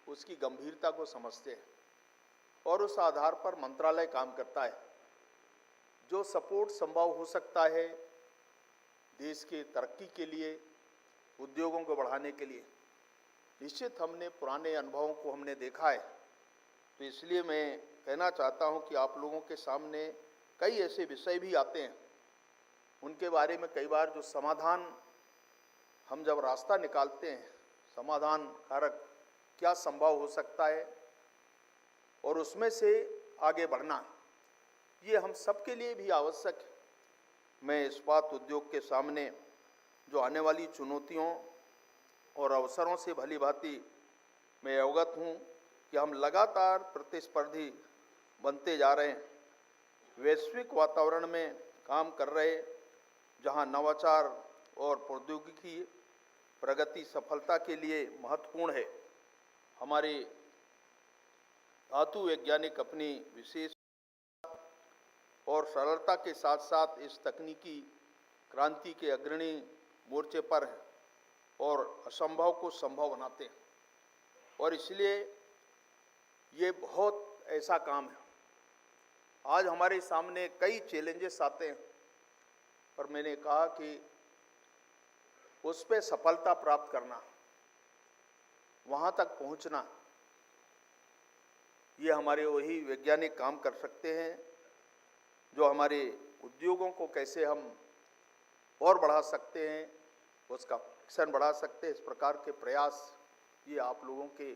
उसकी गंभीरता को समझते हैं और उस आधार पर मंत्रालय काम करता है। जो सपोर्ट संभव हो सकता है देश के तरक्की के लिए, उद्योगों को बढ़ाने के लिए, निश्चित हमने पुराने अनुभवों को हमने देखा है तो इसलिए मैं कहना चाहता हूं कि आप लोगों के सामने कई ऐसे विषय भी आते हैं, उनके बारे में कई बार जो समाधान हम जब रास्ता निकालते हैं, समाधान कारक क्या संभव हो सकता है और उसमें से आगे बढ़ना, ये हम सबके लिए भी आवश्यक है। मैं इस्पात उद्योग के सामने जो आने वाली चुनौतियों और अवसरों से भली भांति मैं अवगत हूँ कि हम लगातार प्रतिस्पर्धी बनते जा रहे हैं। वैश्विक वातावरण में काम कर रहे, जहाँ नवाचार और प्रौद्योगिकी प्रगति सफलता के लिए महत्वपूर्ण है। हमारे धातु वैज्ञानिक अपनी विशेष और सरलता के साथ साथ इस तकनीकी क्रांति के अग्रणी मोर्चे पर हैं और असंभव को संभव बनाते हैं, और इसलिए ये बहुत ऐसा काम है। आज हमारे सामने कई चैलेंजेस आते हैं, पर मैंने कहा कि उस पे सफलता प्राप्त करना, वहाँ तक पहुँचना, ये हमारे वही वैज्ञानिक काम कर सकते हैं जो हमारे उद्योगों को कैसे हम और बढ़ा सकते हैं, उसका एक्शन बढ़ा सकते हैं। इस प्रकार के प्रयास ये आप लोगों के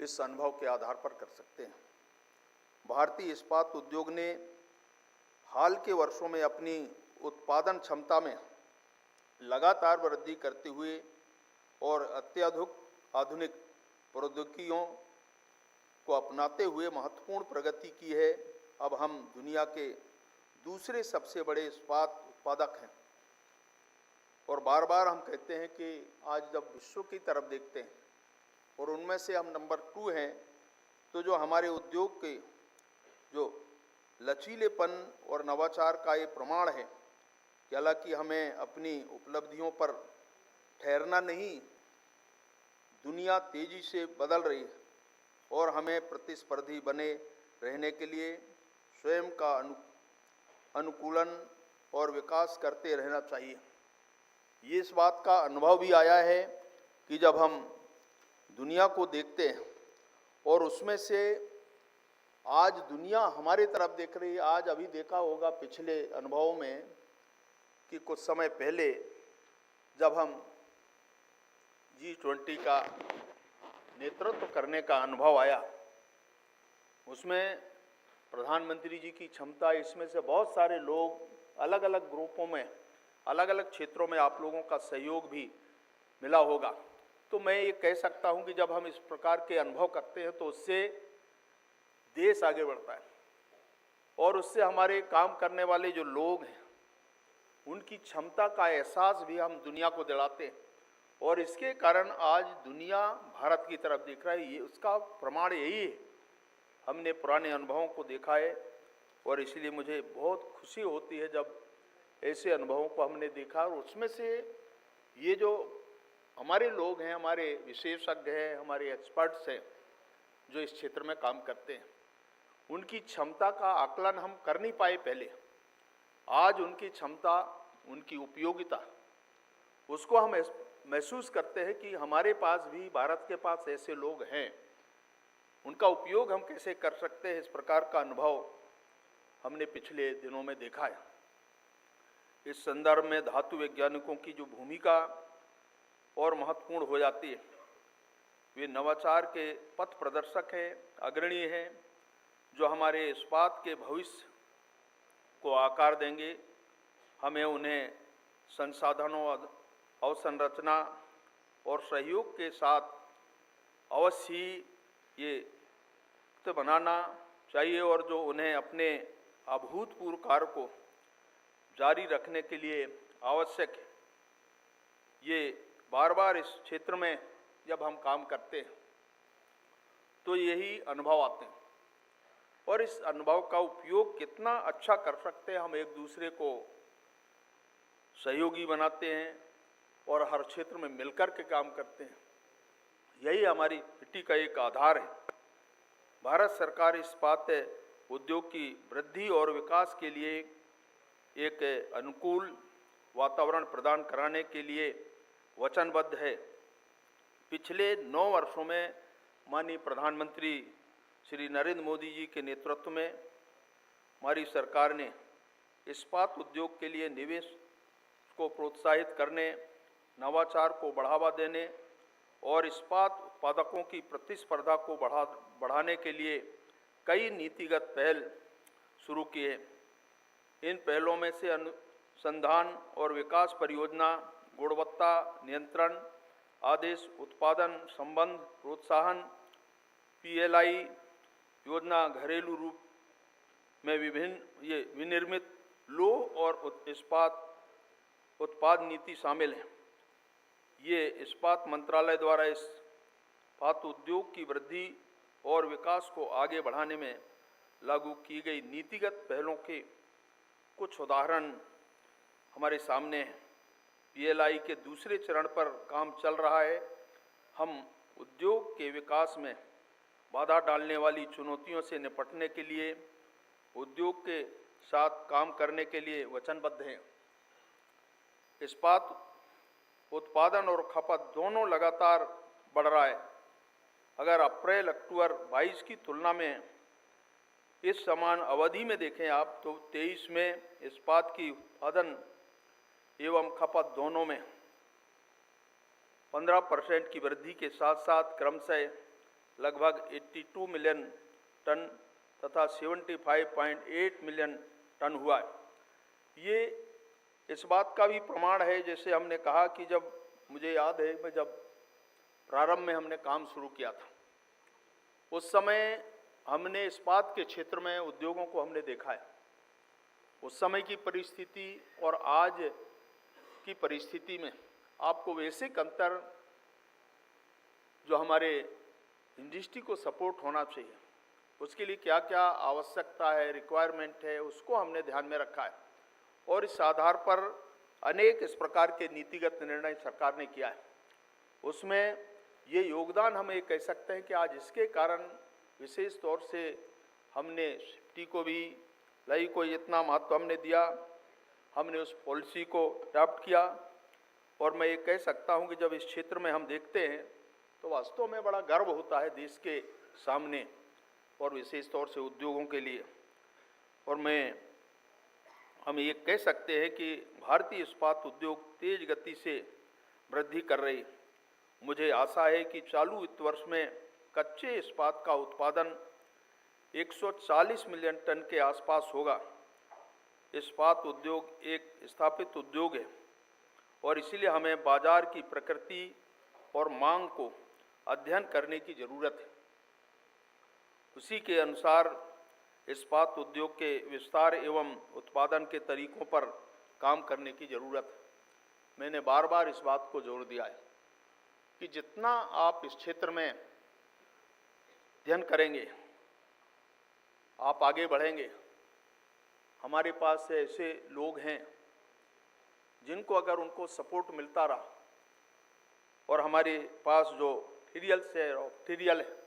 इस अनुभव के आधार पर कर सकते हैं। भारतीय इस्पात उद्योग ने हाल के वर्षों में अपनी उत्पादन क्षमता में लगातार वृद्धि करते हुए और अत्याधुनिक आधुनिक प्रौद्योगिकियों को अपनाते हुए महत्वपूर्ण प्रगति की है। अब हम दुनिया के दूसरे सबसे बड़े इस्पात उत्पादक हैं, और बार बार हम कहते हैं कि आज जब विश्व की तरफ देखते हैं और उनमें से हम नंबर 2 हैं, तो जो हमारे उद्योग के जो लचीलेपन और नवाचार का ये प्रमाण है कि हालांकि हमें अपनी उपलब्धियों पर ठहरना नहीं, दुनिया तेजी से बदल रही है और हमें प्रतिस्पर्धी बने रहने के लिए स्वयं का अनुकूलन और विकास करते रहना चाहिए। ये इस बात का अनुभव भी आया है कि जब हम दुनिया को देखते हैं और उसमें से आज दुनिया हमारे तरफ देख रही है। आज अभी देखा होगा पिछले अनुभवों में कि कुछ समय पहले जब हम G20 का नेतृत्व करने का अनुभव आया, उसमें प्रधानमंत्री जी की क्षमता, इसमें से बहुत सारे लोग अलग अलग ग्रुपों में, अलग अलग क्षेत्रों में आप लोगों का सहयोग भी मिला होगा। तो मैं ये कह सकता हूँ कि जब हम इस प्रकार के अनुभव करते हैं तो उससे देश आगे बढ़ता है और उससे हमारे काम करने वाले जो लोग हैं उनकी क्षमता का एहसास भी हम दुनिया को दिलाते हैं, और इसके कारण आज दुनिया भारत की तरफ देख रहा है। ये उसका प्रमाण यही है, हमने पुराने अनुभवों को देखा है, और इसलिए मुझे बहुत खुशी होती है जब ऐसे अनुभवों को हमने देखा। और उसमें से ये जो हमारे लोग हैं, हमारे विशेषज्ञ हैं, हमारे एक्सपर्ट्स हैं जो इस क्षेत्र में काम करते हैं, उनकी क्षमता का आकलन हम कर नहीं पाए पहले। आज उनकी क्षमता, उनकी उपयोगिता, उसको हम महसूस करते हैं कि हमारे पास भी, भारत के पास ऐसे लोग हैं, उनका उपयोग हम कैसे कर सकते हैं। इस प्रकार का अनुभव हमने पिछले दिनों में देखा है। इस संदर्भ में धातु वैज्ञानिकों की जो भूमिका और महत्वपूर्ण हो जाती है, वे नवाचार के पथ प्रदर्शक हैं, अग्रणी हैं, जो हमारे इस्पात के भविष्य को आकार देंगे। हमें उन्हें संसाधनों, अवसंरचना और सहयोग के साथ अवश्य ही ये बनाना चाहिए, और जो उन्हें अपने अभूतपूर्व कार्य को जारी रखने के लिए आवश्यक है। ये बार बार इस क्षेत्र में जब हम काम करते हैं तो यही अनुभव आते हैं, और इस अनुभव का उपयोग कितना अच्छा कर सकते हैं। हम एक दूसरे को सहयोगी बनाते हैं और हर क्षेत्र में मिलकर के काम करते हैं। यही हमारी मिट्टी का एक आधार है। भारत सरकार इस्पात उद्योग की वृद्धि और विकास के लिए एक अनुकूल वातावरण प्रदान कराने के लिए वचनबद्ध है। पिछले 9 वर्षों में माननीय प्रधानमंत्री श्री नरेंद्र मोदी जी के नेतृत्व में हमारी सरकार ने इस्पात उद्योग के लिए निवेश को प्रोत्साहित करने, नवाचार को बढ़ावा देने और इस्पात उत्पादकों की प्रतिस्पर्धा को बढ़ाने के लिए कई नीतिगत पहल शुरू किए। इन पहलों में से अनुसंधान और विकास परियोजना, गुणवत्ता नियंत्रण आदेश, उत्पादन संबंध प्रोत्साहन, PLI योजना, घरेलू रूप में विभिन्न ये विनिर्मित लोह और इस्पात उत्पाद नीति शामिल है। ये इस्पात मंत्रालय द्वारा इस्पात उद्योग की वृद्धि और विकास को आगे बढ़ाने में लागू की गई नीतिगत पहलों के कुछ उदाहरण हमारे सामने हैं। PLI के दूसरे चरण पर काम चल रहा है। हम उद्योग के विकास में बाधा डालने वाली चुनौतियों से निपटने के लिए उद्योग के साथ काम करने के लिए वचनबद्ध हैं। इस्पात उत्पादन और खपत दोनों लगातार बढ़ रहा है। अगर अप्रैल-अक्टूबर 22 की तुलना में इस समान अवधि में देखें आप तो 23 में इस्पात की उत्पादन एवं खपत दोनों में 15% की वृद्धि के साथ साथ क्रमशः लगभग 82 मिलियन टन तथा 75.8 मिलियन टन हुआ है। ये इस बात का भी प्रमाण है, जैसे हमने कहा कि जब मुझे याद है मैं जब प्रारंभ में हमने काम शुरू किया था उस समय हमने इस्पात के क्षेत्र में उद्योगों को हमने देखा है। उस समय की परिस्थिति और आज की परिस्थिति में आपको बेसिक अंतर जो हमारे इंडस्ट्री को सपोर्ट होना चाहिए उसके लिए क्या क्या आवश्यकता है, रिक्वायरमेंट है, उसको हमने ध्यान में रखा है और इस आधार पर अनेक इस प्रकार के नीतिगत निर्णय सरकार ने किया है। उसमें ये योगदान हम ये कह सकते हैं कि आज इसके कारण विशेष तौर से हमने सेफ्टी को भी लाई को इतना महत्व हमने दिया, हमने उस पॉलिसी को अडॉप्ट किया और मैं ये कह सकता हूँ कि जब इस क्षेत्र में हम देखते हैं तो वास्तव में बड़ा गर्व होता है देश के सामने और विशेष तौर से उद्योगों के लिए। और हम ये कह सकते हैं कि भारतीय इस्पात उद्योग तेज गति से वृद्धि कर रही। मुझे आशा है कि चालू वित्त वर्ष में कच्चे इस्पात का उत्पादन 140 मिलियन टन के आसपास होगा। इस्पात उद्योग एक स्थापित उद्योग है और इसीलिए हमें बाजार की प्रकृति और मांग को अध्ययन करने की ज़रूरत है। उसी के अनुसार इस्पात उद्योग के विस्तार एवं उत्पादन के तरीकों पर काम करने की ज़रूरत है। मैंने बार बार इस बात को जोर दिया है कि जितना आप इस क्षेत्र में अध्ययन करेंगे आप आगे बढ़ेंगे। हमारे पास ऐसे लोग हैं जिनको अगर उनको सपोर्ट मिलता रहा और हमारे पास जो मटीरियल्स है मटीरियल है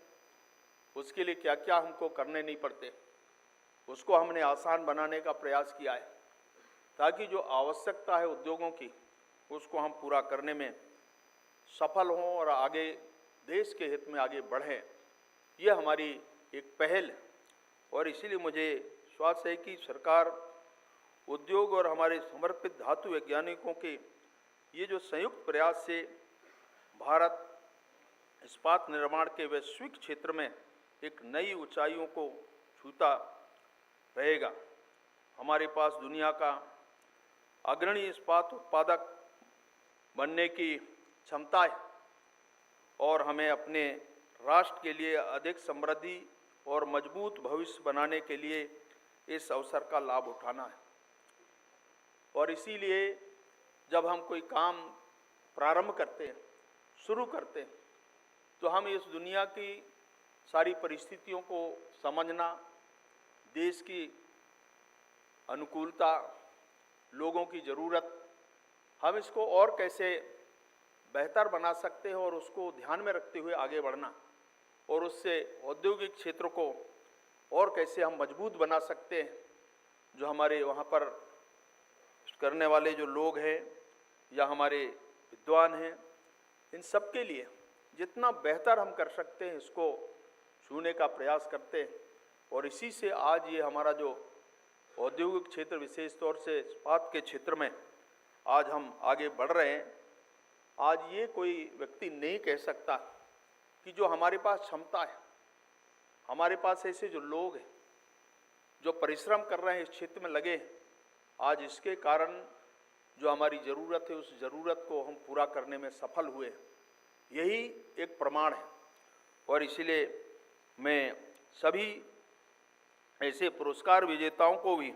उसके लिए क्या क्या हमको करने नहीं पड़ते, उसको हमने आसान बनाने का प्रयास किया है ताकि जो आवश्यकता है उद्योगों की उसको हम पूरा करने में सफल हों और आगे देश के हित में आगे बढ़ें। ये हमारी एक पहल है और इसीलिए मुझे विश्वास है कि सरकार उद्योग और हमारे समर्पित धातु वैज्ञानिकों के ये जो संयुक्त प्रयास से भारत इस्पात निर्माण के वैश्विक क्षेत्र में एक नई ऊंचाइयों को छूता रहेगा। हमारे पास दुनिया का अग्रणी इस्पात उत्पादक बनने की क्षमता है और हमें अपने राष्ट्र के लिए अधिक समृद्धि और मजबूत भविष्य बनाने के लिए इस अवसर का लाभ उठाना है। और इसीलिए जब हम कोई काम प्रारंभ करते हैं, शुरू करते हैं, तो हम इस दुनिया की सारी परिस्थितियों को समझना, देश की अनुकूलता, लोगों की ज़रूरत, हम इसको और कैसे बेहतर बना सकते हैं और उसको ध्यान में रखते हुए आगे बढ़ना और उससे औद्योगिक क्षेत्र को और कैसे हम मजबूत बना सकते हैं। जो हमारे वहाँ पर करने वाले जो लोग हैं या हमारे विद्वान हैं, इन सब के लिए जितना बेहतर हम कर सकते हैं इसको छूने का प्रयास करते हैं। और इसी से आज ये हमारा जो औद्योगिक क्षेत्र, विशेष तौर से इस्पात के क्षेत्र में आज हम आगे बढ़ रहे हैं। आज ये कोई व्यक्ति नहीं कह सकता कि जो हमारे पास क्षमता है, हमारे पास ऐसे जो लोग हैं जो परिश्रम कर रहे हैं, इस क्षेत्र में लगे हैं, आज इसके कारण जो हमारी ज़रूरत है उस ज़रूरत को हम पूरा करने में सफल हुए हैं। यही एक प्रमाण है। और इसीलिए मैं सभी ऐसे पुरस्कार विजेताओं को भी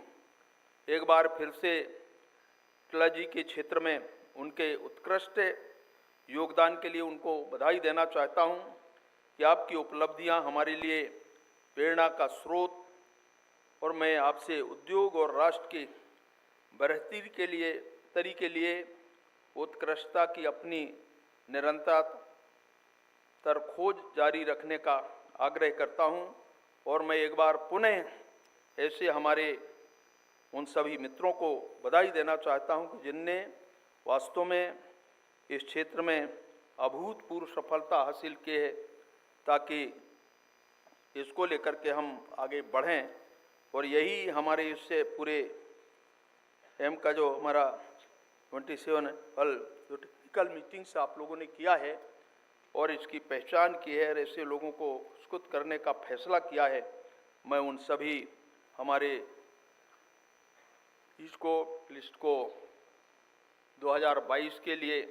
एक बार फिर से टेक्नोलॉजी के क्षेत्र में उनके उत्कृष्ट योगदान के लिए उनको बधाई देना चाहता हूं कि आपकी उपलब्धियां हमारे लिए प्रेरणा का स्रोत, और मैं आपसे उद्योग और राष्ट्र की बढ़ोतरी के लिए उत्कृष्टता की अपनी निरंतर खोज जारी रखने का आग्रह करता हूं। और मैं एक बार पुनः ऐसे हमारे उन सभी मित्रों को बधाई देना चाहता हूं कि जिनने वास्तव में इस क्षेत्र में अभूतपूर्व सफलता हासिल की है, ताकि इसको लेकर के हम आगे बढ़ें। और यही हमारे इससे पूरे एम का जो हमारा 27 जो टेक्निकल मीटिंग्स आप लोगों ने किया है और इसकी पहचान की है और ऐसे लोगों को पुरस्कृत करने का फैसला किया है, मैं उन सभी हमारे इसको लिस्ट को 2022 के लिए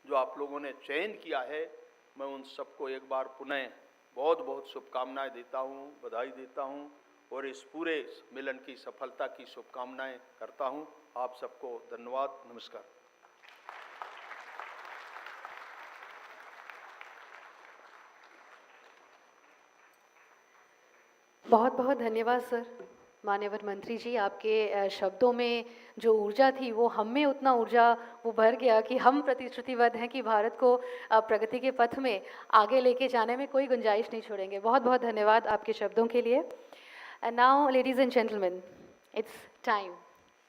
जो आप लोगों ने चयन किया है, मैं उन सबको एक बार पुनः बहुत बहुत शुभकामनाएं देता हूं, बधाई देता हूं और इस पूरे मिलन की सफलता की शुभकामनाएं करता हूं। आप सबको धन्यवाद, नमस्कार। बहुत बहुत धन्यवाद सर। मान्यवर मंत्री जी, आपके शब्दों में जो ऊर्जा थी वो हम में उतना ऊर्जा वो भर गया कि हम प्रतिश्रुतिबद्ध हैं कि भारत को प्रगति के पथ में आगे लेके जाने में कोई गुंजाइश नहीं छोड़ेंगे। बहुत बहुत धन्यवाद आपके शब्दों के लिए। And now ladies and gentleman, it's time,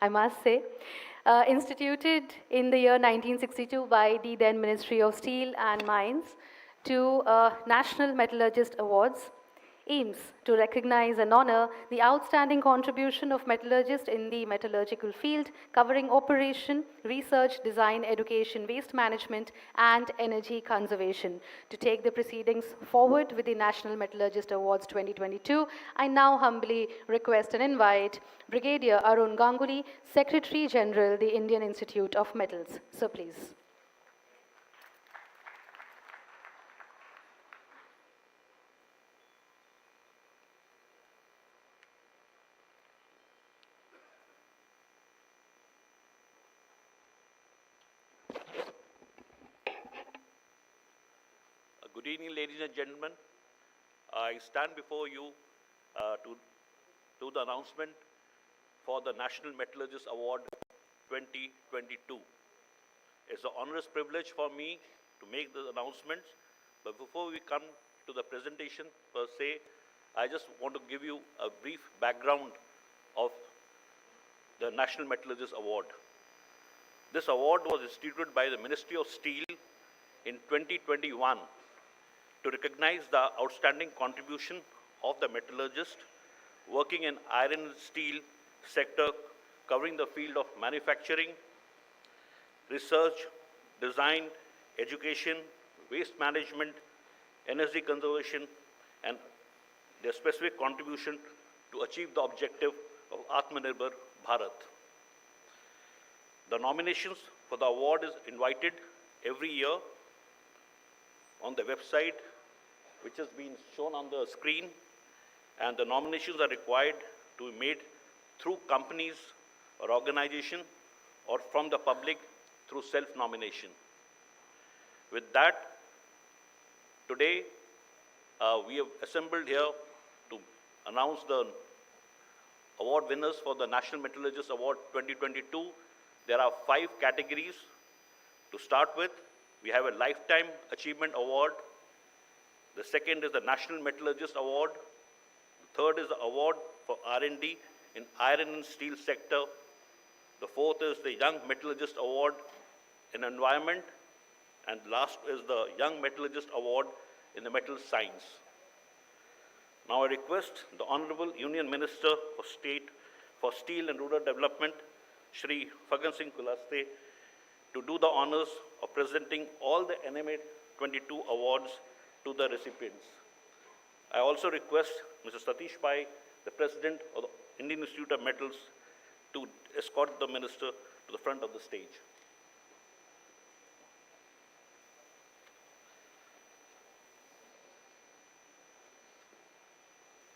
I must say, instituted in the year 1962 by the then Ministry of Steel and Mines to National Metallurgist Awards, aims to recognize and honor the outstanding contribution of metallurgists in the metallurgical field, covering operation, research, design, education, waste management, and energy conservation. To take the proceedings forward with the National Metallurgist Awards 2022, I now humbly request and invite Brigadier Arun Ganguly, Secretary General, the Indian Institute of Metals. Sir, please. Good evening, ladies and gentlemen. I stand before you to do the announcement for the National Metallurgist Award 2022. It's an honorous privilege for me to make the announcements, but before we come to the presentation per se, I just want to give you a brief background of the National Metallurgist Award. This award was instituted by the Ministry of Steel in 2021 to recognize the outstanding contribution of the metallurgist working in iron and steel sector, covering the field of manufacturing, research, design, education, waste management, energy conservation, and their specific contribution to achieve the objective of Atmanirbhar Bharat. The nominations for the award is invited every year on the website, which has been shown on the screen, and the nominations are required to be made through companies or organization or from the public through self-nomination. With that, today we have assembled here to announce the award winners for the National Metallurgist Award 2022. There are 5 categories. To start with, we have a Lifetime Achievement Award. The second is the National Metallurgist Award. The third is the Award for R&D in Iron and Steel sector. The fourth is the Young Metallurgist Award in Environment. And last is the Young Metallurgist Award in the Metal Science. Now I request the Honorable Union Minister for State for Steel and Rural Development, Shri Fagan Singh Kulaste, to do the honors of presenting all the NMA 22 awards to the recipients. I also request Mr. Satish Pai, the President of the Indian Institute of Metals, to escort the Minister to the front of the stage.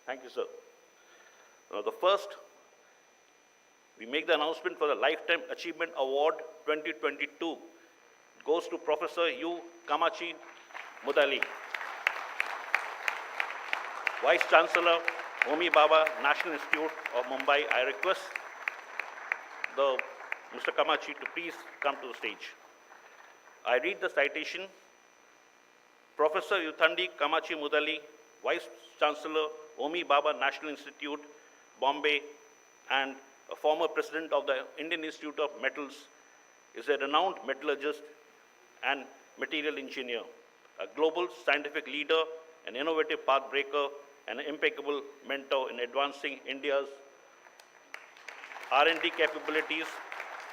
Thank you, sir. The first, we make the announcement for the Lifetime Achievement Award 2022. It goes to Professor U. Kamachi Mudali, Vice Chancellor, Homi Baba National Institute of Mumbai. I request Mr. Kamachi to please come to the stage. I read the citation. Professor Yuthandi Kamachi Mudali, Vice Chancellor, Homi Baba National Institute, Bombay, and a former president of the Indian Institute of Metals, is a renowned metallurgist and material engineer, a global scientific leader, an innovative pathbreaker, and an impeccable mentor in advancing India's R&D capabilities,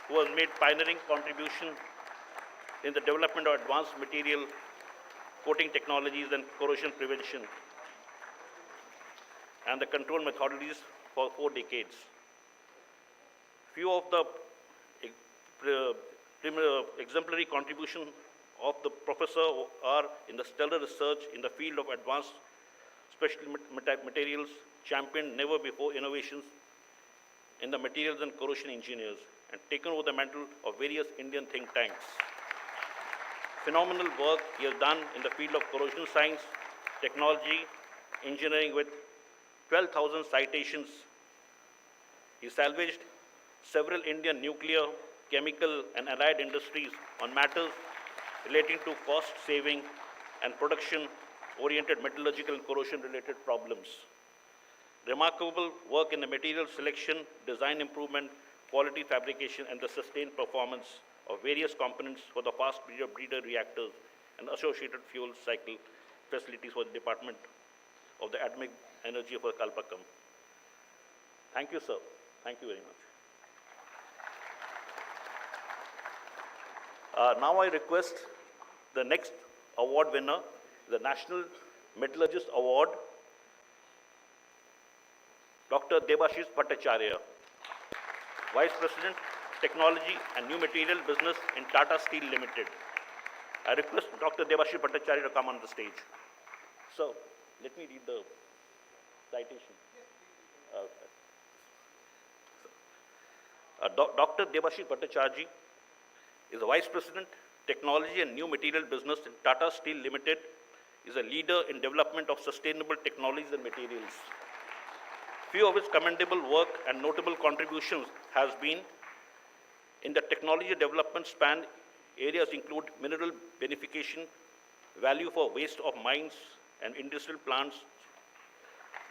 who has made pioneering contribution in the development of advanced material coating technologies and corrosion prevention, and the control methodologies for 4 decades. Few of the exemplary contributions of the professor are in the stellar research in the field of advanced special materials, championed never before innovations in the materials and corrosion engineers, and taken over the mantle of various Indian think tanks. Phenomenal work he has done in the field of corrosion science, technology, engineering with 12,000 citations. He salvaged several Indian nuclear, chemical, and allied industries on matters relating to cost saving and production-oriented metallurgical and corrosion-related problems. Remarkable work in the material selection, design improvement, quality fabrication, and the sustained performance of various components for the fast breeder reactors and associated fuel cycle facilities for the Department of the Atomic Energy for Kalpakam. Thank you, sir. Thank you very much. Now I request the next award winner, the National Metallurgist Award, Dr. Debashish Bhattacharya, Vice President, Technology and New Material Business in Tata Steel Limited. I request Dr. Debashish Bhattacharya to come on the stage. So, let me read the citation. Dr. Debashish Bhattacharya is the Vice President, Technology and New Material Business in Tata Steel Limited, is a leader in development of sustainable technologies and materials. Few of his commendable work and notable contributions has been in the technology development span. Areas include mineral beneficiation, value for waste of mines and industrial plants,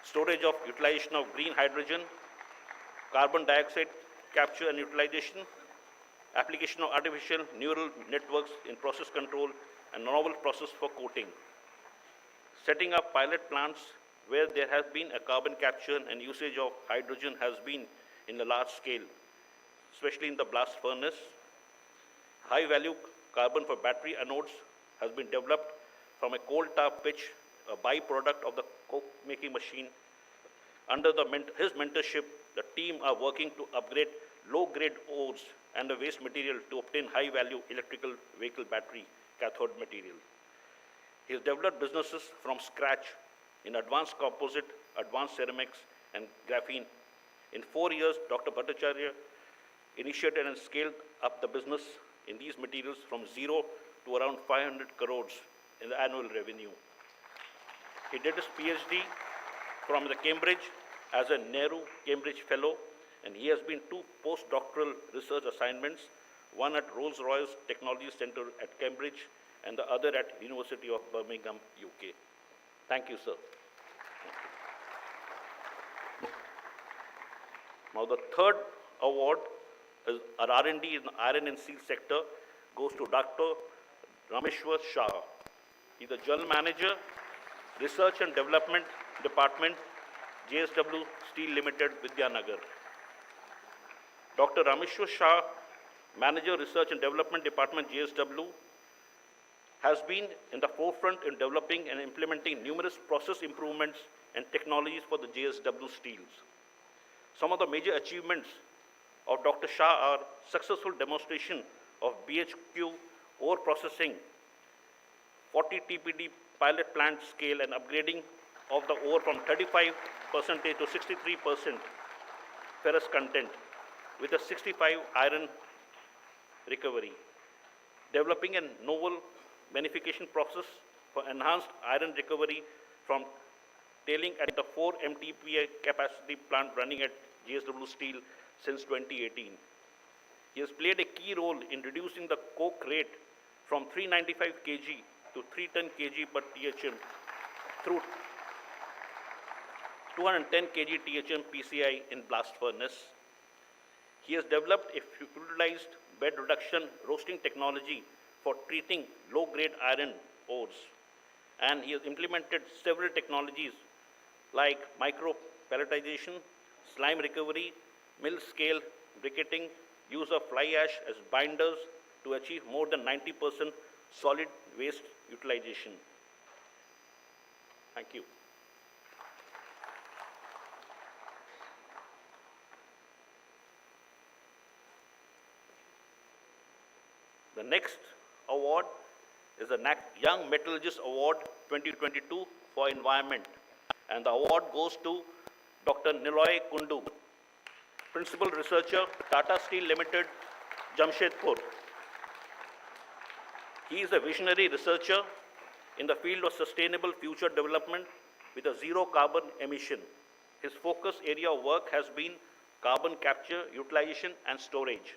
storage of utilization of green hydrogen, carbon dioxide capture and utilization, application of artificial neural networks in process control, and novel process for coating. Setting up pilot plants where there has been a carbon capture and usage of hydrogen has been in the large scale, especially in the blast furnace. High value carbon for battery anodes has been developed from a coal tar pitch, a byproduct of the coke making machine. Under his mentorship, the team are working to upgrade low-grade ores and the waste material to obtain high-value electrical vehicle battery cathode material. He has developed businesses from scratch in advanced composite, advanced ceramics, and graphene. In 4 years, Dr. Bhattacharya initiated and scaled up the business in these materials from zero to around 500 crores in the annual revenue. He did his PhD from the Cambridge as a Nehru Cambridge Fellow, and he has been 2 postdoctoral research assignments, one at Rolls-Royce Technology Center at Cambridge and the other at University of Birmingham, UK. Thank you, sir. Now the third award is our R&D in the iron and steel sector goes to Dr. Rameshwar Shah. He is the General Manager, Research and Development Department, JSW Steel Limited, Vidyanagar. Dr. Rameshwar Shah, Manager, Research and Development Department, JSW, has been in the forefront in developing and implementing numerous process improvements and technologies for the JSW steels. Some of the major achievements of Dr. Shah are successful demonstration of BHQ ore processing, 40 TPD pilot plant scale and upgrading of the ore from 35% to 63% ferrous content with a 65 iron recovery. Developing a novel beneficiation process for enhanced iron recovery from tailing at the 4 MTPA capacity plant running at JSW Steel since 2018. He has played a key role in reducing the coke rate from 395 kg to 310 kg per THM through 210 kg THM PCI in blast furnace. He has developed a fluidized bed reduction roasting technology for treating low-grade iron ores. And he has implemented several technologies like micro-pelletization, slime recovery, mill-scale briquetting, use of fly ash as binders to achieve more than 90% solid waste utilization. Thank you. The next award is the Young Metallurgist Award 2022 for Environment, and the award goes to Dr. Niloy Kundu, Principal Researcher, Tata Steel Limited, Jamshedpur. He is a visionary researcher in the field of sustainable future development with a zero carbon emission. His focus area of work has been carbon capture, utilization, and storage.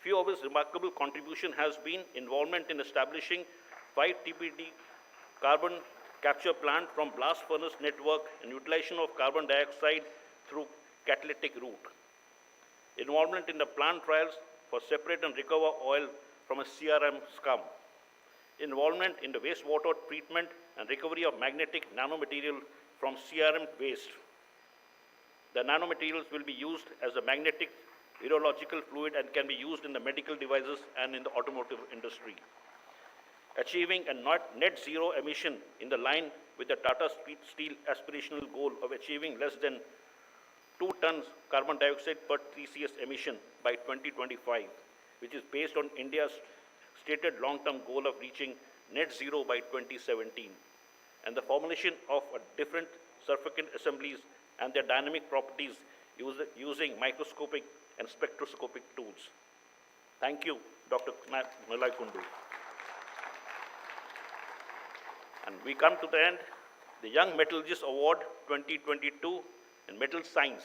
Few of his remarkable contribution has been involvement in establishing 5 TPD carbon capture plant from blast furnace network and utilization of carbon dioxide through catalytic route. Involvement in the plant trials for separate and recover oil from a CRM scum. Involvement in the wastewater treatment and recovery of magnetic nanomaterial from CRM waste. The nanomaterials will be used as a magnetic virological fluid and can be used in the medical devices and in the automotive industry. Achieving a net zero emission in the line with the Tata Steel aspirational goal of achieving less than 2 tons carbon dioxide per TCS emission by 2025, which is based on India's stated long-term goal of reaching net zero by 2017, and the formulation of different surfactant assemblies and their dynamic properties using microscopic and spectroscopic tools. Thank you, Dr. Niloy Kundu. And we come to the end, the Young Metallurgist Award 2022 in Metal Science.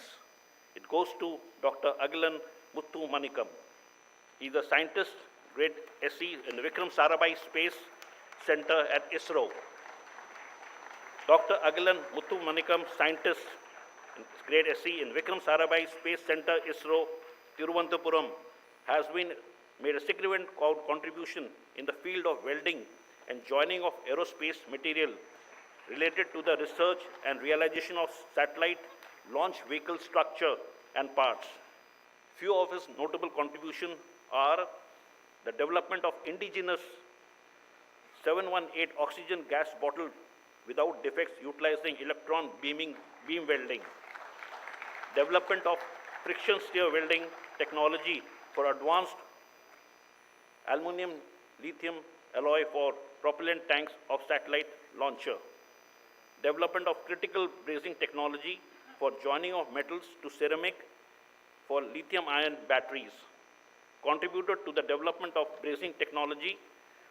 It goes to Dr. Agilan Muthu Manikam. He is a scientist, grade SE in the Vikram Sarabhai Space Center at ISRO. Dr. Agilan Muthu Manikam, scientist, grade SE in Vikram Sarabhai Space Center, ISRO, Tiruvananthapuram, has made a significant contribution in the field of welding and joining of aerospace material related to the research and realization of satellite launch vehicle structure and parts. Few of his notable contributions are the development of indigenous 718 oxygen gas bottle without defects utilizing electron beam welding, development of friction stir welding technology for advanced aluminum lithium alloy for propellant tanks of satellite launcher, development of critical brazing technology for joining of metals to ceramic for lithium-ion batteries, contributed to the development of brazing technology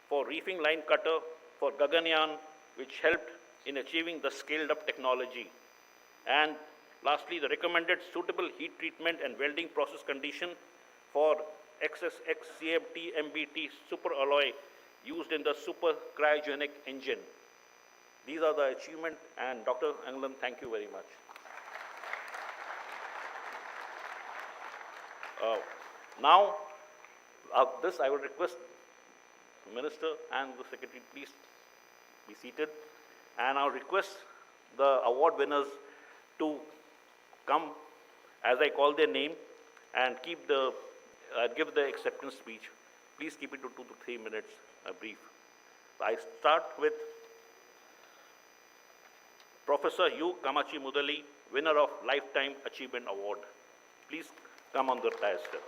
for reefing line cutter for Gaganyaan, which helped in achieving the scaled-up technology. And lastly, the recommended suitable heat treatment and welding process condition for XSX CFT MBT super alloy used in the super cryogenic engine. These are the achievements, and Dr. Agilan, thank you very much. Now, this I would request Minister and the Secretary, please be seated. And I'll request the award winners to come as I call their name and give the acceptance speech. Please keep it to 2 to 3 minutes, brief. I start with Professor U. Kamachi Mudali, winner of Lifetime Achievement Award. Please come on the dais, sir.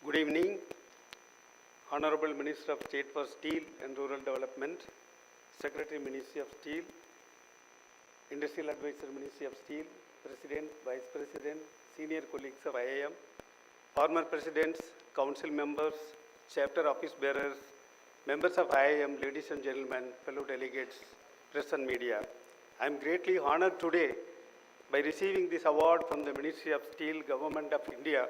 Good evening, Honorable Minister of State for Steel and Rural Development, Secretary Ministry of Steel, Industrial Advisor Ministry of Steel, President, Vice President, senior colleagues of IIM, former presidents, council members, chapter office bearers, members of IIM, ladies and gentlemen, fellow delegates, press and media. I am greatly honored today by receiving this award from the Ministry of Steel, Government of India,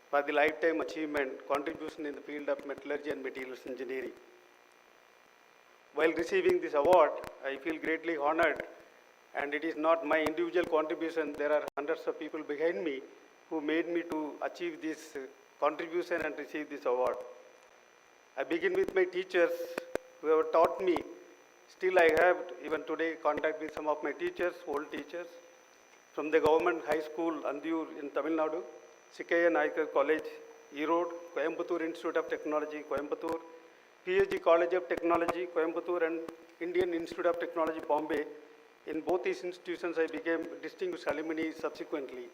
for the lifetime achievement contribution in the field of metallurgy and materials engineering. While receiving this award, I feel greatly honored, and it is not my individual contribution. There are hundreds of people behind me who made me to achieve this contribution and receive this award. I begin with my teachers who have taught me. Still I have even today contact with some of my teachers, old teachers, from the government high school Andiyur in Tamil Nadu, Sikaya Naikar College, Erode, Coimbatore Institute of Technology, Coimbatore, PhD College of Technology, Coimbatore, and Indian Institute of Technology, Bombay. In both these institutions, I became distinguished alumni subsequently.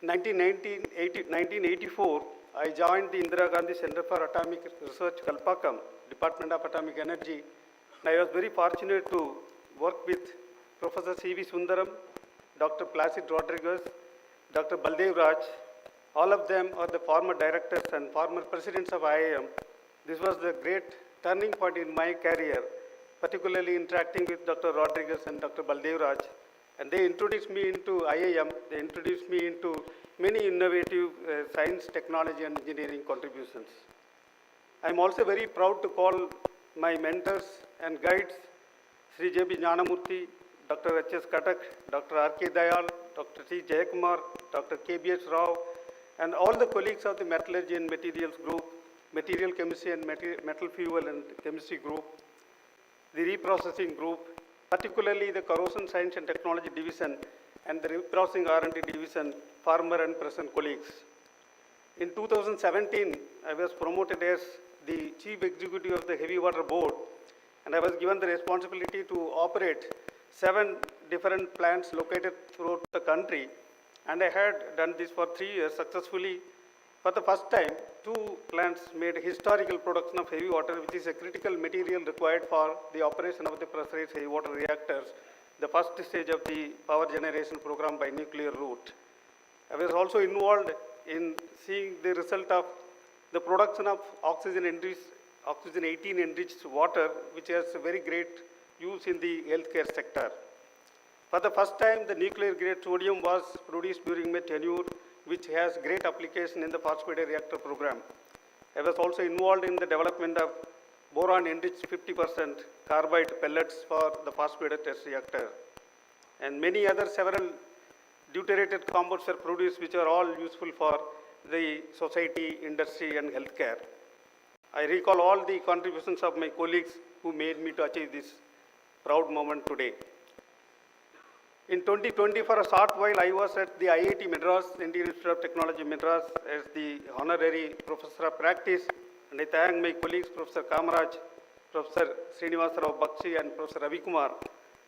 In 1984, I joined the Indira Gandhi Center for Atomic Research, Kalpakkam, Department of Atomic Energy. And I was very fortunate to work with Professor C.V. Sundaram, Dr. Placid Rodriguez, Dr. Baldev Raj. All of them are the former directors and former presidents of IIM. This was the great turning point in my career, particularly interacting with Dr. Rodriguez and Dr. Baldev Raj. And they introduced me into IIM. They introduced me into many innovative science, technology, and engineering contributions. I'm also very proud to call my mentors and guides, Sri J.B. Jnanamurthy, Dr. H.S. Katak, Dr. R.K. Dayal, Dr. T. Jayakumar, Dr. K.B.S. Rao, and all the colleagues of the Metallurgy and Materials Group, Material Chemistry and Metal Fuel and Chemistry Group, the Reprocessing Group, particularly the Corrosion Science and Technology Division and the Reprocessing R&D Division, former and present colleagues. In 2017, I was promoted as the Chief Executive of the Heavy Water Board, and I was given the responsibility to operate 7 different plants located throughout the country, and I had done this for 3 years successfully. For the first time, 2 plants made historical production of heavy water, which is a critical material required for the operation of the pressurized heavy water reactors, the first stage of the power generation program by nuclear route. I was also involved in seeing the result of the production of oxygen 18 enriched water, which has a very great use in the healthcare sector. For the first time, the nuclear grade sodium was produced during my tenure, which has great application in the phosphated reactor program. I was also involved in the development of boron enriched 50% carbide pellets for the phosphated test reactor. And many other several deuterated compounds are produced, which are all useful for the society, industry, and healthcare. I recall all the contributions of my colleagues who made me to achieve this proud moment today. In 2020, for a short while, I was at the IIT Madras, Indian Institute of Technology Madras, as the honorary professor of practice, and I thank my colleagues, Professor Kamaraj, Professor Srinivasa Rao Bakshi, and Professor Ravi Kumar,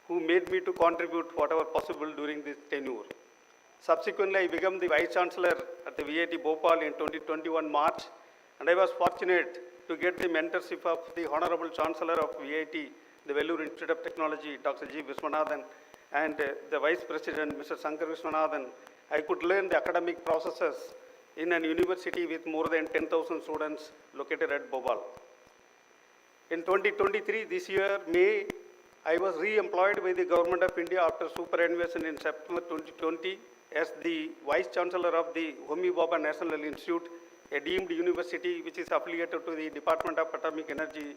who made me to contribute whatever possible during this tenure. Subsequently, I became the Vice Chancellor at the VIT Bhopal in 2021 March, and I was fortunate to get the mentorship of the Honorable Chancellor of VIT, the Vellore Institute of Technology, Dr. G. Viswanathan, and the Vice President, Mr. Shankar Viswanathan. I could learn the academic processes in an university with more than 10,000 students located at Bhopal. In 2023, this year, May, I was re-employed by the Government of India after superannuation in September 2020 as the Vice Chancellor of the Homi Bhabha National Institute, a deemed university which is affiliated to the Department of Atomic Energy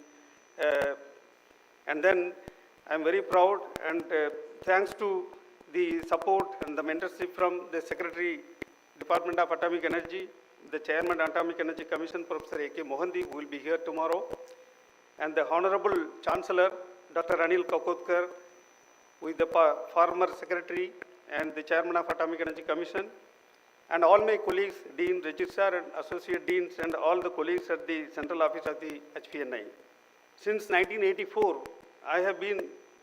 And then I'm very proud, and thanks to the support and the mentorship from the Secretary, Department of Atomic Energy, the Chairman Atomic Energy Commission, Professor A.K. Mohanty, who will be here tomorrow, and the Honorable Chancellor, Dr. Anil Kakotkar, with the former Secretary and the Chairman of Atomic Energy Commission, and all my colleagues, Dean, Registrar, and Associate Deans, and all the colleagues at the Central Office of the HPNI. Since 1984, I have been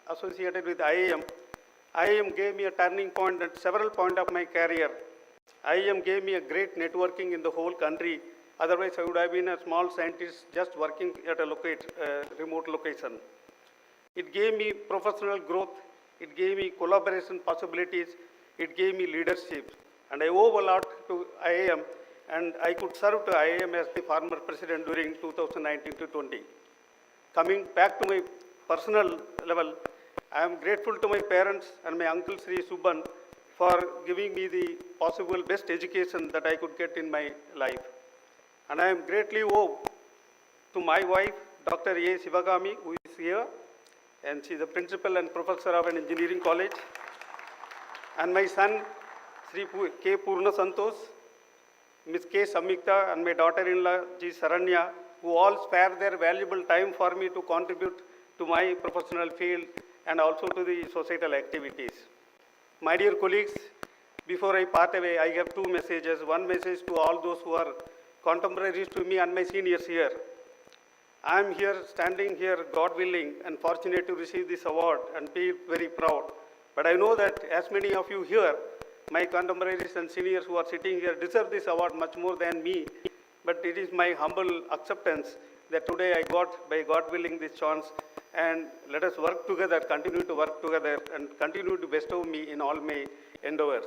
associated with IIM. IIM gave me a turning point at several points of my career. IIM gave me a great networking in the whole country. Otherwise, I would have been a small scientist just working at a remote location. It gave me professional growth. It gave me collaboration possibilities. It gave me leadership. And I owe a lot to IIM, and I could serve to IIM as the former president during 2019 to 20. Coming back to my personal level, I am grateful to my parents and my uncle Sri Subban for giving me the possible best education that I could get in my life. And I am greatly owe to my wife, Dr. A. Sivagami, who is here, and she is the principal and professor of an engineering college, and my son, Sri K. Purna Santosh, Ms. K. Samyukta, and my daughter-in-law, G. Saranya, who all spare their valuable time for me to contribute to my professional field and also to the societal activities. My dear colleagues, before I part away, I have two messages. One message to all those who are contemporaries to me and my seniors here. I am here, standing here, God willing, and fortunate to receive this award and feel very proud. But I know that as many of you here, my contemporaries and seniors who are sitting here deserve this award much more than me. But it is my humble acceptance that today I got, by God willing, this chance. And let us work together, continue to work together, and continue to bestow me in all my endeavors.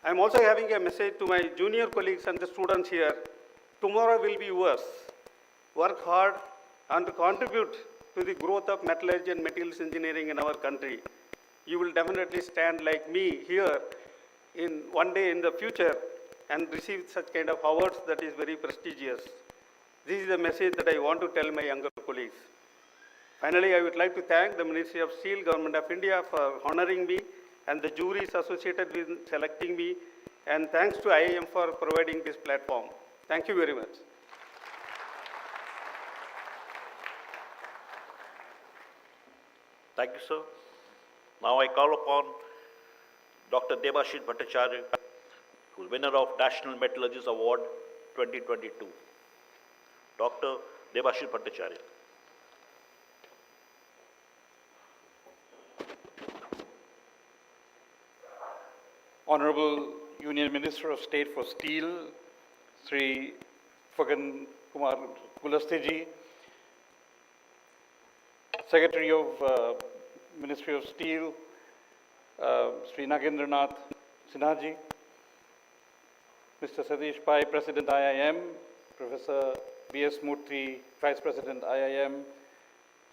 I am also having a message to my junior colleagues and the students here. Tomorrow will be yours. Work hard and contribute to the growth of metallurgy and materials engineering in our country. You will definitely stand like me here in one day in the future and receive such kind of awards that is very prestigious. This is the message that I want to tell my younger colleagues. Finally, I would like to thank the Ministry of Steel, Government of India for honoring me, and the juries associated with selecting me, and thanks to IIM for providing this platform. Thank you very much. Thank you, sir. Now I call upon Dr. Debashis Bhattacharya, who is winner of National Metallurgist Award 2022. Dr. Debashis Bhattacharya. Honorable Union Minister of State for Steel, Sri Fagan Kumar Kulastiji, Secretary of Ministry of Steel, Sri Nagendranath Sinhaji, Mr. Satish Pai, President IIM, Professor B.S. Murthy, Vice President IIM,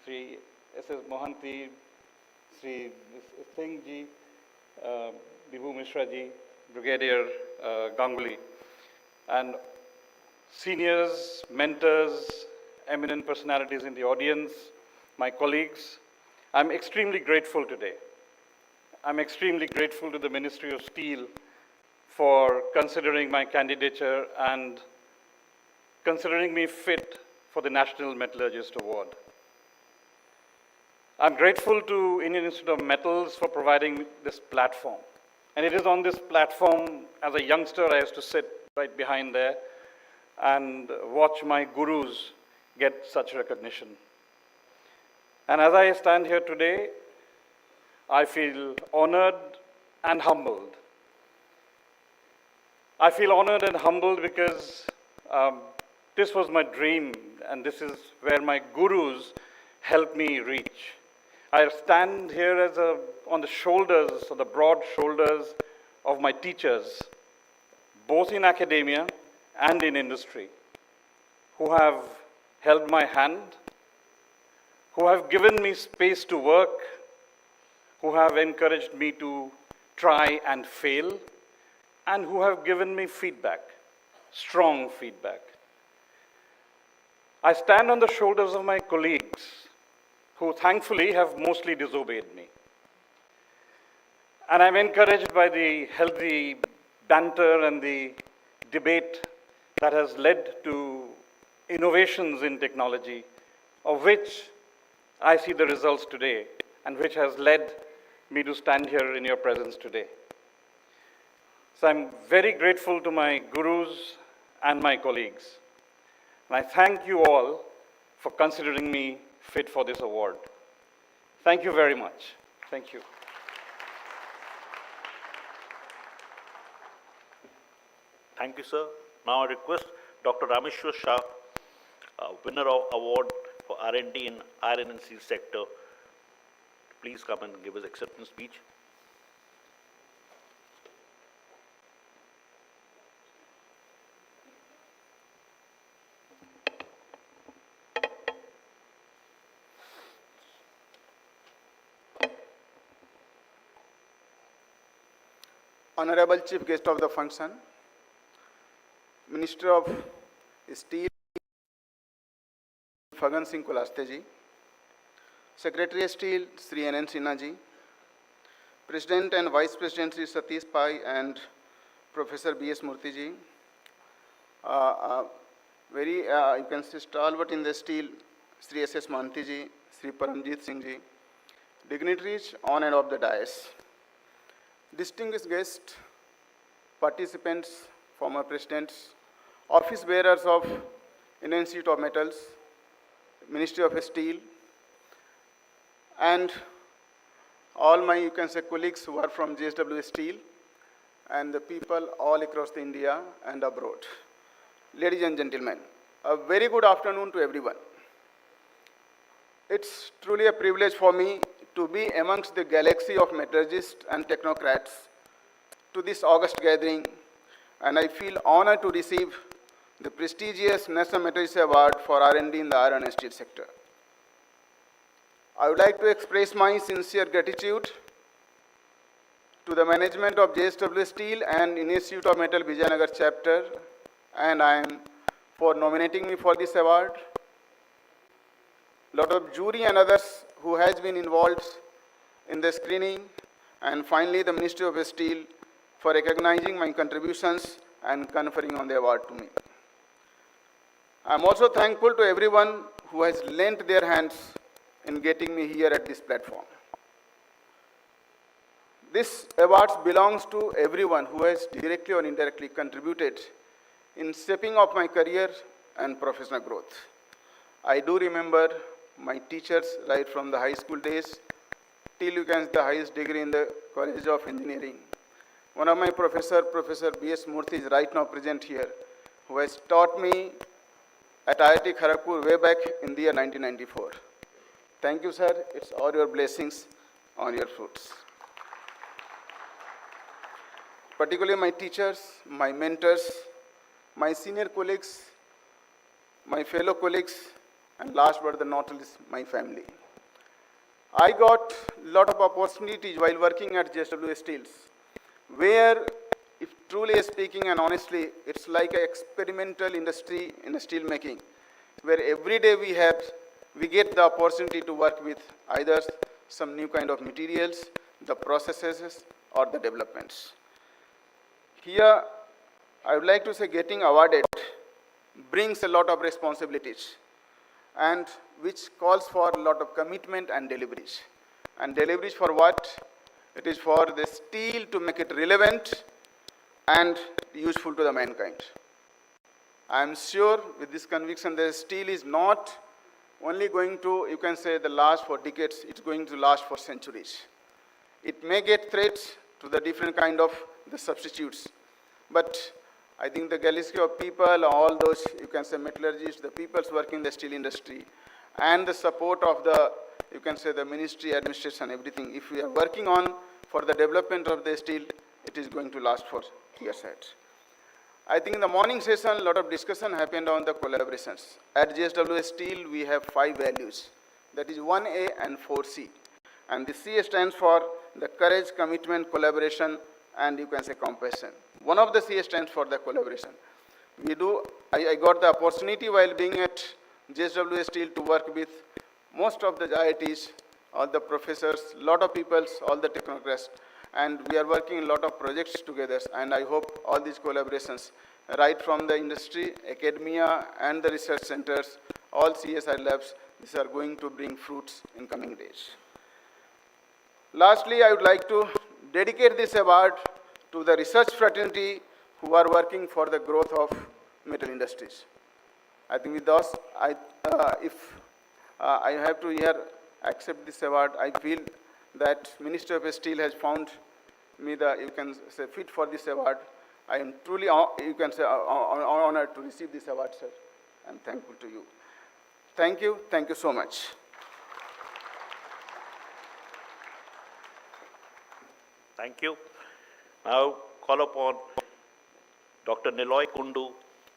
Sri S.S. Mohanty, Sri Singh Ji, Bibhu Mishra Ji, Brigadier Ganguly, and seniors, mentors, eminent personalities in the audience, my colleagues. I'm extremely grateful today. I'm extremely grateful to the Ministry of Steel for considering my candidature and considering me fit for the National Metallurgist Award. I'm grateful to Indian Institute of Metals for providing this platform. And it is on this platform, as a youngster, I used to sit right behind there and watch my gurus get such recognition. And as I stand here today, I feel honored and humbled. I feel honored and humbled because this was my dream, and this is where my gurus helped me reach. I stand here as on the shoulders, or the broad shoulders of my teachers, both in academia and in industry, who have held my hand, who have given me space to work, who have encouraged me to try and fail, and who have given me feedback, strong feedback. I stand on the shoulders of my colleagues who thankfully have mostly disobeyed me. And I'm encouraged by the healthy banter and the debate that has led to innovations in technology, of which I see the results today, and which has led me to stand here in your presence today. So I'm very grateful to my gurus and my colleagues. And I thank you all for considering me fit for this award. Thank you very much. Thank you. Thank you, sir. Now I request Dr. Rameshwar Shah, winner of award for R&D in iron and steel sector, to please come and give his acceptance speech. Honorable Chief Guest of the function, Minister of Steel Fagan Singh Kulaste ji, Secretary of Steel Sri N.N. Sinha ji, President and Vice President Sri Satish Pai and Professor B.S. Murthy ji, you can see stalwart in the steel Sri S.S. Mohanty ji, Sri Paramjit Singh ji, dignitaries on and off the dais, distinguished guests, participants, former presidents, office bearers of Indian Institute of Metals, Ministry of Steel, and all my, you can say, colleagues who are from JSW Steel, and the people all across India and abroad. Ladies and gentlemen, a very good afternoon to everyone. It's truly a privilege for me to be amongst the galaxy of metallurgists and technocrats to this august gathering, and I feel honored to receive the prestigious National Metallurgy Award for R&D in the iron and steel sector. I would like to express my sincere gratitude to the management of JSW Steel and Institute of Metal Vijayanagar chapter, and I am for nominating me for this award. Lot of jury and others who has been involved in the screening, and finally the Ministry of Steel for recognizing my contributions and conferring on the award to me. I am also thankful to everyone who has lent their hands in getting me here at this platform. This award belongs to everyone who has directly or indirectly contributed in shaping of my career and professional growth. I do remember my teachers right from the high school days till you can see the highest degree in the College of Engineering. One of my professor, Professor B.S. Murthy, is right now present here, who has taught me at IIT Kharagpur way back in the year 1994. Thank you, sir. It's all your blessings on your fruits. Particularly my teachers, my mentors, my senior colleagues, my fellow colleagues, and last but not least, my family. I got a lot of opportunities while working at JSW Steels, where, if truly speaking and honestly, it's like an experimental industry in the steel making, where every day we get the opportunity to work with either some new kind of materials, the processes, or the developments. Here, I would like to say getting awarded brings a lot of responsibilities, and which calls for a lot of commitment and deliveries. And deliveries for what? It is for the steel to make it relevant and useful to the mankind. I am sure with this conviction that steel is not only going to, you can say, the last for decades, it's going to last for centuries. It may get threats to the different kind of the substitutes, but I think the galaxy of people, all those, you can say, metallurgists, the people working in the steel industry, and the support of the, you can say, the ministry, administration, everything, if we are working on for the development of the steel, it is going to last for years ahead. I think in the morning session, a lot of discussion happened on the collaborations. At JSW Steel, we have 5 values. That is 1A and 4C. And the C stands for the courage, commitment, collaboration, and you can say compassion. One of the C stands for the collaboration. I got the opportunity while being at JSW Steel to work with most of the IITs, all the professors, lot of people, all the technocrats, and we are working a lot of projects together, and I hope all these collaborations, right from the industry, academia, and the research centers, all CSI labs, these are going to bring fruits in coming days. Lastly, I would like to dedicate this award to the research fraternity who are working for the growth of metal industries. I think with those, if I have to here accept this award, I feel that Minister of Steel has found me you can say, fit for this award. I am truly, you can say, honored to receive this award, sir. I'm thankful to you. Thank you so much. Thank you. Now call upon Dr. Niloy Kundu,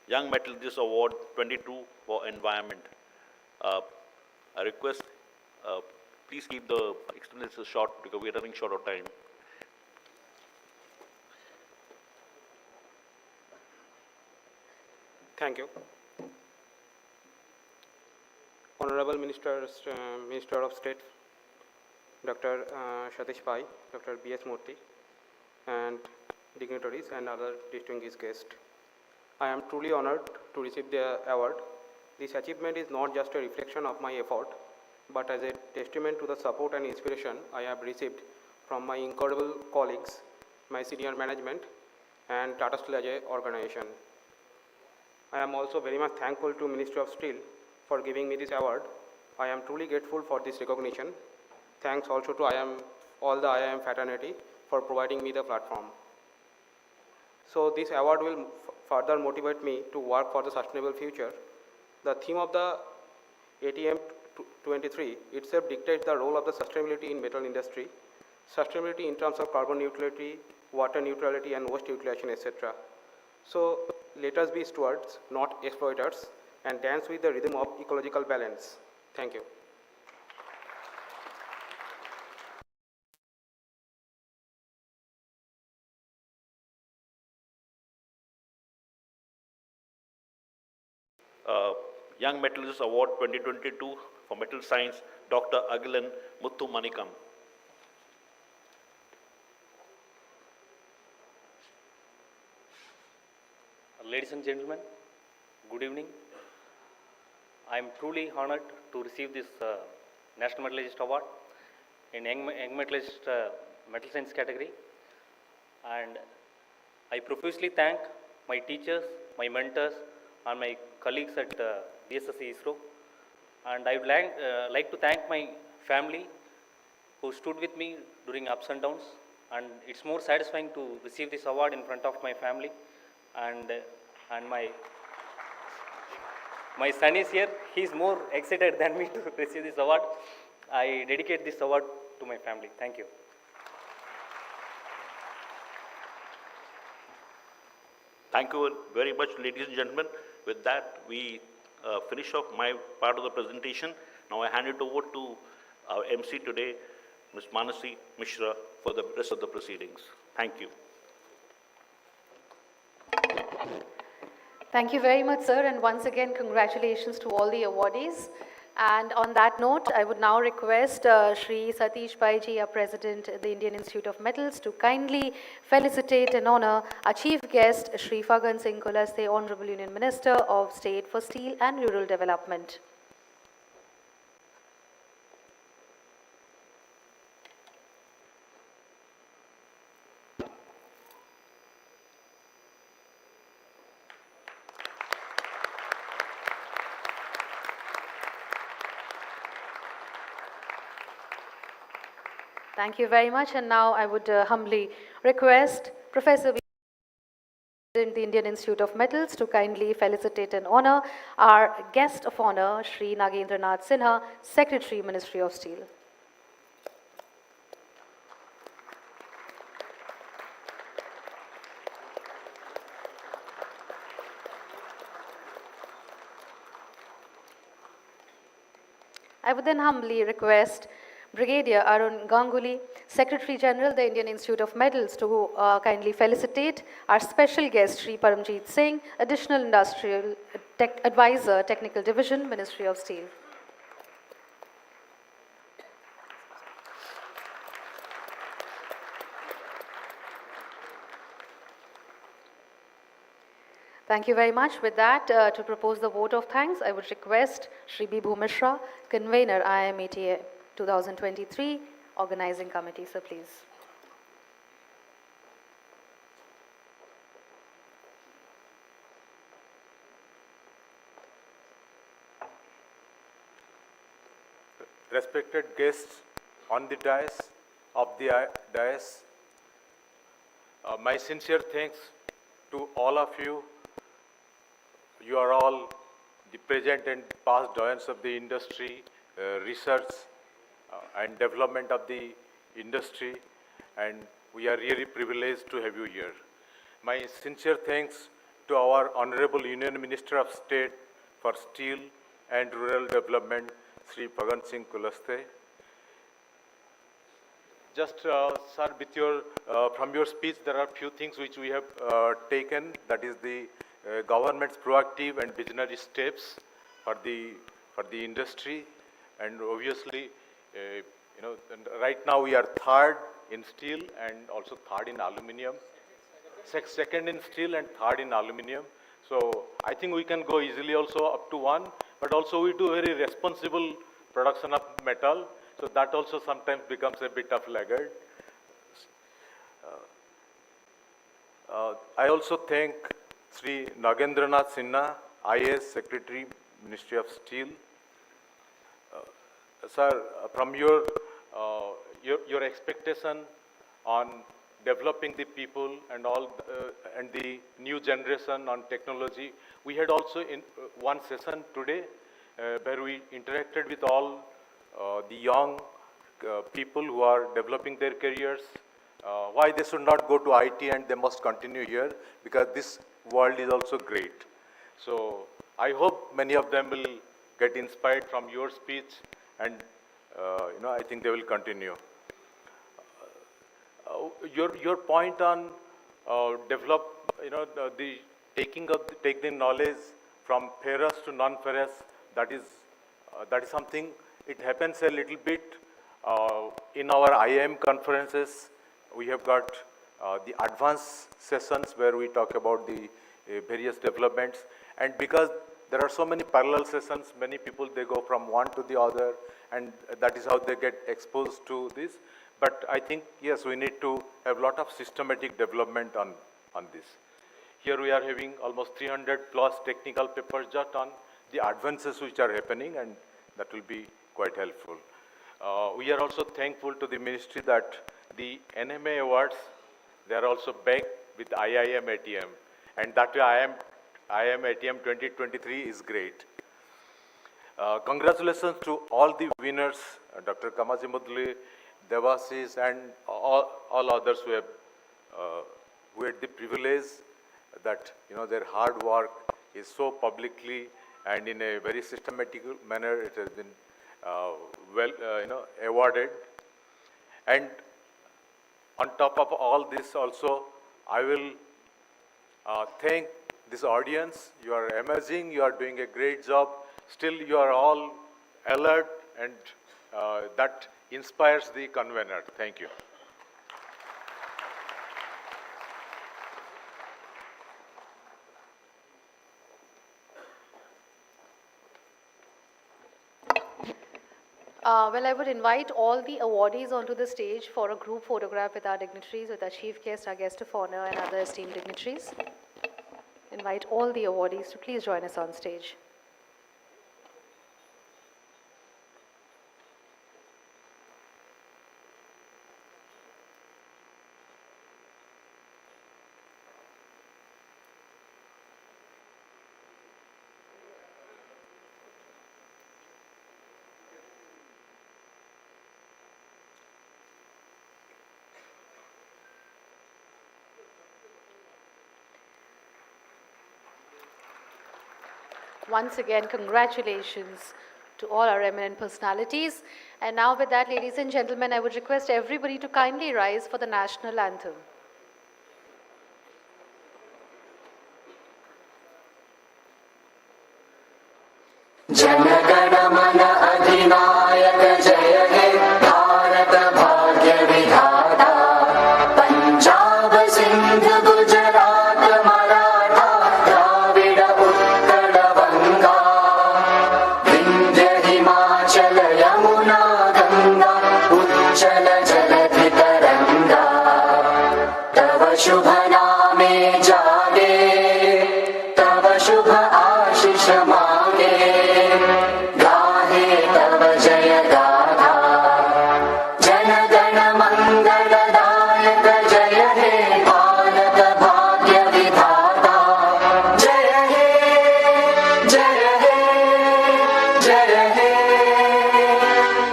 Young Metallurgist Award 22 for Environment. I request, please keep the explanations short because we are running short of time. Thank you. Honorable Minister of State, Dr. Satish Pai, Dr. B.S. Murthy, and dignitaries and other distinguished guests. I am truly honored to receive the award. This achievement is not just a reflection of my effort, but as a testament to the support and inspiration I have received from my incredible colleagues, my senior management, and Tata Steel as an organization. I am also very much thankful to Ministry of Steel for giving me this award. I am truly grateful for this recognition. Thanks also to all the IIM fraternity for providing me the platform. So this award will further motivate me to work for the sustainable future. The theme of the ATM 23 itself dictates the role of the sustainability in metal industry, sustainability in terms of carbon neutrality, water neutrality, and waste utilization, etc. So let us be stewards, not exploiters, and dance with the rhythm of ecological balance. Thank you. Young Metallurgist Award 2022 for Metal Science, Dr. Agilan Muthu Manikam. Ladies and gentlemen, good evening. I am truly honored to receive this National Metallurgist Award in Young Metallurgist Metal Science category. And I profusely thank my teachers, my mentors, and my colleagues at BSSC ISRO. And I would like to thank my family who stood with me during ups and downs. And it's more satisfying to receive this award in front of my family. And my son is here. He's more excited than me to receive this award. I dedicate this award to my family. Thank you. Thank you very much, ladies and gentlemen. With that, we finish off my part of the presentation. Now I hand it over to our MC today, Ms. Manasi Mishra, for the rest of the proceedings. Thank you. Thank you very much, sir, and once again, congratulations to all the awardees. And on that note, I would now request Shri Satish Pai ji, our President of the Indian Institute of Metals, to kindly felicitate and honor our Chief Guest, Shri Fagan Singh Kulaste, Honorable Union Minister of State for Steel and Rural Development. Thank you very much. And now I would humbly request Professor President of the Indian Institute of Metals to kindly felicitate and honor our guest of honor, Shri Nagendranath Sinha, Secretary, Ministry of Steel. I would then humbly request Brigadier Arun Ganguly, Secretary General, the Indian Institute of Metals, to kindly felicitate our special guest, Shri Paramjeet Singh, Additional Industrial Advisor, Technical Division, Ministry of Steel. Thank you very much. With that, to propose the vote of thanks, I would request Shri Bibhu Mishra, convener IMATA 2023, organizing committee. Sir, please. Respected guests on the dais, my sincere thanks to all of you. You are all the present and past giants of the industry, research and development of the industry, and we are really privileged to have you here. My sincere thanks to our Honorable Union Minister of State for Steel and Rural Development, Sri Phagan Singh Kulaste. Just, sir, with your, from your speech, there are few things which we have taken, that is the government's proactive and visionary steps for the industry, and obviously, you know, right now we are third in steel and also third in aluminium, second in steel and third in aluminium. So I think we can go easily also up to one, but also we do very responsible production of metal, so that also sometimes becomes a bit of laggard. I also thank Sri Nagendranath Sinha, IAS Secretary, Ministry of Steel. Sir, from your expectation on developing the people and all, and the new generation on technology, we had also in one session today where we interacted with all the young people who are developing their careers, why they should not go to IT and they must continue here, because this world is also great. So I hope many of them will get inspired from your speech, and you know, I think they will continue. Your point on take the knowledge from ferrous to non-ferrous, that is something. It happens a little bit in our IIM conferences. We have got the advanced sessions where we talk about the various developments, and because there are so many parallel sessions, many people, they go from one to the other, and that is how they get exposed to this. But I think, yes, we need to have a lot of systematic development on this. Here we are having almost 300 plus technical papers just on the advances which are happening, and that will be quite helpful. We are also thankful to the ministry that the NMA awards, they are also backed with IIM ATM, and that way IIM ATM 2023 is great. Congratulations to all the winners, Dr. Kamaji Mudli, Devasis, and all others who have who had the privilege that, you know, their hard work is so publicly and in a very systematic manner it has been awarded. And on top of all this also, I will thank this audience. You are amazing, you are doing a great job. Still you are all alert, and that inspires the convener. Thank you. Well, I would invite all the awardees onto the stage for a group photograph with our dignitaries, with our chief guest, our guest of honor, and other esteemed dignitaries. Invite all the awardees to please join us on stage. Once again, congratulations to all our eminent personalities. And now with that, ladies and gentlemen, I would request everybody to kindly rise for the national anthem. Jana Mana Adhinayak Jaya He Bharat Bhagya Vidhata Punjab Sindh Gujarat Maratha नायक जय हे भारत भाग्य विधाता जय हे जय हे जय हे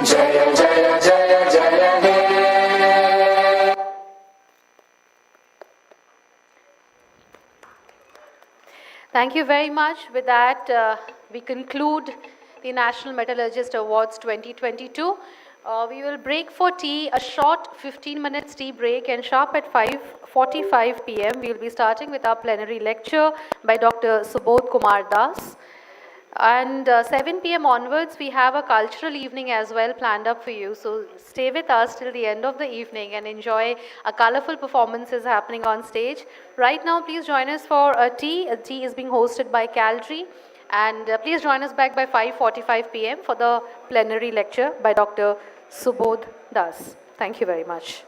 जय जय जय जय हे Thank you very much. With that, we conclude the National Metallurgist Awards 2022. We will break for tea, a short 15 minutes tea break, and sharp at 5:45 p.m. we will be starting with our plenary lecture by Dr. Subodh Kumar Das. And 7 p.m. onwards, we have a cultural evening as well planned up for you. So stay with us till the end of the evening and enjoy a colorful performances happening on stage. Right now, please join us for a tea. A tea is being hosted by Calgary. And please join us back by 5:45 p.m. for the plenary lecture by Dr. Subodh Das. Thank you very much.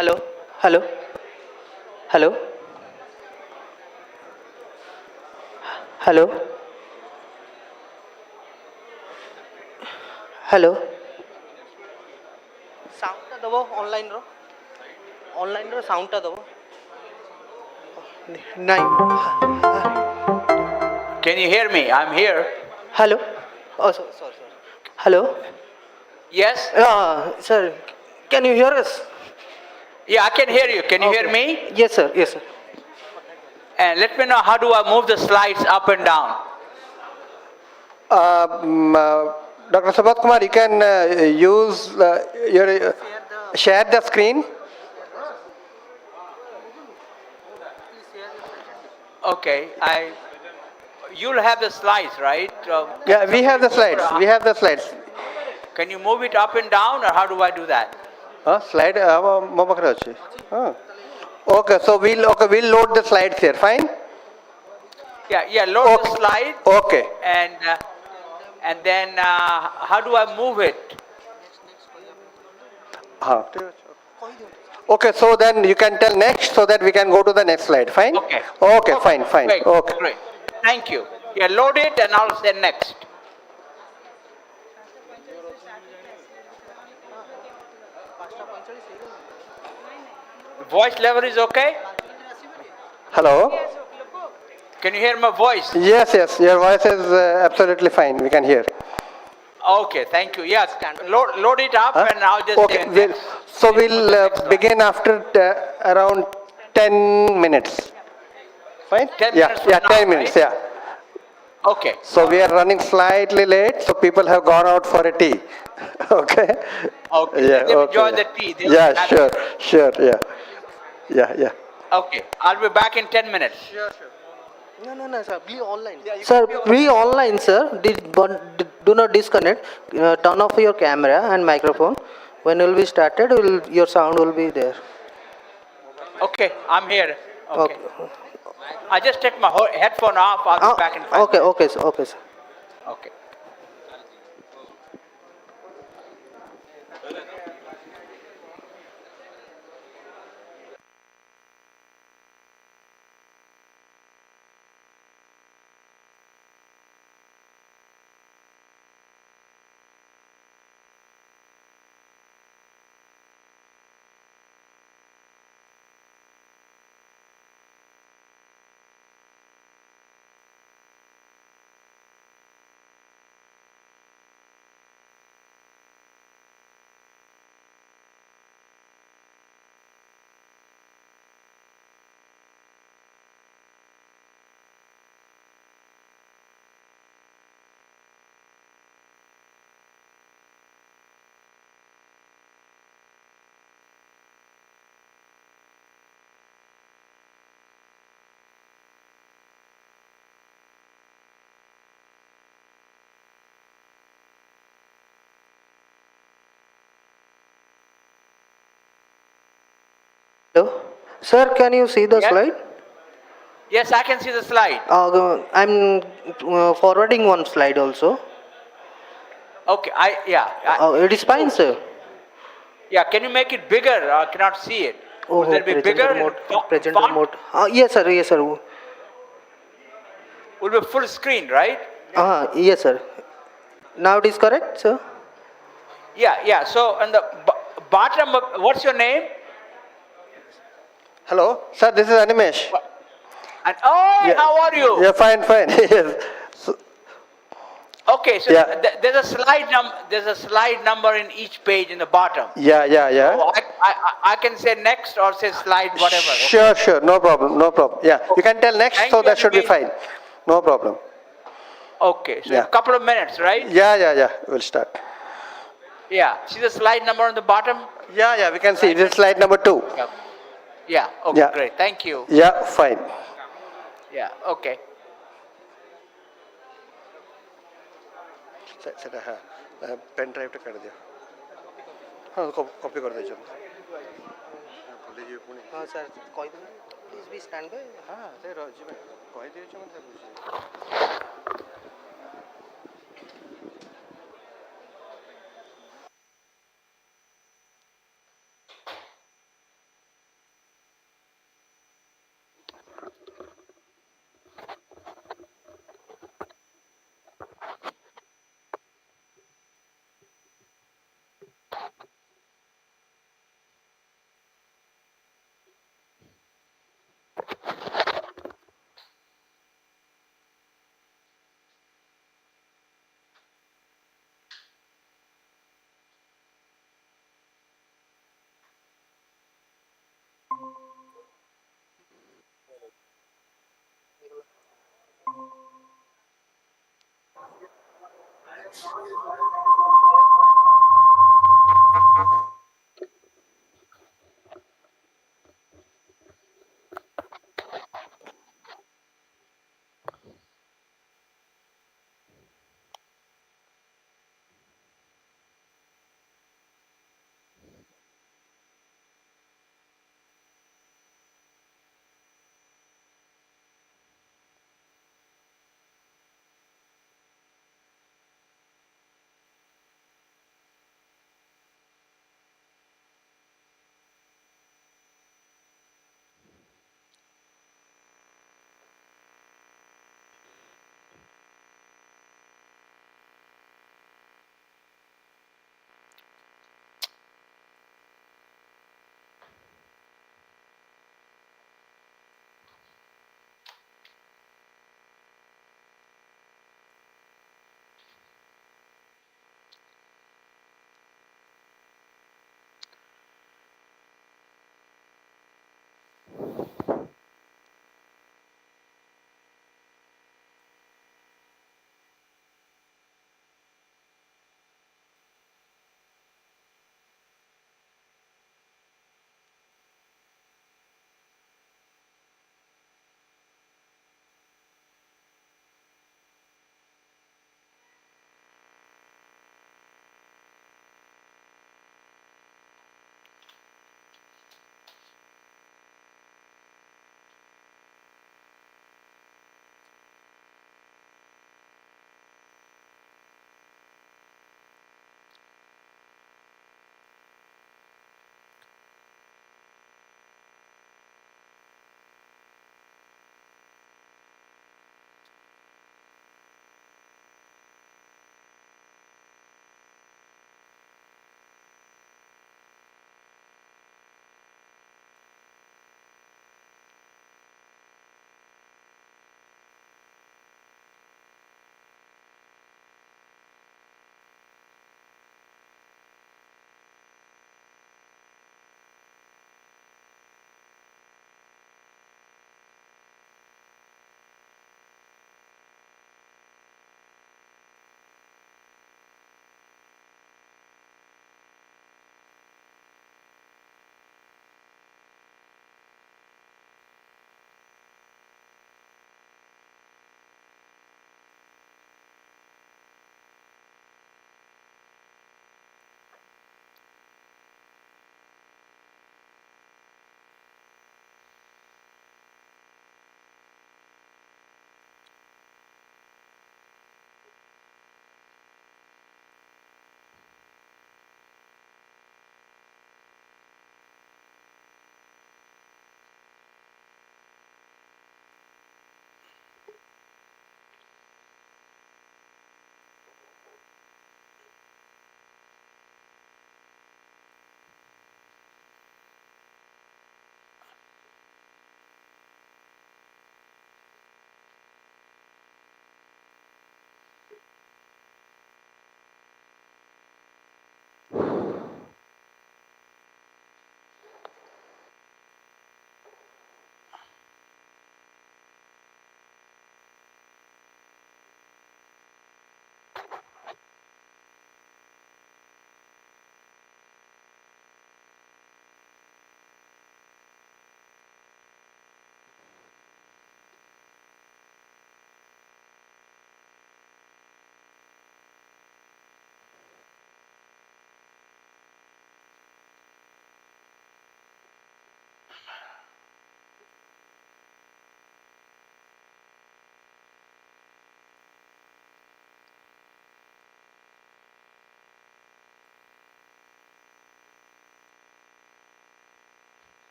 Hello, hello, hello, hello, hello. Sound ta dabo online ro sound ta dabo. Nine. Can you hear me? I'm here. Hello. Oh, sorry. Hello. Yes? Sir, can you hear us? Yeah, I can hear you. Can you hear me? Yes, sir. Yes, sir. And let me know, how do I move the slides up and down? Dr. Sabat Kumar, you can use your share the screen. Okay, you'll have the slides, right? Yeah, we have the slides. We have the slides. Can you move it up and down, or how do I do that? Slide. Okay, so we'll load the slides here. Fine. Yeah, load the slide. Okay. And then how do I move it? Okay, so then you can tell next so that we can go to the next slide. Fine? Okay. Okay, fine. Great, Okay. great. Thank you. Yeah, load it and I'll say next. Voice level is okay? Hello? Can you hear my voice? Yes, your voice is absolutely fine. We can hear. Okay, thank you. Yes, load it up and I'll just say next. So we'll begin after around 10 minutes. Fine? 10 yeah, minutes from 10 now, minutes, right? yeah. Okay. So we are running slightly late, so people have gone out for a tea. Okay? Okay, Yeah, let them okay. enjoy the tea. They'll Yeah, be happy. sure, yeah. Okay, I'll be back in 10 minutes. No, sir. Be online. Sir, be online, sir. Do not disconnect. Turn off your camera and microphone. When will be started, your sound will be there. Okay, I'm here. Okay. I just take my headphone off. I'll be back in 5 minutes. Okay, sir. Okay. Hello? Sir, can you see the slide? Yes, I can see the slide. I'm forwarding one slide also. Okay, It is fine, sir. Yeah, can you make it bigger? I cannot see it. Oh, Will that be bigger? presenter mode. Yes, sir. Will be full screen, right? Yes, sir. Now it is correct, sir? Yeah. So on the bottom, what's your name? Hello, sir, this is Animesh. And how are you? Yeah, fine. Yes. Okay, so there's a slide number in each page in the bottom. Yeah. So I can say next or say slide whatever. Sure. No problem. Yeah, you can tell next, so that should be fine. No problem. Okay, so a couple of minutes, right? Yeah. We'll start. Yeah. See the slide number on the bottom? Yeah, we can see. This is slide number 2. Yeah. Okay, great. Thank you. Yeah, fine. Yeah. Okay. Pen drive कर दियो हाँ copy कर दीजिए हाँ sir कह देना please be stand by हाँ से रजिबे कह दियो मन से बुझी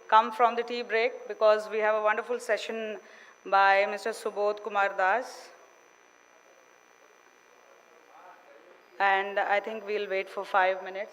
come from the tea break because we have a wonderful session by Mr. Subodh Kumar Das. And I think we'll wait for 5 minutes.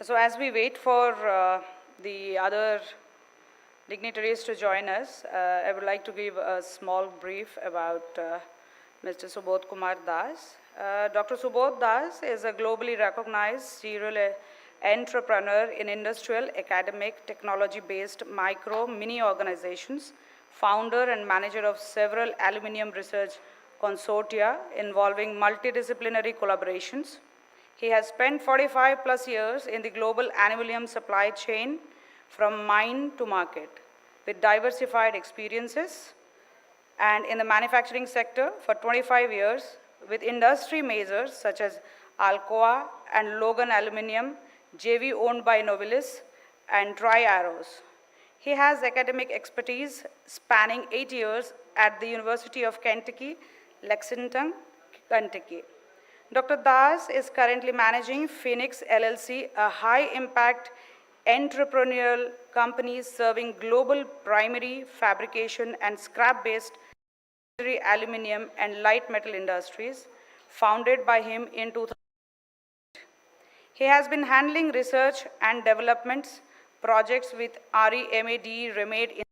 So as we wait for the other dignitaries to join us, I would like to give a small brief about Mr. Subodh Kumar Das. Dr. Subodh Das is a globally recognized serial entrepreneur in industrial, academic, technology-based micro, mini organizations, founder and manager of several aluminium research consortia involving multidisciplinary collaborations. He has spent 45 plus years in the global aluminium supply chain from mine to market with diversified experiences, and in the manufacturing sector for 25 years with industry majors such as Alcoa and Logan Aluminium, JV owned by Novelis, and Tri-Arrows. He has academic expertise spanning 8 years at the University of Kentucky, Lexington, Kentucky. Dr. Das is currently managing Phoenix LLC, a high-impact entrepreneurial company serving global primary fabrication and scrap-based aluminum and light metal industries, founded by him in 2000. He has been handling research and development projects with REMAD Remade in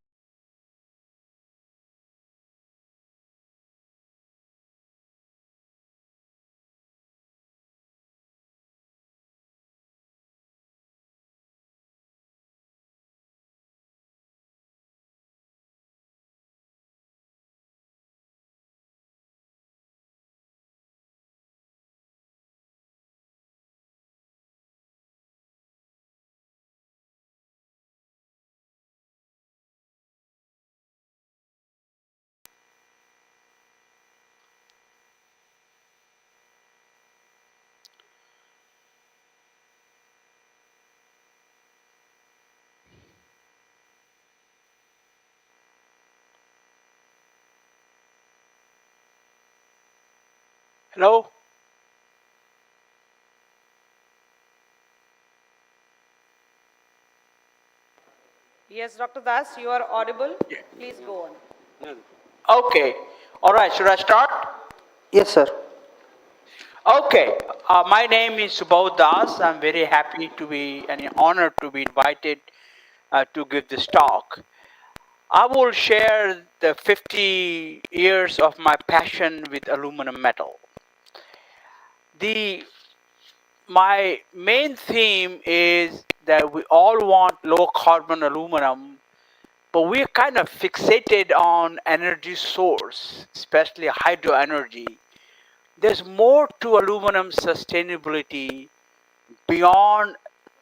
Hello? Yes, Dr. Das, you are audible. Please go on. Okay. All right, should I start? Yes, sir. Okay. My name is Subodh Das. I'm very happy to be and honored to be invited to give this talk. I will share the 50 years of my passion with aluminum metal. My main theme is that we all want low carbon aluminum, but we're kind of fixated on energy source, especially hydro energy. There's more to aluminum sustainability beyond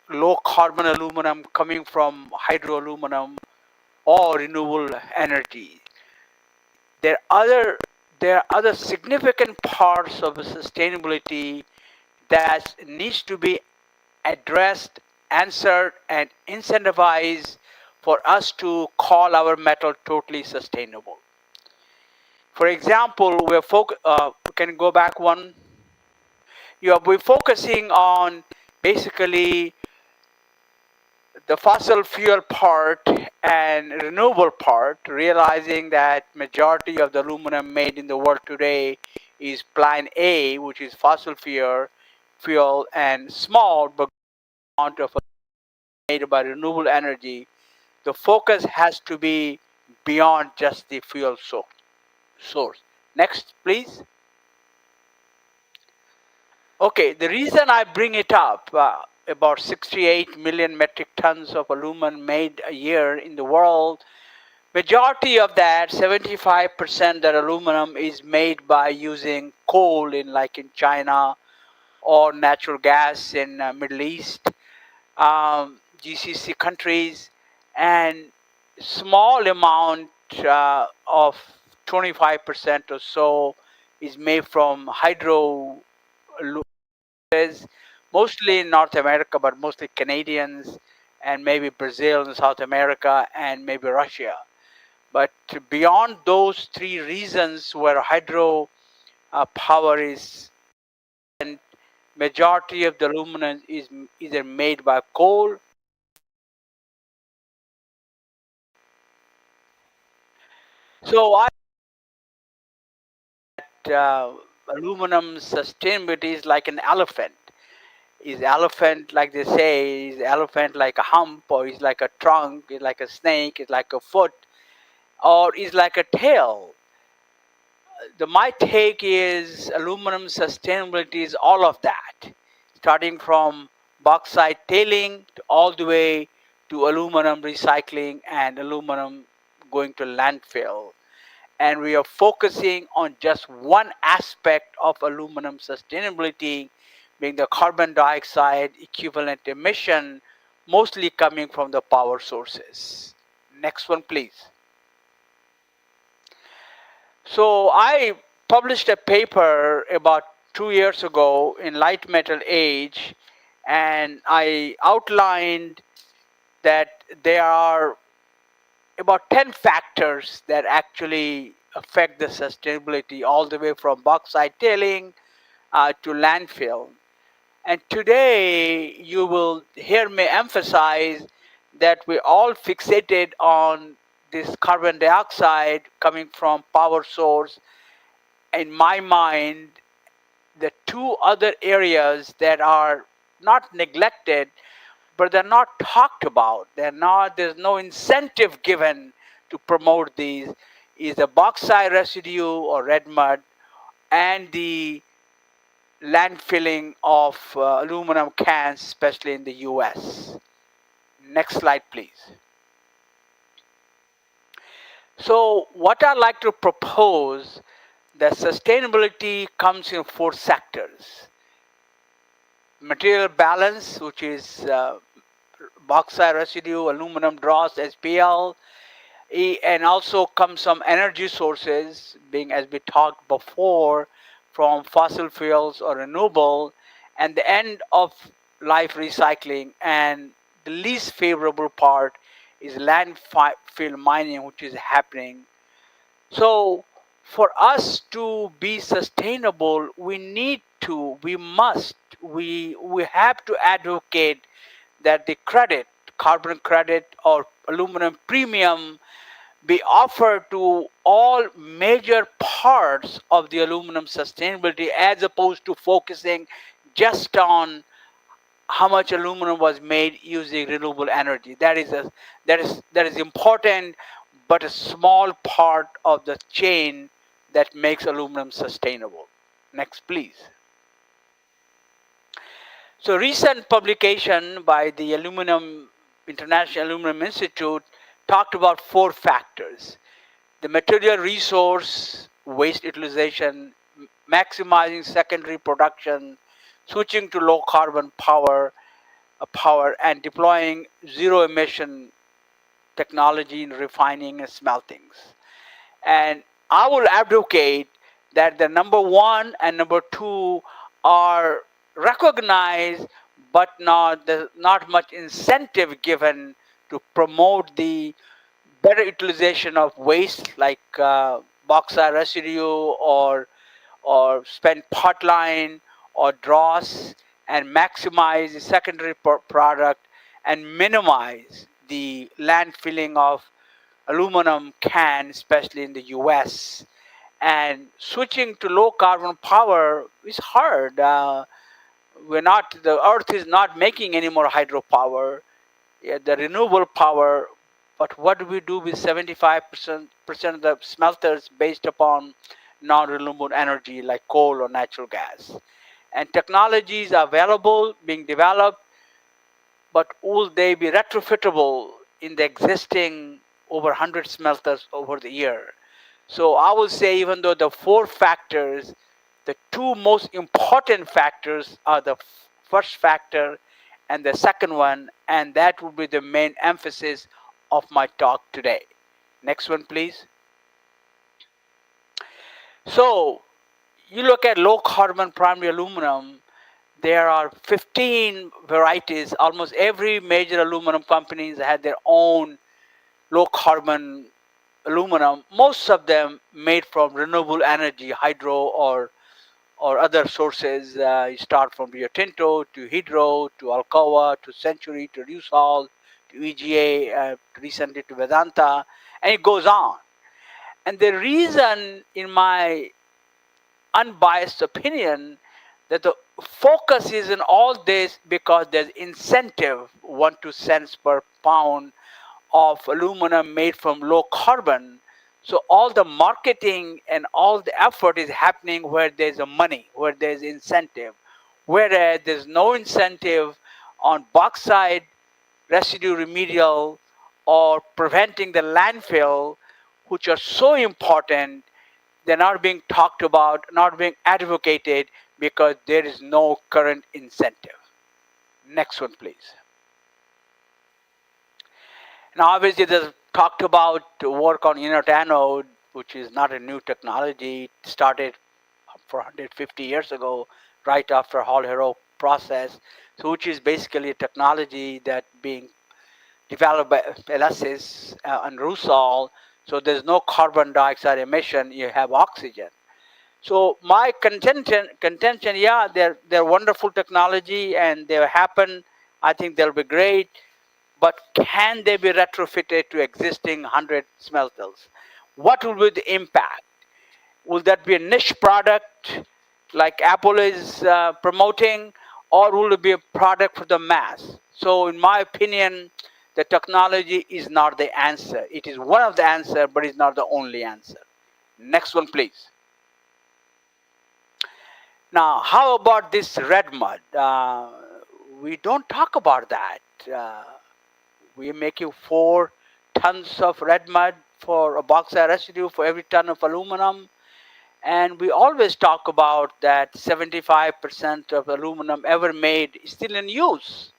low carbon aluminum coming from hydro aluminum or renewable energy. There are other significant parts of the sustainability that needs to be addressed, answered, and incentivized for us to call our metal totally sustainable. For example, can you go back one? We're focusing on basically the fossil fuel part and renewable part, realizing that majority of the aluminum made in the world today is Plan A, which is fossil fuel and small but amount of made by renewable energy. The focus has to be beyond just the fuel source. Next, please. Okay, the reason I bring it up, about 68 million metric tons of aluminum made a year in the world. Majority of that, 75% that aluminum is made by using coal in China or natural gas in Middle East, GCC countries, and small amount of 25% or so is made from hydro, mostly in North America, but mostly Canadians and maybe Brazil and South America and maybe Russia. But beyond those three reasons where hydro power is, and majority of the aluminum is either made by coal. So aluminum sustainability is like an elephant. Is elephant, like they say, is elephant like a hump, or is like a trunk, is like a snake, is like a foot, or is like a tail? My take is aluminum sustainability is all of that, starting from bauxite tailing all the way to aluminum recycling and aluminum going to landfill. And we are focusing on just one aspect of aluminum sustainability, being the carbon dioxide equivalent emission, mostly coming from the power sources. Next one, please. So I published a paper about 2 years ago in Light Metal Age, and I outlined that there are about 10 factors that actually affect the sustainability, all the way from bauxite tailing to landfill. And today you will hear me emphasize that we're all fixated on this carbon dioxide coming from power source. In my mind, the two other areas that are not neglected, but they're not talked about, there's no incentive given to promote these, is the bauxite residue or red mud and the landfilling of aluminum cans, especially in the US. Next slide, please. So what I'd like to propose, that sustainability comes in 4 sectors. Material balance, which is bauxite residue, aluminum dross, SPL, and also comes some energy sources, being, as we talked before, from fossil fuels or renewable, and the end of life recycling, and the least favorable part is landfill mining, which is happening. So for us to be sustainable, we have to advocate that the credit, carbon credit or aluminum premium, be offered to all major parts of the aluminum sustainability, as opposed to focusing just on how much aluminum was made using renewable energy. That is important, but a small part of the chain that makes aluminum sustainable. Next, please. So recent publication by the International Aluminum Institute talked about 4 factors: the material resource, waste utilization, maximizing secondary production, switching to low carbon power, and deploying zero emission technology in refining and smeltings. And I will advocate that the number 1 and number 2 are recognized, but there's not much incentive given to promote the better utilization of waste like bauxite residue or spent potline or dross, and maximize the secondary product and minimize the landfilling of aluminum can, especially in the US. And switching to low carbon power is hard. The earth is not making any more hydropower, the renewable power, but what do we do with 75% of the smelters based upon non-renewable energy like coal or natural gas? And technologies are available, being developed, but will they be retrofittable in the existing over 100 smelters over the year? So I will say, even though the 4 factors, the 2 most important factors are the first factor and the second one, and that will be the main emphasis of my talk today. Next one, please. So you look at low carbon primary aluminum, there are 15 varieties. Almost every major aluminum companies had their own low carbon aluminum, most of them made from renewable energy, hydro or other sources. You start from Rio Tinto to Hydro to Alcoa to Century to Rusal to EGA, recently to Vedanta, and it goes on. And the reason, in my unbiased opinion, that the focus is in all this because there's incentive, 1 to 2 cents per pound of aluminum made from low carbon. So all the marketing and all the effort is happening where there's a money, where there's incentive. Whereas there's no incentive on bauxite, residue remedial, or preventing the landfill, which are so important. They're not being talked about, not being advocated, because there is no current incentive. Next one, please. Now, obviously, there's talked about work on inert anode, which is not a new technology. It started 450 years ago, right after Hall-Héroult process, so which is basically a technology that being developed by ELYSIS and Rusal. So there's no carbon dioxide emission, you have oxygen. So my contention, yeah, they're wonderful technology and they happen. I think they'll be great, but can they be retrofitted to existing 100 smelters? What will be the impact? Will that be a niche product like Apple is promoting, or will it be a product for the mass? So in my opinion, the technology is not the answer. It is one of the answers, but it's not the only answer. Next one, please. Now, how about this red mud? We don't talk about that. We're making 4 tons of red mud for a bauxite residue for every ton of aluminum. And we always talk about that 75% of aluminum ever made is still in use.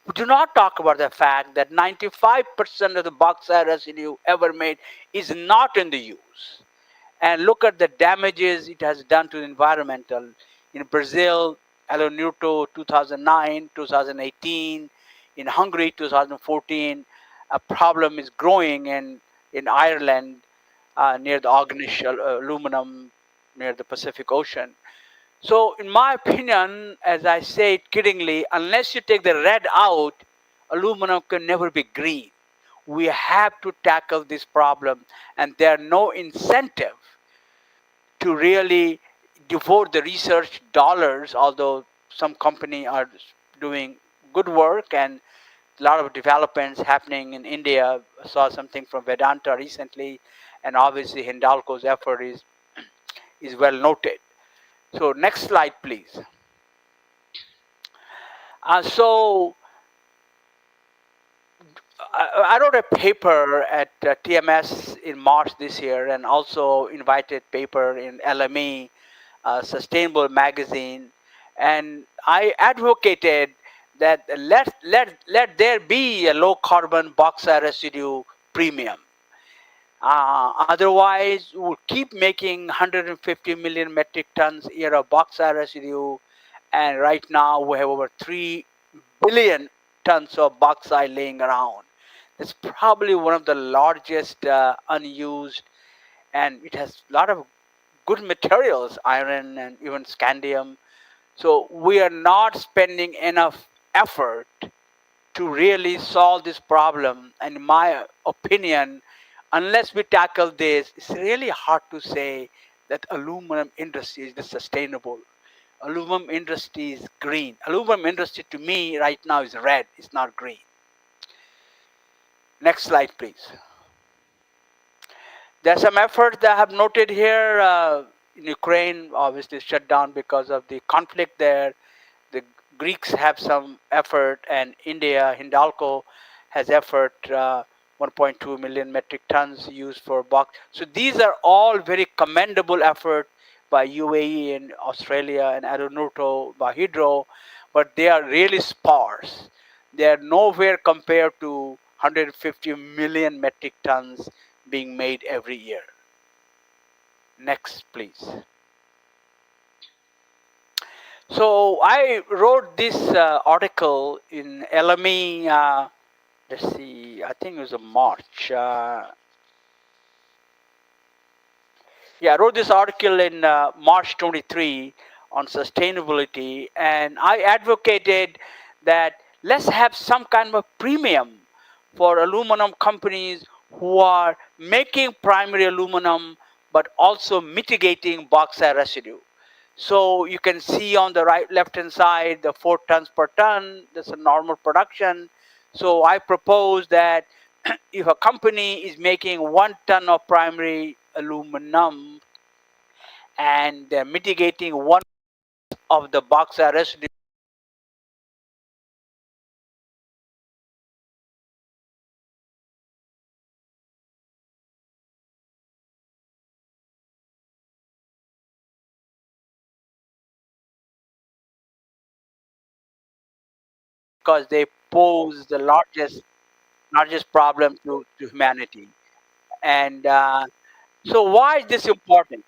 We do not talk about the fact that 95% of the bauxite residue ever made is not in the use. And look at the damages it has done to the environmental. In Brazil, Alunorte 2009, 2018. In Hungary, 2014. A problem is growing in Ireland near the Ognish aluminum near the Pacific Ocean. So in my opinion, as I say it kiddingly, unless you take the red out, aluminum can never be green. We have to tackle this problem, and there are no incentive to really devote the research dollars, although some companies are doing good work and a lot of developments happening in India. I saw something from Vedanta recently, and obviously Hindalco's effort is well noted. So next slide, please. So I wrote a paper at TMS in March this year, and also invited paper in LME, Sustainable Magazine, and I advocated that let there be a low carbon bauxite residue premium. Otherwise, we'll keep making 150 million metric tons a year of bauxite residue, and right now we have over 3 billion tons of bauxite laying around. It's probably one of the largest unused, and it has a lot of good materials, iron and even scandium. So we are not spending enough effort to really solve this problem. And in my opinion, unless we tackle this, it's really hard to say that aluminum industry is sustainable. Aluminum industry is green. Aluminum industry to me right now is red, it's not green. Next slide, please. There's some effort that I have noted here. In Ukraine, obviously shut down because of the conflict there. The Greeks have some effort, and India, Hindalco, has effort, 1.2 million metric tons used for bauxite. So these are all very commendable effort by UAE and Australia and Aeronuto by Hydro, but they are really sparse. They are nowhere compared to 150 million metric tons being made every year. Next, please. So I wrote this article in LME, let's see, I think it was in March. I wrote this article in March 23 on sustainability, and I advocated that let's have some kind of premium for aluminum companies who are making primary aluminum but also mitigating bauxite residue. So you can see on the left hand side the 4 tons per ton, that's a normal production. So I propose that if a company is making 1 ton of primary aluminum and they're mitigating 1 of the bauxite residue, because they pose the largest problem to humanity. And so why is this important?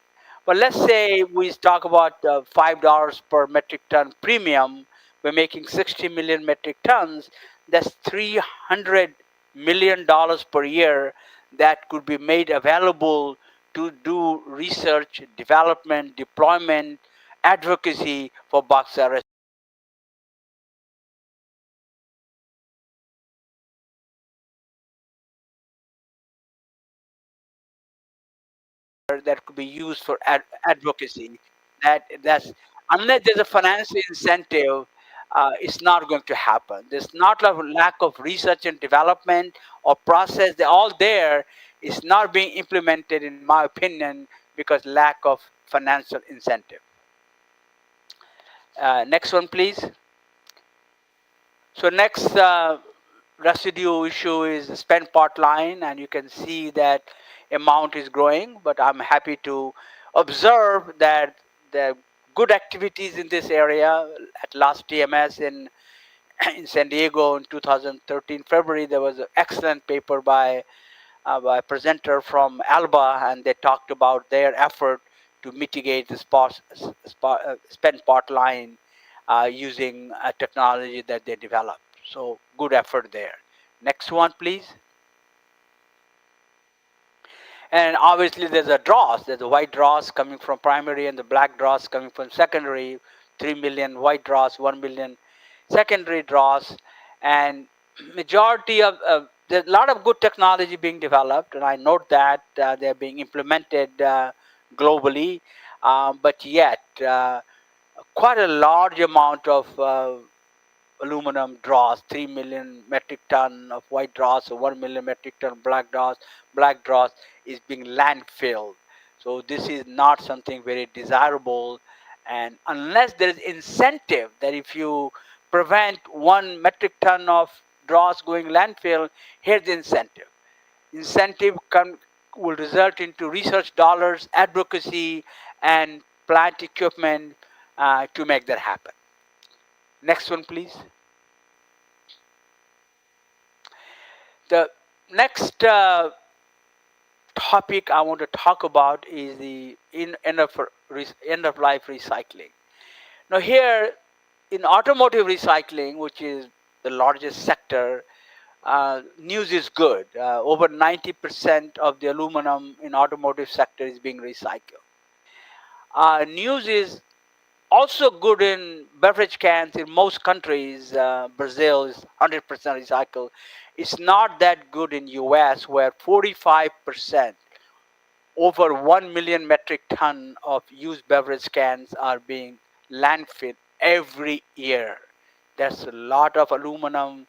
Well, let's say we talk about $5 per metric ton premium. We're making 60 million metric tons. That's $300 million per year that could be made available to do research, development, deployment, advocacy for bauxite. That could be used for advocacy. That's unless there's a financial incentive, it's not going to happen. There's not a lack of research and development or process. They're all there. It's not being implemented, in my opinion, because lack of financial incentive. Next one, please. So next residue issue is the spent pot line, and you can see that amount is growing, but I'm happy to observe that there are good activities in this area. At last TMS in San Diego in 2013 February, there was an excellent paper by a presenter from ALBA, and they talked about their effort to mitigate the spent pot line using a technology that they developed. So good effort there. Next one, please. And obviously there's a dross. There's a white dross coming from primary and the black dross coming from secondary. 3 million white dross, 1 million secondary dross. And majority of, there's a lot of good technology being developed, and I note that they're being implemented globally, but yet quite a large amount of aluminum dross, 3 million metric ton of white dross, or 1 million metric ton black dross is being landfilled. So this is not something very desirable, and unless there is incentive that if you prevent 1 metric ton of dross going landfill, here's the incentive. Will result into research dollars, advocacy, and plant equipment to make that happen. Next one, please. The next topic I want to talk about is the end of life recycling. Now here, in automotive recycling, which is the largest sector, news is good. Over 90% of the aluminum in automotive sector is being recycled. News is also good in beverage cans in most countries. Brazil is 100% recycled. It's not that good in US, where 45%, over 1 million metric ton of used beverage cans are being landfilled every year. There's a lot of aluminum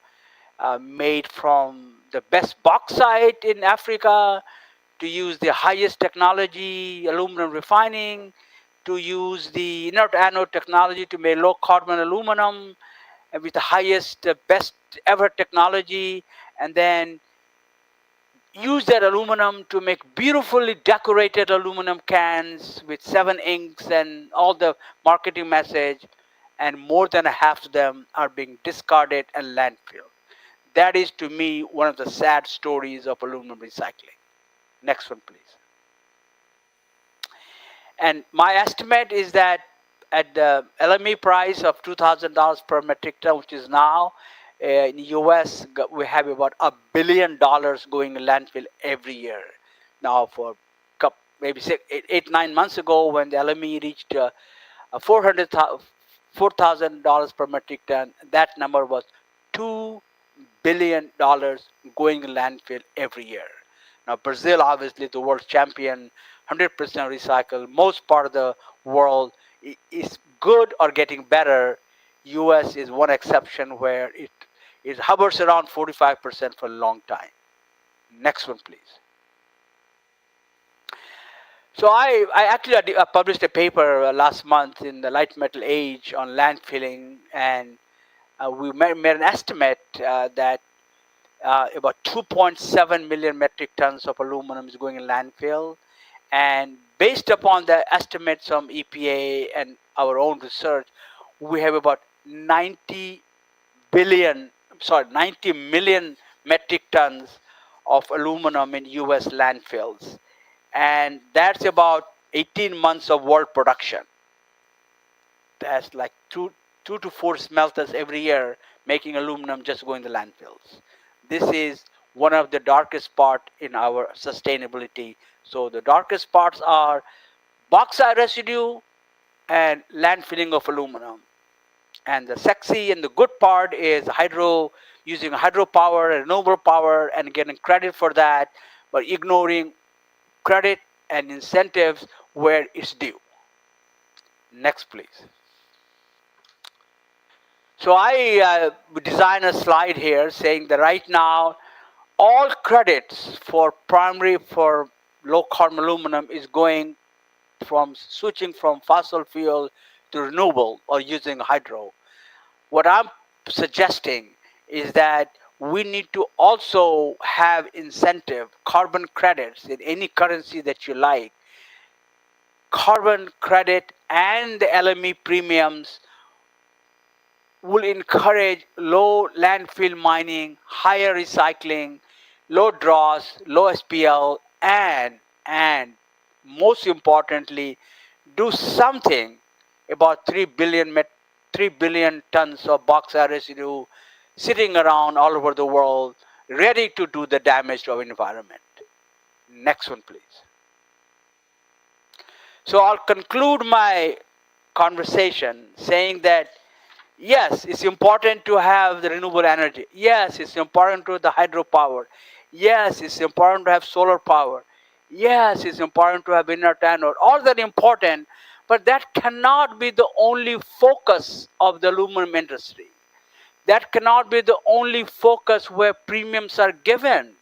made from the best bauxite in Africa, to use the highest technology aluminum refining, to use the inert anode technology to make low carbon aluminum with the highest, best ever technology, and then use that aluminum to make beautifully decorated aluminum cans with 7 inks and all the marketing message, and more than half of them are being discarded and landfilled. That is, to me, one of the sad stories of aluminum recycling. Next one, please. And my estimate is that at the LME price of $2,000 per metric ton, which is now, in the US, we have about $1 billion going in landfill every year. Now, for maybe 8-9 months ago, when the LME reached $4,000 per metric ton, that number was $2 billion going in landfill every year. Now, Brazil, obviously, the world champion, 100% recycled. Most part of the world is good or getting better. US is one exception where it hovers around 45% for a long time. Next one, please. So I actually published a paper last month in the Light Metal Age on landfilling, and we made an estimate that about 2.7 million metric tons of aluminum is going in landfill. And based upon the estimates from EPA and our own research, we have about 90 million metric tons of aluminum in US landfills. And that's about 18 months of world production. That's like two to 4 smelters every year making aluminum just going to landfills. This is one of the darkest part in our sustainability. So the darkest parts are bauxite residue and landfilling of aluminum. And the sexy and the good part is using hydropower and renewable power and getting credit for that, but ignoring credit and incentives where it's due. Next, please. So I designed a slide here saying that right now, all credits for low carbon aluminum is switching from fossil fuel to renewable or using hydro. What I'm suggesting is that we need to also have incentive, carbon credits in any currency that you like. Carbon credit and the LME premiums will encourage low landfill mining, higher recycling, low dross, low SPL, and most importantly, do something about 3 billion tons of bauxite residue sitting around all over the world, ready to do the damage to our environment. Next one, please. So I'll conclude my conversation saying that yes, it's important to have the renewable energy. Yes, it's important to have the hydropower. Yes, it's important to have solar power. Yes, it's important to have inert anode. All that important, but that cannot be the only focus of the aluminum industry. that cannot be the only focus where premiums are given.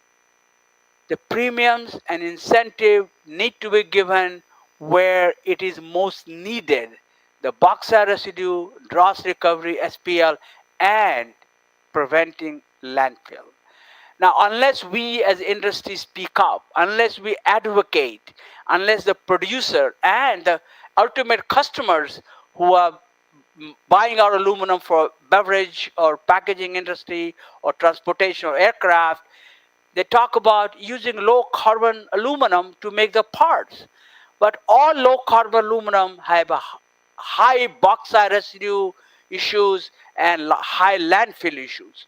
The premiums and incentive need to be given where it is most needed. The bauxite residue, dross recovery, SPL, and preventing landfill. Now, unless we as industry speak up, unless we advocate, unless the producer and the ultimate customers who are buying our aluminum for beverage or packaging industry or transportation or aircraft, they talk about using low carbon aluminum to make the parts. But all low carbon aluminum have a high bauxite residue issues and high landfill issues.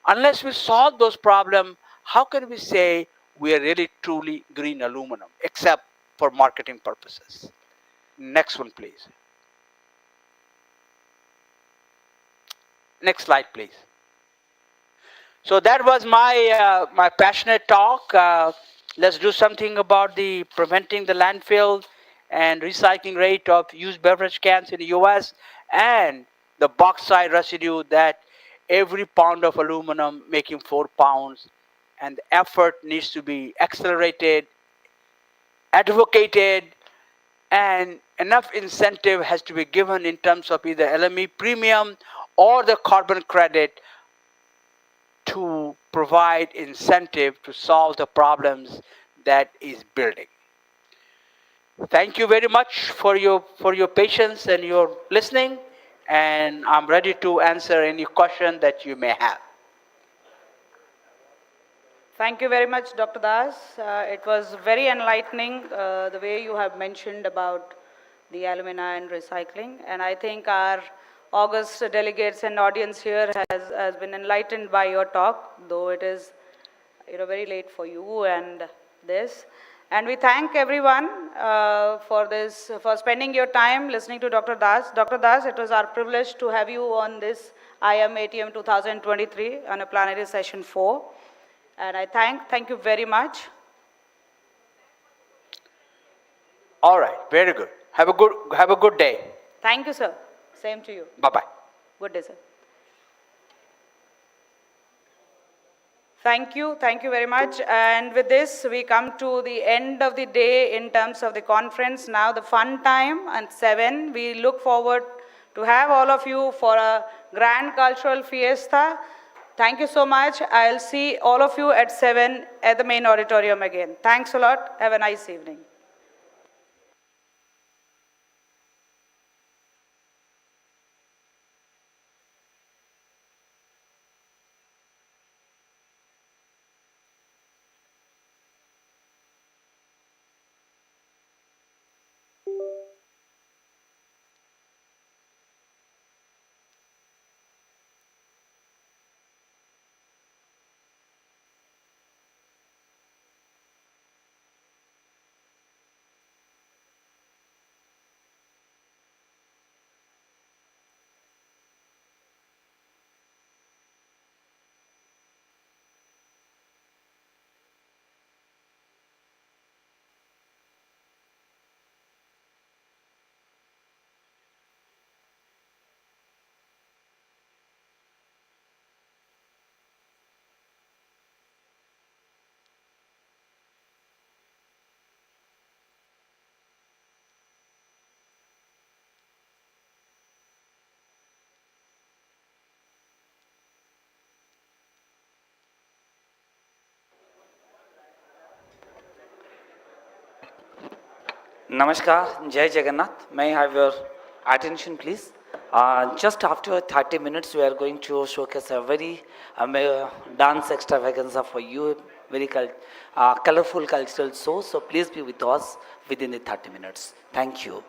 Unless we solve those problems, how can we say we are really truly green aluminum, except for marketing purposes? Next one, please. Next slide, please. So that was my passionate talk. Let's do something about the preventing the landfill and recycling rate of used beverage cans in the U.S. and the bauxite residue that every pound of aluminum making 4 pounds, and the effort needs to be accelerated, advocated, and enough incentive has to be given in terms of either LME premium or the carbon credit to provide incentive to solve the problems that is building. Thank you very much for your patience and your listening, and I'm ready to answer any question that you may have. Thank you very much, Dr. Das. It was very enlightening the way you have mentioned about the alumina and recycling, and I think our august delegates and audience here has been enlightened by your talk, though it is very late for you and this. And we thank everyone for spending your time listening to Dr. Das. Dr. Das, it was our privilege to have you on this IM ATM 2023 on a plenary session 4. And I thank you very much. All right, very good. Have a good day. Thank you, sir. Same to you. Bye-bye. Good day, sir. Thank you very much. And with this, we come to the end of the day in terms of the conference. Now the fun time at 7. We look forward to have all of you for a grand cultural fiesta. Thank you so much. I'll see all of you at 7 at the main auditorium again. Thanks a lot. Have a nice evening. Namaskar, Jai Jagannath. May I have your attention, please? Just after 30 minutes, we are going to showcase a very dance extravaganza for you, very colorful cultural show. So please be with us within the 30 minutes. Thank you.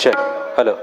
Check. Hello.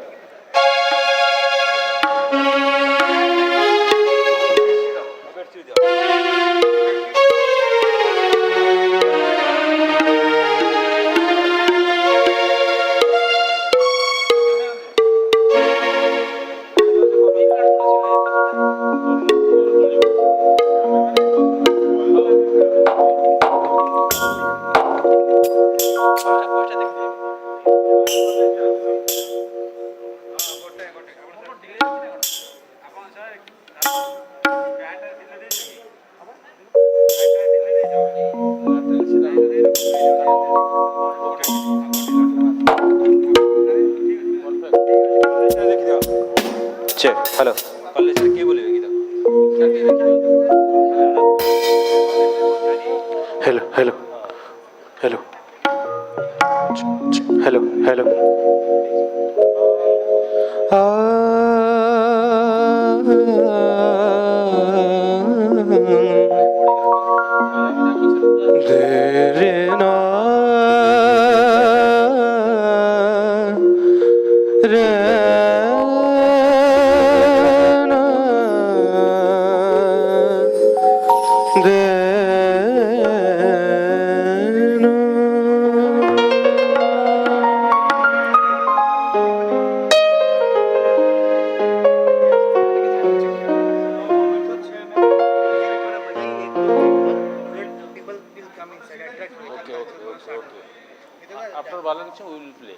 Check. Hello. Hello. Hello. Hello. Hello. Hello. After balancing, we will play.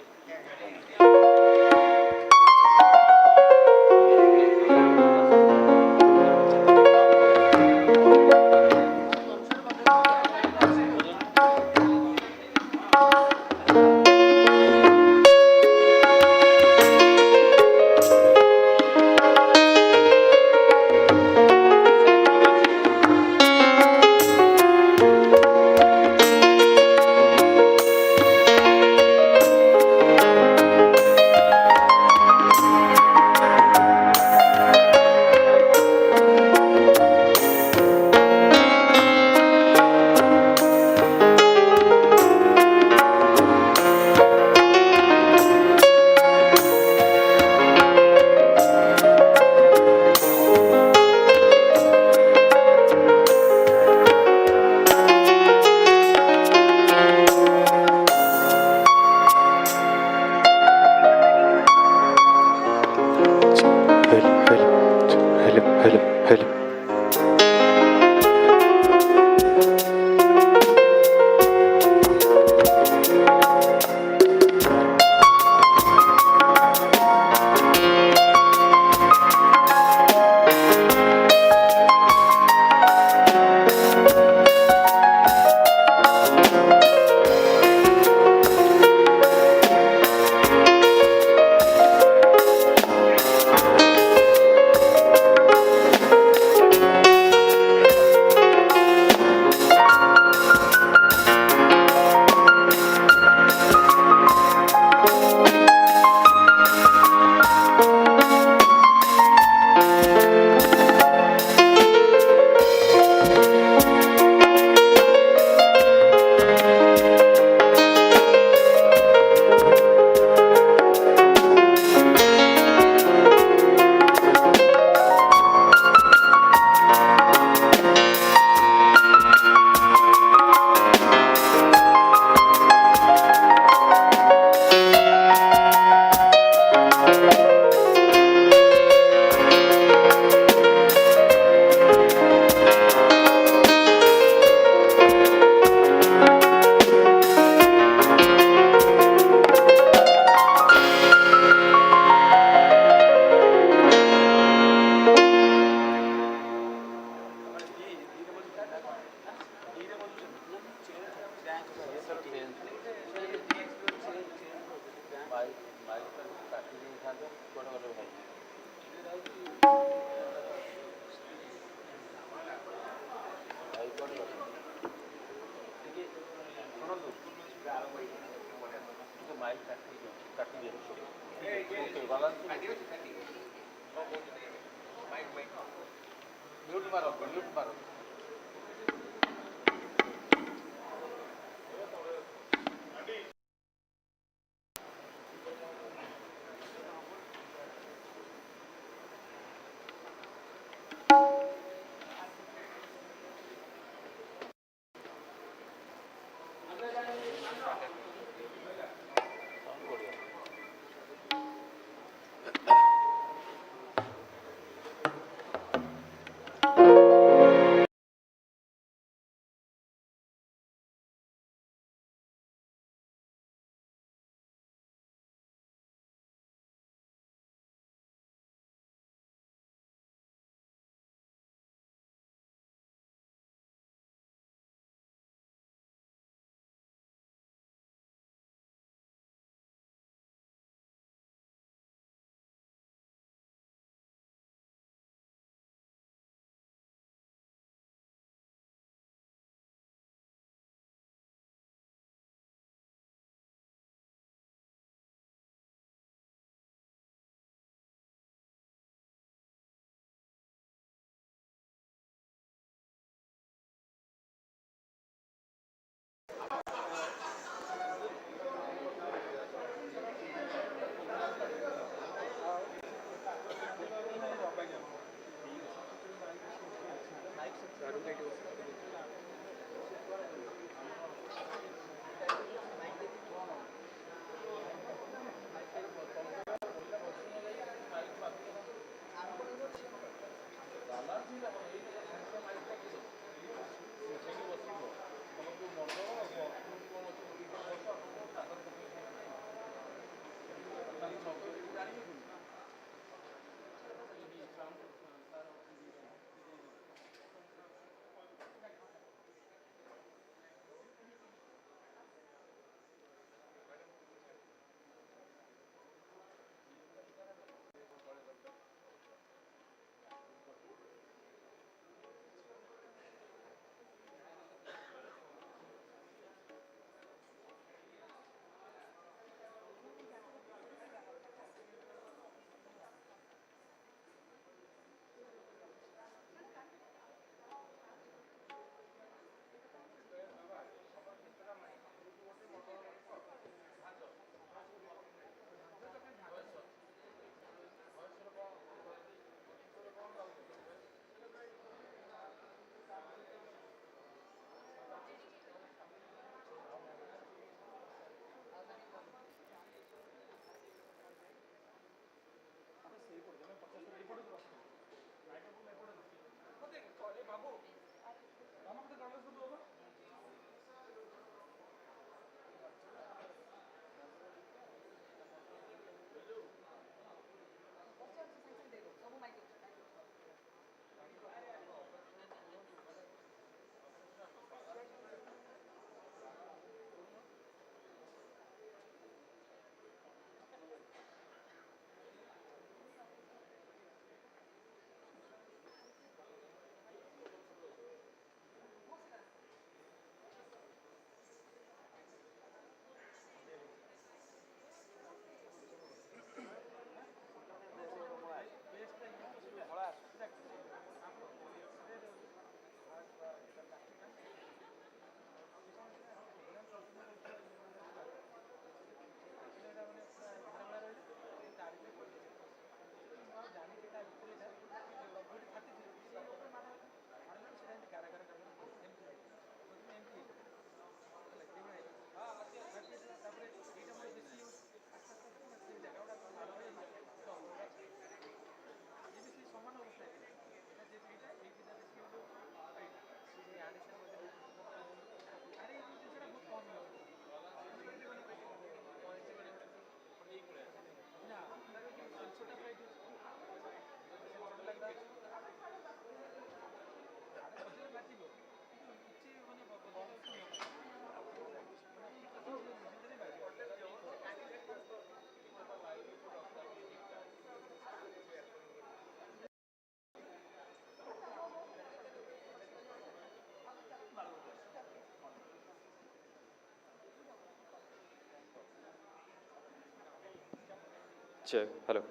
Check. Hello.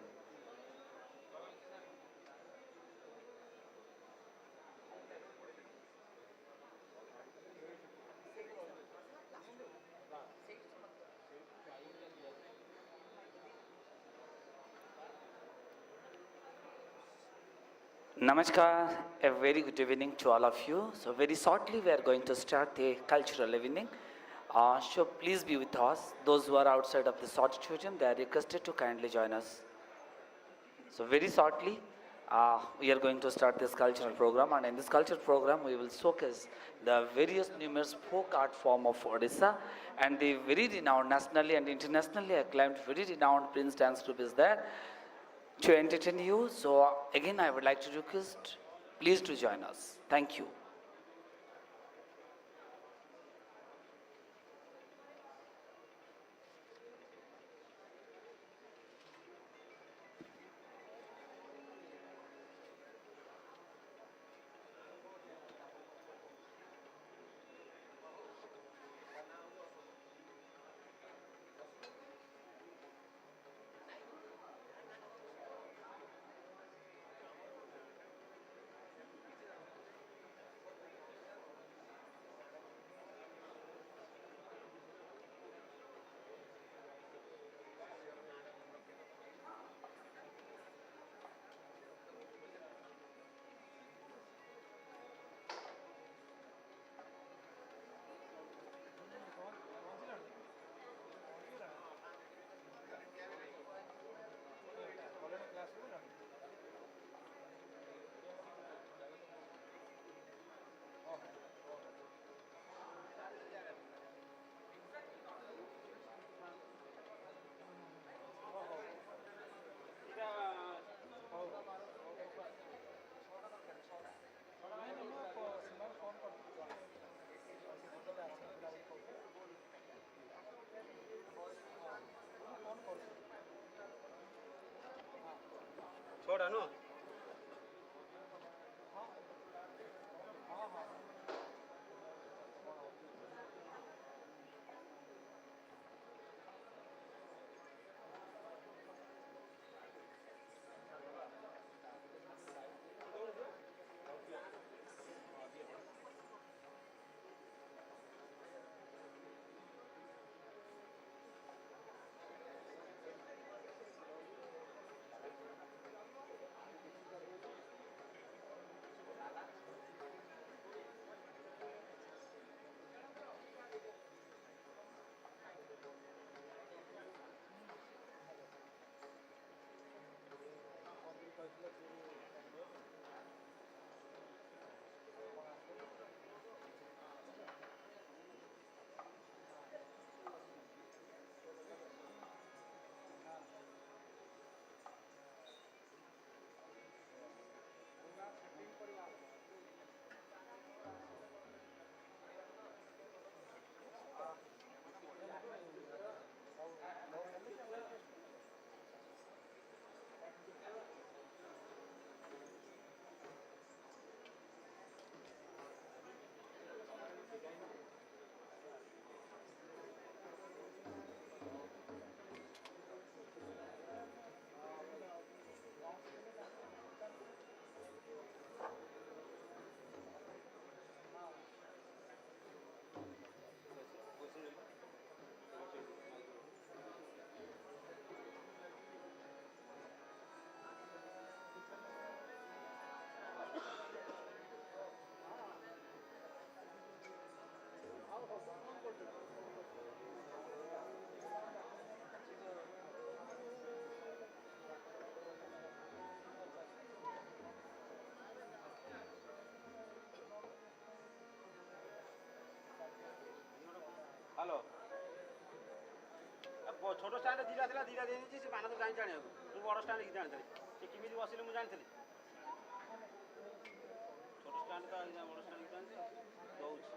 Namaskar, a very good evening to all of you. So very shortly we are going to start the cultural evening. So please be with us. Those who are outside of this auditorium, they are requested to kindly join us. So very shortly, we are going to start this cultural program, and in this cultural program we will showcase the various numerous folk art form of Odisha, and the very renowned, nationally and internationally acclaimed, very renowned Prince Dance Group is there to entertain you. So again, I would like to request, please to join us. Thank you. छोड़ा no hello छोट stand दुईटा थिला दुईटा दिएपछि से भाना त जान्छ आଣିବାକୁ ମୁଁ ବଡ଼ ଷ୍ଟାଣ୍ଡ କି ଜାଣିଥିଲି ସେ କେମିତି ବସିଲେ ମୁଁ ଜାଣିଥିଲି ଛୋଟ ଷ୍ଟାଣ୍ଡ ତ ଆଜ୍ଞା ବଡ଼ ଷ୍ଟାଣ୍ଡ କି ଜାଣିଛି ଦଉଛି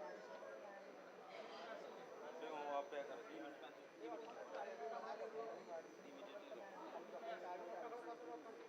ସେ ମୁଁ ଅପେକ୍ଷା କରେ 2 ମିନିଟ୍ 5 ମିନିଟ୍